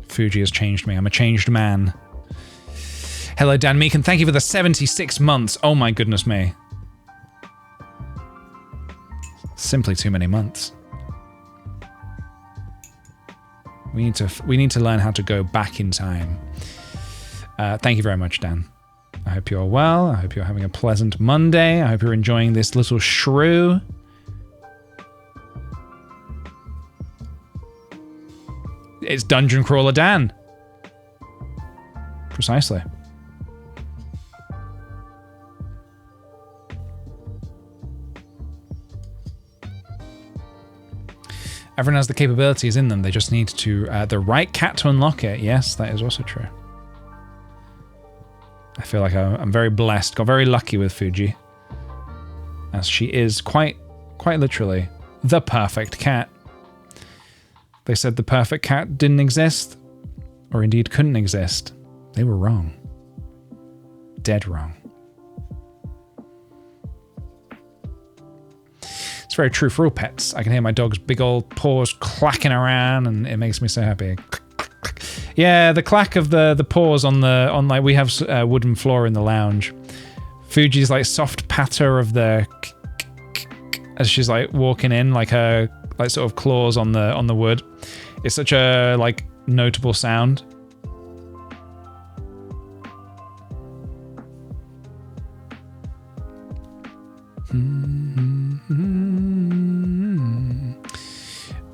Fuji has changed me. I'm a changed man. Hello Dan Meekin, thank you for the 76 months. Oh my goodness me. Simply too many months. We need to learn how to go back in time. Thank you very much, Dan. I hope you're well. I hope you're having a pleasant Monday. I hope you're enjoying this little shrew. It's Dungeon Crawler Dan. Precisely. Everyone has the capabilities in them. They just need to the right cat to unlock it. Yes, that is also true. I feel like I'm very blessed. Got very lucky with Fuji, as she is quite literally the perfect cat. They said the perfect cat didn't exist, or indeed couldn't exist. They were wrong. Dead wrong. It's very true for all pets. I can hear my dog's big old paws clacking around, and it makes me so happy. Yeah, the clack of the paws on like we have wooden floor in the lounge. Fuji's like soft patter of the as she's like walking in, like her like sort of claws on the wood. It's such a like notable sound.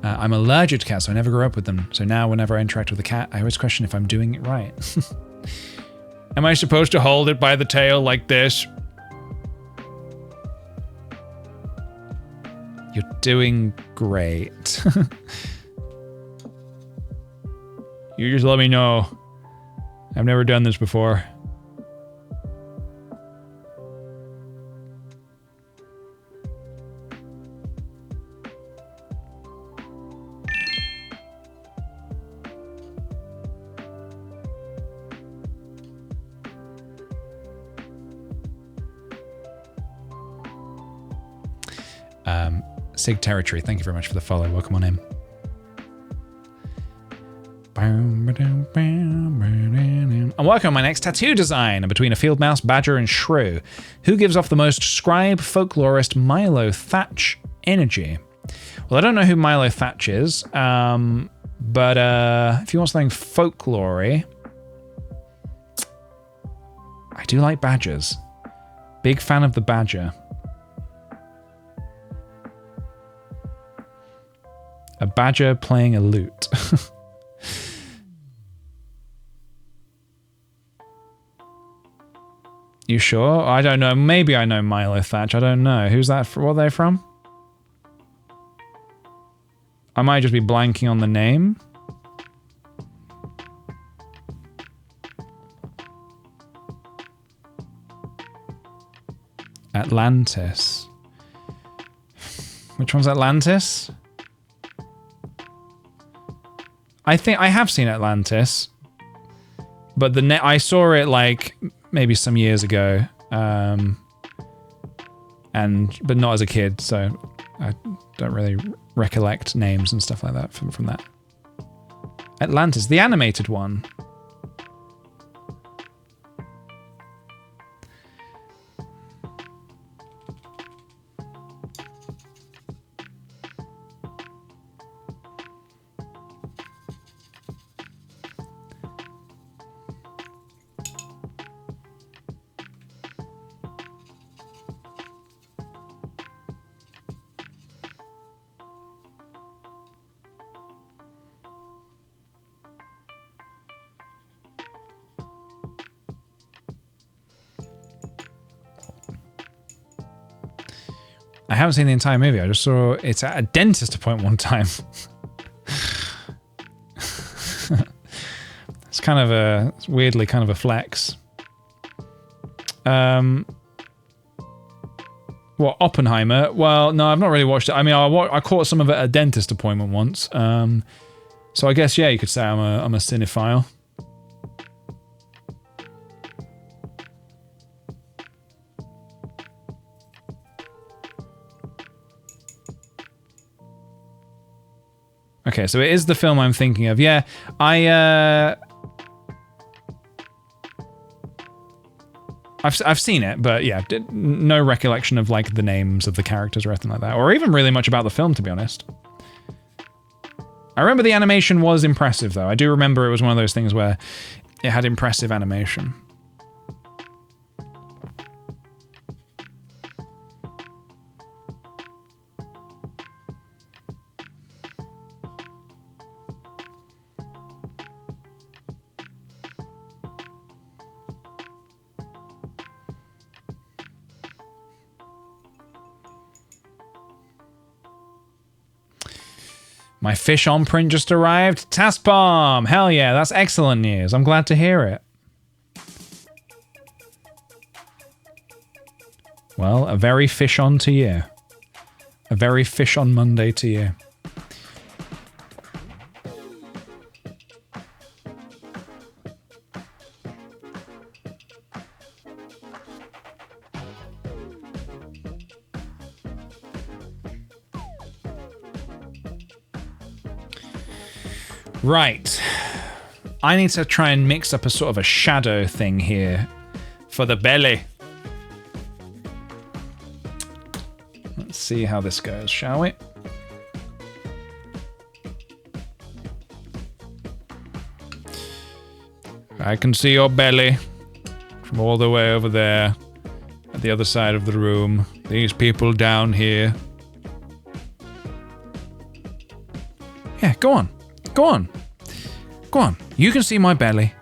I'm allergic to cats, so I never grew up with them. So now whenever I interact with a cat, I always question if I'm doing it right. Am I supposed to hold it by the tail like this? You're doing great. You just let me know. I've never done this before. Sig Territory, thank you very much for the follow. Welcome on in. I'm working on my next tattoo design between a field mouse, badger, and shrew. Who gives off the most scribe folklorist Milo Thatch energy? Well, I don't know who Milo Thatch is, but if you want something folklory, I do like badgers. Big fan of the badger. A badger playing a lute. You sure? I don't know. Maybe I know Milo Thatch. I don't know. Who's that? What are they from? I might just be blanking on the name. Atlantis. Which one's Atlantis? I think I have seen Atlantis, but I saw it like maybe some years ago, but not as a kid, so I don't really recollect names and stuff like that from that. Atlantis, the animated one. I haven't seen the entire movie. I just saw it's at a dentist appointment one time. It's kind of it's weirdly kind of a flex. What, Oppenheimer? Well, no, I've not really watched it. I mean, I caught some of it at a dentist appointment once. So I guess, yeah, you could say I'm a cinephile. Okay, so it is the film I'm thinking of. Yeah, I I've seen it, but yeah, no recollection of like the names of the characters or anything like that, or even really much about the film, to be honest. I remember the animation was impressive, though. I do remember it was one of those things where it had impressive animation. My fish on print just arrived. Taspalm! Hell yeah, that's excellent news. I'm glad to hear it. Well, a very fish on to you. A very fish on Monday to you. Right. I need to try and mix up a sort of a shadow thing here for the belly. Let's see how this goes, shall we? I can see your belly from all the way over there at the other side of the room. These people down here. Yeah, go on. Go on. Go on. You can see my belly.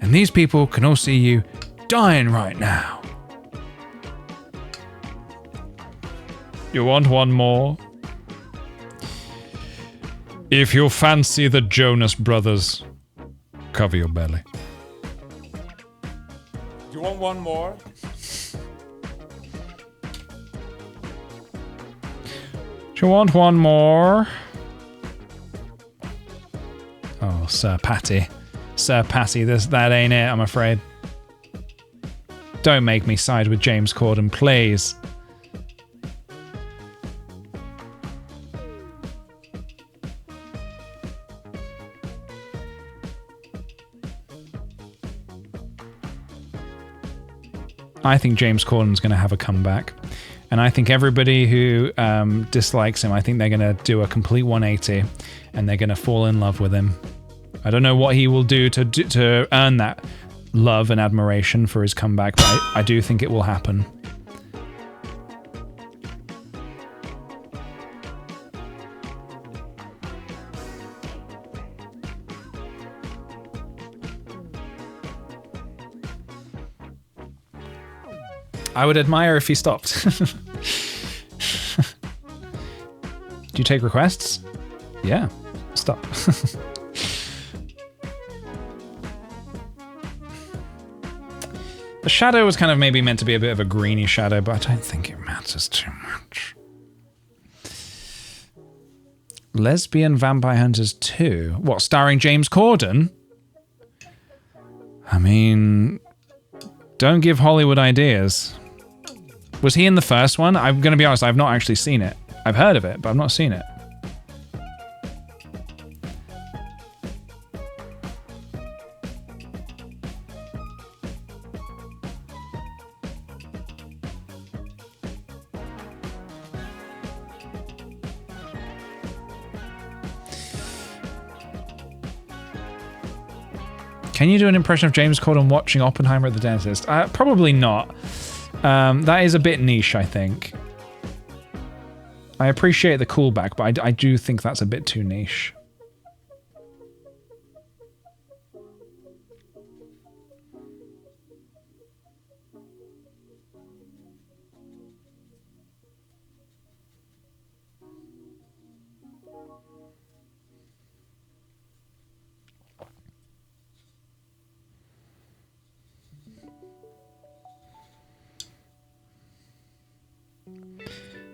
And these people can all see you dying right now. You want one more? If you fancy the Jonas Brothers, cover your belly. You want one more? Do you want one more? Oh, Sir Patty. Sir Patty, that ain't it, I'm afraid. Don't make me side with James Corden, please. I think James Corden's going to have a comeback. And I think everybody who dislikes him, I think they're going to do a complete 180 and they're going to fall in love with him. I don't know what he will do to earn that love and admiration for his comeback, but I do think it will happen. I would admire if he stopped. Do you take requests? Yeah. Stop. The shadow was kind of maybe meant to be a bit of a greeny shadow, but I don't think it matters too much. Lesbian Vampire Hunters 2? What, starring James Corden? I mean, don't give Hollywood ideas. Was he in the first one? I'm going to be honest, I've not actually seen it. I've heard of it, but I've not seen it. Can you do an impression of James Corden watching Oppenheimer at the dentist? Probably not. That is a bit niche, I think. I appreciate the callback, but I do think that's a bit too niche.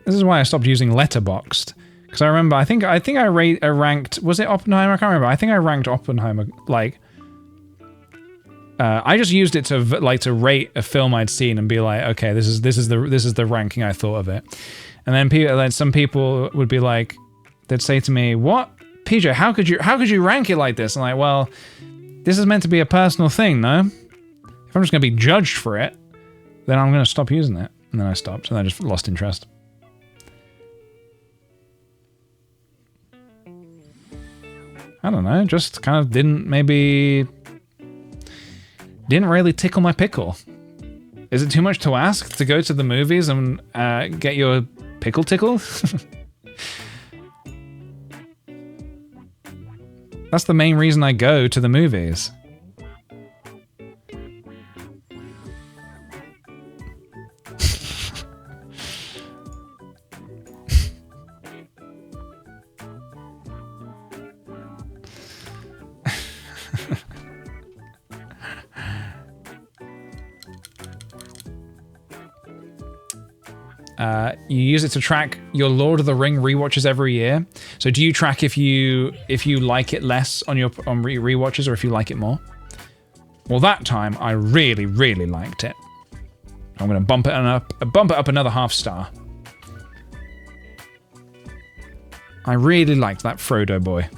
This is why I stopped using Letterboxd, because I remember I think I ranked, was it Oppenheimer? I can't remember. I think I ranked Oppenheimer like I just used it to rate a film I'd seen and be like, okay, this is the ranking I thought of it. And then some people would be like, they'd say to me, "What, PJ? How could you rank it like this?" I'm like, well, this is meant to be a personal thing, no? If I'm just going to be judged for it, then I'm going to stop using it. And then I stopped, and I just lost interest. I don't know, just kind of didn't really tickle my pickle. Is it too much to ask to go to the movies and get your pickle tickled? That's the main reason I go to the movies. You use it to track your Lord of the Ring rewatches every year. So do you track if you like it less on your rewatches or if you like it more? Well, that time I really, really liked it. I'm gonna bump it up another half star. I really liked that Frodo boy.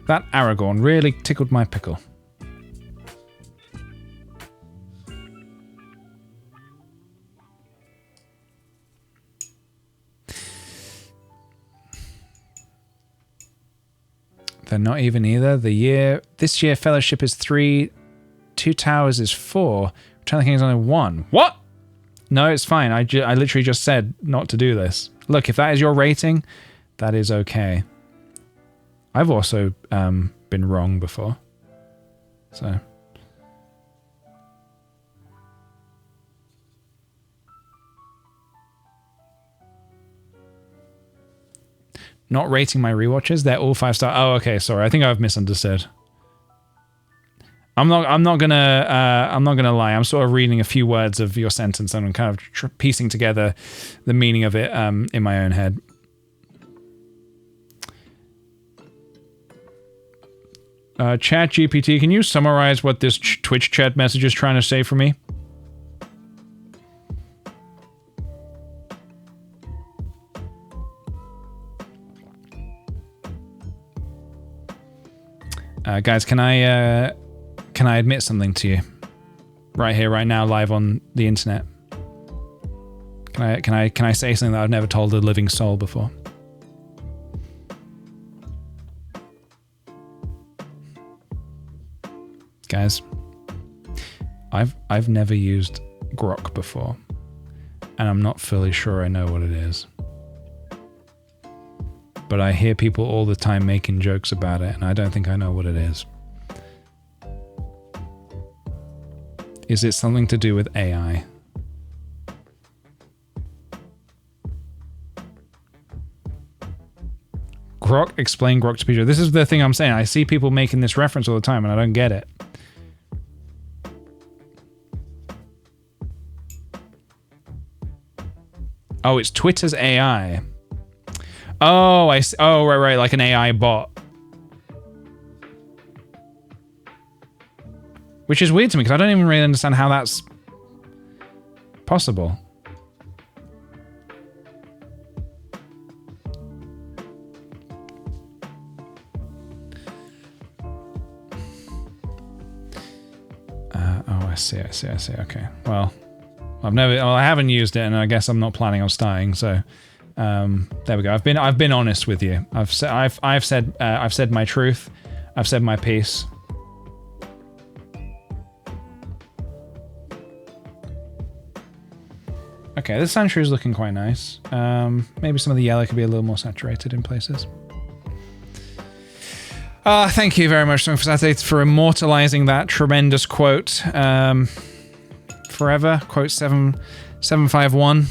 That Aragorn really tickled my pickle. They're not even either. This year Fellowship is 3, Two Towers is 4, Return of the King is only 1. What? No, it's fine. I literally just said not to do this. Look, if that is your rating, that is okay. I've also been wrong before, so. Not rating my rewatches, they're all 5-star. Oh, okay, sorry, I think I've misunderstood. I'm not gonna lie. I'm sort of reading a few words of your sentence and I'm kind of piecing together the meaning of it in my own head. Chat GPT, can you summarize what this Twitch chat message is trying to say for me? Guys, can I admit something to you? Right here, right now, live on the internet. Can I say something that I've never told a living soul before? Guys, I've never used Grok before, and I'm not fully sure I know what it is. But I hear people all the time making jokes about it, and I don't think I know what it is. Is it something to do with AI? Grok? Explain Grok to Peter. This is the thing I'm saying. I see people making this reference all the time, and I don't get it. Oh, it's Twitter's AI. Oh, I see. Oh, right, like an AI bot. Which is weird to me, because I don't even really understand how that's possible. Oh, I see. Okay. Well, I haven't used it, and I guess I'm not planning on starting. So, there we go. I've been honest with you. I've said my truth. I've said my piece. Okay, this sanctuary is looking quite nice. Maybe some of the yellow could be a little more saturated in places. Thank you very much, Song for Saturday, for immortalizing that tremendous quote. Forever, quote 751.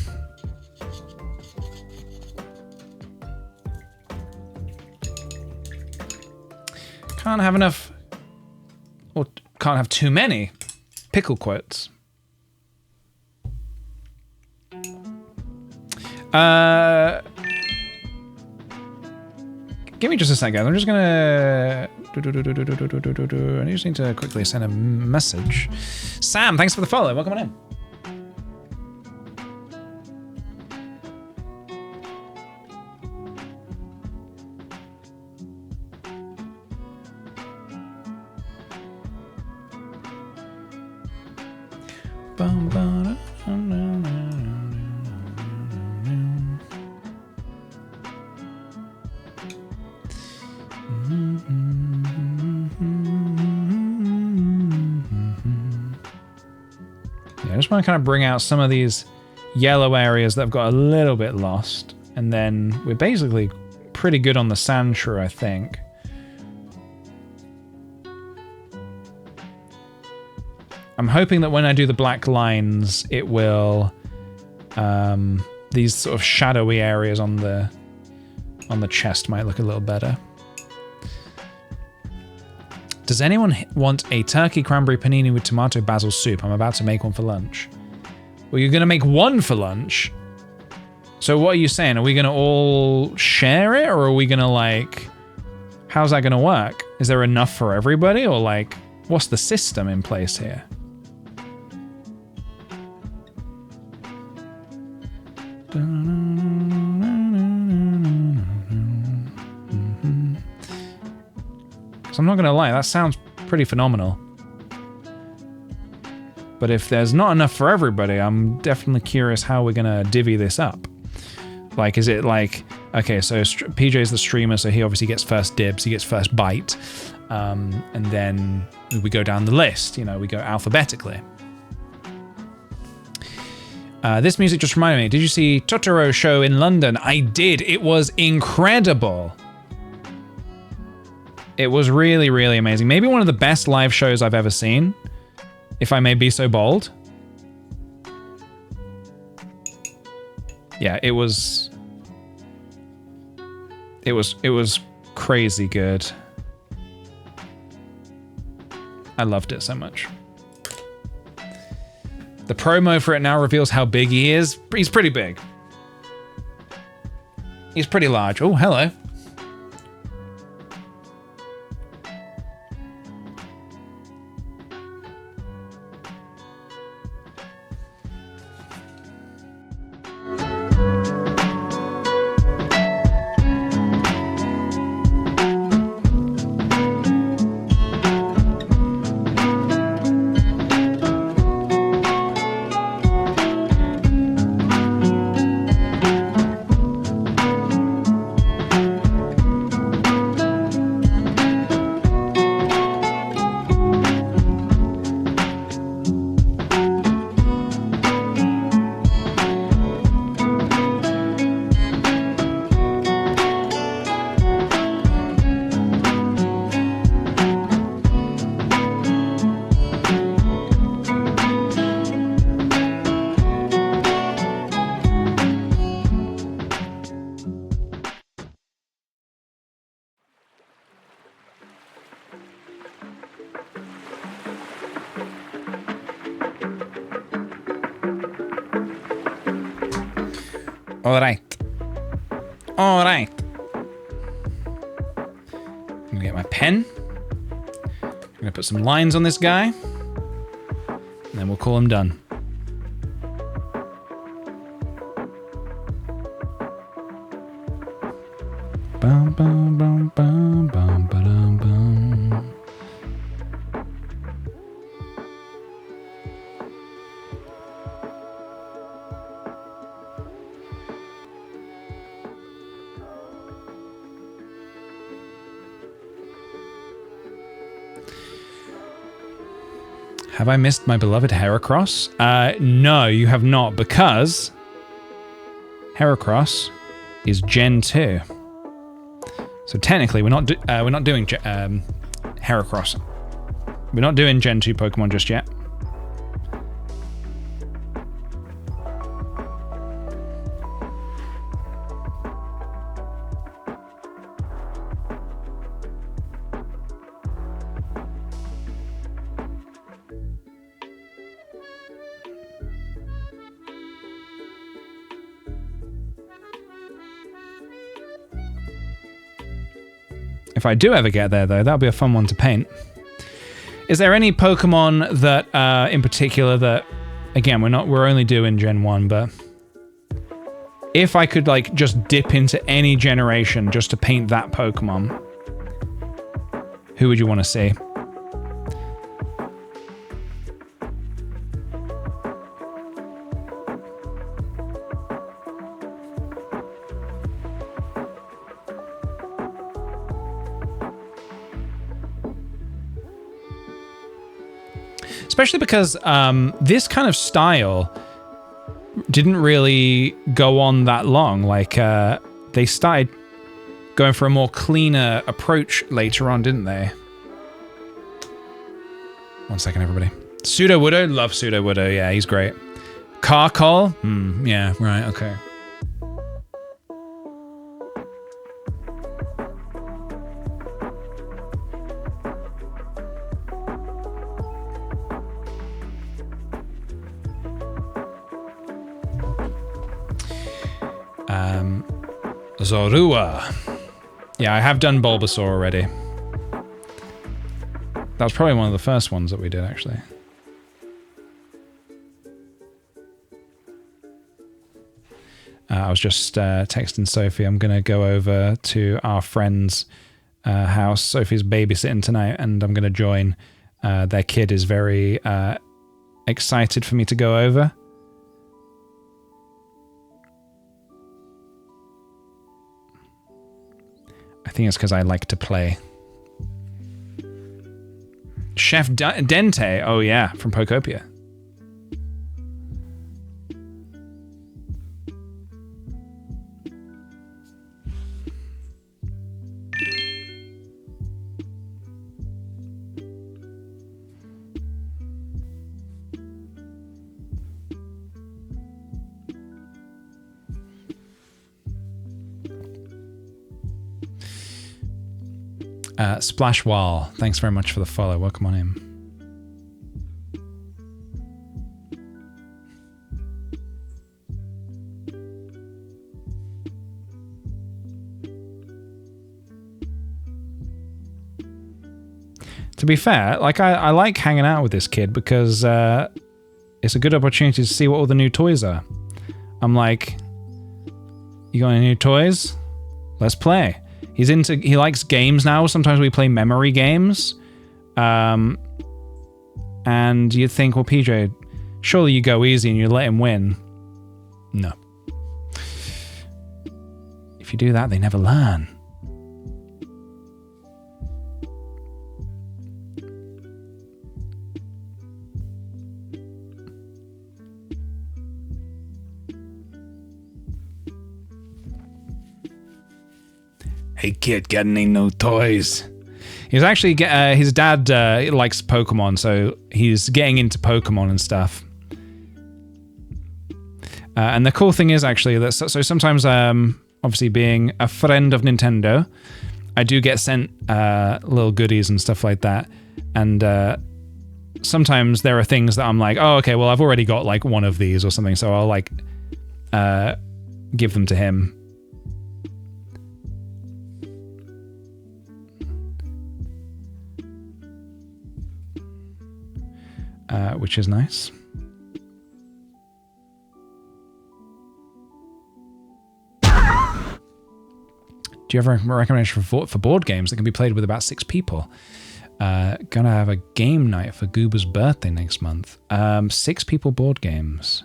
Can't have enough, or can't have too many pickle quotes. Give me just a second. I'm just gonna. I just need to quickly send a message. Sam, thanks for the follow. Welcome on in. I just want to kind of bring out some of these yellow areas that have got a little bit lost. And then we're basically pretty good on the sand shrew, I think. I'm hoping that when I do the black lines, it will... these sort of shadowy areas on the chest might look a little better. Does anyone want a turkey cranberry panini with tomato basil soup? I'm about to make one for lunch. Well, you're going to make one for lunch? So what are you saying? Are we going to all share it? Or are we going to, like... How's that going to work? Is there enough for everybody? Or, like, what's the system in place here? So I'm not going to lie, that sounds pretty phenomenal. But if there's not enough for everybody, I'm definitely curious how we're going to divvy this up. Like, is it like, okay, so PJ's the streamer, so he obviously gets first dibs, he gets first bite. And then we go down the list, you know, we go alphabetically. This music just reminded me, did you see Totoro show in London? I did, it was incredible. It was really, really amazing. Maybe one of the best live shows I've ever seen, if I may be so bold. Yeah, it was crazy good. I loved it so much. The promo for it now reveals how big he is. He's pretty big. He's pretty large. Oh, hello. All right. I'm gonna get my pen. I'm gonna put some lines on this guy, and then we'll call him done. Bum, bum, bum, bum, bum, ba-dum, bum. Have I missed my beloved Heracross? No, you have not, because Heracross is Gen 2. So technically, we're not doing Heracross. We're not doing Gen 2 Pokemon just yet. If I do ever get there, though, that'll be a fun one to paint. Is there any Pokemon that, in particular, that, again, we're only doing Gen 1, but if I could, like, just dip into any generation just to paint that Pokemon, who would you want to see? Especially because this kind of style didn't really go on that long. Like, they started going for a more cleaner approach later on, didn't they? 1 second, everybody. Pseudo Widow, love Pseudo Widow. Yeah, he's great. Carcol, yeah, right, okay. Zorua. Yeah, I have done Bulbasaur already. That was probably one of the first ones that we did, actually. I was just texting Sophie. I'm going to go over to our friend's house. Sophie's babysitting tonight, and I'm going to join. Their kid is very excited for me to go over. I think it's because I like to play. Chef Dente. Oh, yeah, from Pokopia. Splash Wall, thanks very much for the follow. Welcome on in. To be fair, like I like hanging out with this kid because it's a good opportunity to see what all the new toys are. I'm like, you got any new toys? Let's play. He likes games now. Sometimes we play memory games. And you'd think, well, PJ, surely you go easy and you let him win. No. If you do that, they never learn. Hey kid, got any new toys? He's actually his dad likes Pokemon, so he's getting into Pokemon and stuff. And the cool thing is actually that so sometimes, obviously being a friend of Nintendo, I do get sent little goodies and stuff like that. And sometimes there are things that I'm like, oh, okay, well I've already got like one of these or something, so I'll like give them to him. Which is nice. Do you have a recommendation for board games that can be played with about 6 people? Gonna have a game night for Goober's birthday next month. 6 people board games.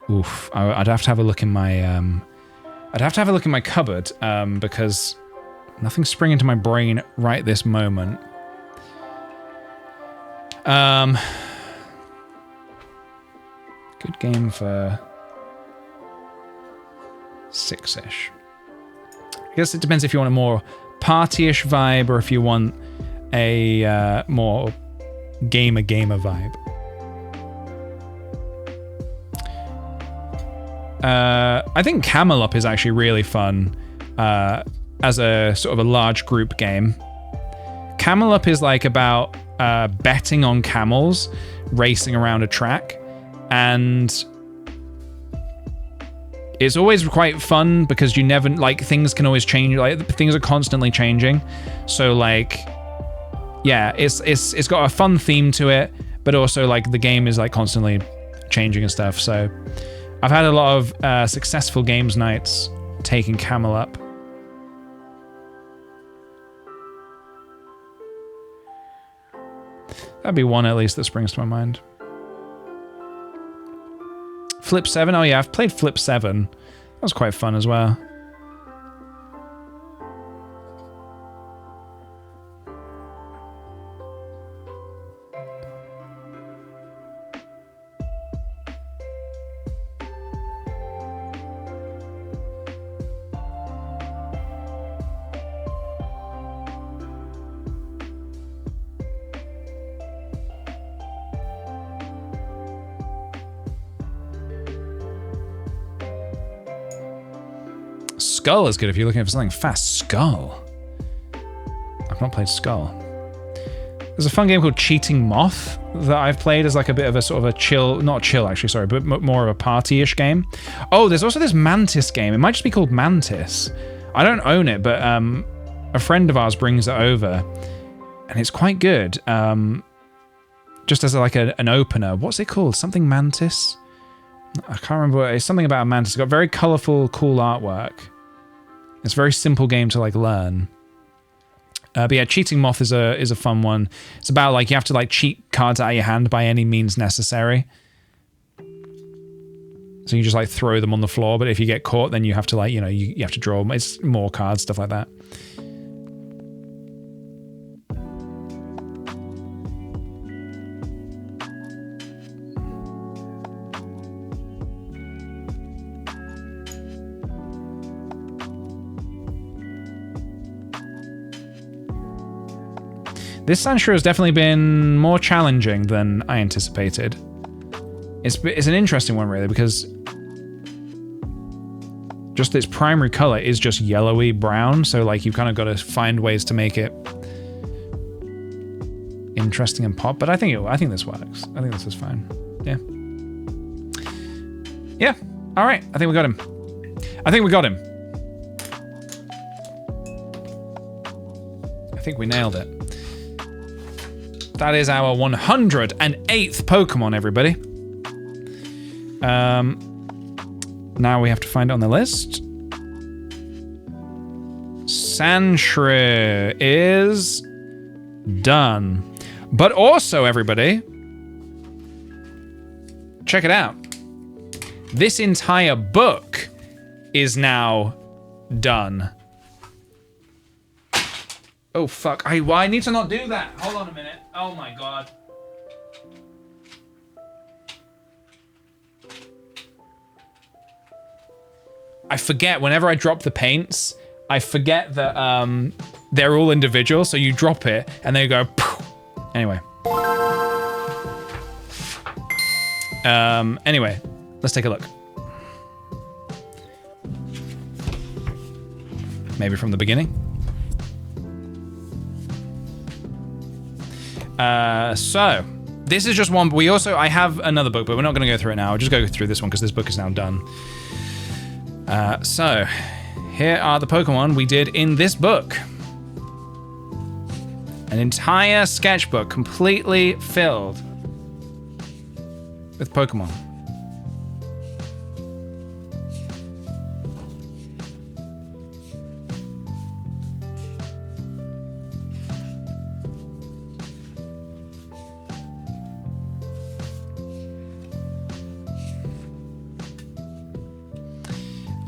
Oof. I'd have to have a look in my cupboard because nothing's springing to my brain right this moment. Good game for 6-ish. I guess it depends if you want a more party-ish vibe or if you want a more gamer vibe. I think Camel Up is actually really fun as a sort of a large group game. Camel Up is like about betting on camels racing around a track, and it's always quite fun because you never, like, things can always change, like things are constantly changing, so like, yeah, it's got a fun theme to it, but also like the game is like constantly changing and stuff. So I've had a lot of successful games nights taking Camel Up. That'd be one at least that springs to my mind. Flip 7? Oh yeah, I've played Flip 7. That was quite fun as well. Skull is good if you're looking for something fast. Skull. I've not played Skull. There's a fun game called Cheating Moth that I've played as like a bit of a sort of a chill, not chill actually, sorry, but more of a party-ish game. Oh, there's also this Mantis game. It might just be called Mantis. I don't own it, but a friend of ours brings it over, and it's quite good. Just as like an opener. What's it called? Something Mantis? I can't remember. It's something about a mantis. It's got very colourful, cool artwork. It's a very simple game to like learn. But yeah, Cheating Moth is a fun one. It's about like you have to like cheat cards out of your hand by any means necessary. So you just like throw them on the floor, but if you get caught, then you have to like, you know, you have to draw. It's more cards, stuff like that. This Sandshrew has definitely been more challenging than I anticipated. It's an interesting one, really, because just its primary color is just yellowy brown, so like you've kind of got to find ways to make it interesting and pop. But I think this works. I think this is fine. Yeah. Yeah. All right. I think we got him. I think we nailed it. That is our 108th Pokemon, everybody. Now we have to find it on the list. Sandshrew is done. But also, everybody, check it out. This entire book is now done. Oh, fuck. I need to not do that. Hold on a minute. Oh, my God. I forget, whenever I drop the paints, I forget that they're all individual, so you drop it, and they go, poof. Anyway. Anyway, let's take a look. Maybe from the beginning. So, this is just one. I have another book, but we're not going to go through it now. I'll just go through this one because this book is now done. So, here are the Pokemon we did in this book. An entire sketchbook completely filled with Pokemon.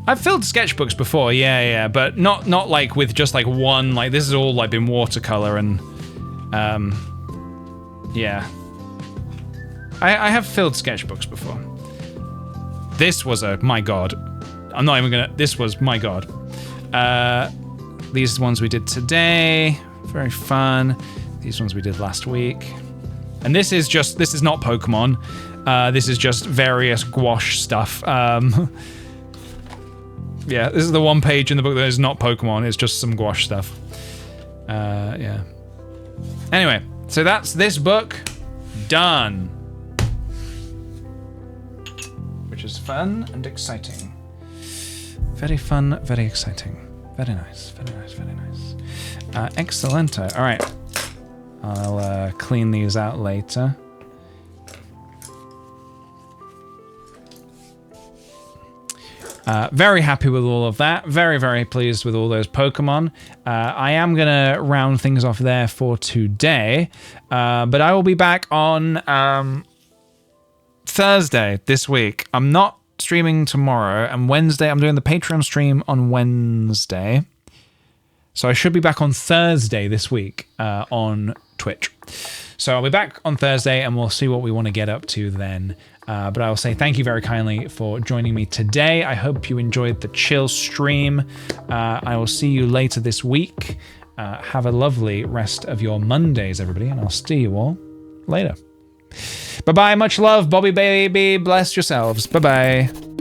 I've filled sketchbooks before, yeah, but not like with just like one, like this is all like been watercolor and yeah. I have filled sketchbooks before. This was my god. I'm not even gonna, this was my god. These ones we did today, very fun. These ones we did last week. And this is not Pokemon. This is just various gouache stuff. Yeah, this is the one page in the book that is not Pokemon, it's just some gouache stuff. Yeah. Anyway, so that's this book done. Which is fun and exciting. Very fun, very exciting. Very nice, very nice, very nice. Excellento. All right. I'll clean these out later. Very happy with all of that. Very, very pleased with all those Pokemon. I am going to round things off there for today. But I will be back on Thursday this week. I'm not streaming tomorrow. And Wednesday, I'm doing the Patreon stream on Wednesday. So I should be back on Thursday this week on Twitch. So I'll be back on Thursday and we'll see what we want to get up to then. But I will say thank you very kindly for joining me today. I hope you enjoyed the chill stream. I will see you later this week. Have a lovely rest of your Mondays, everybody, and I'll see you all later. Bye-bye, much love, Bobby baby, bless yourselves. Bye-bye.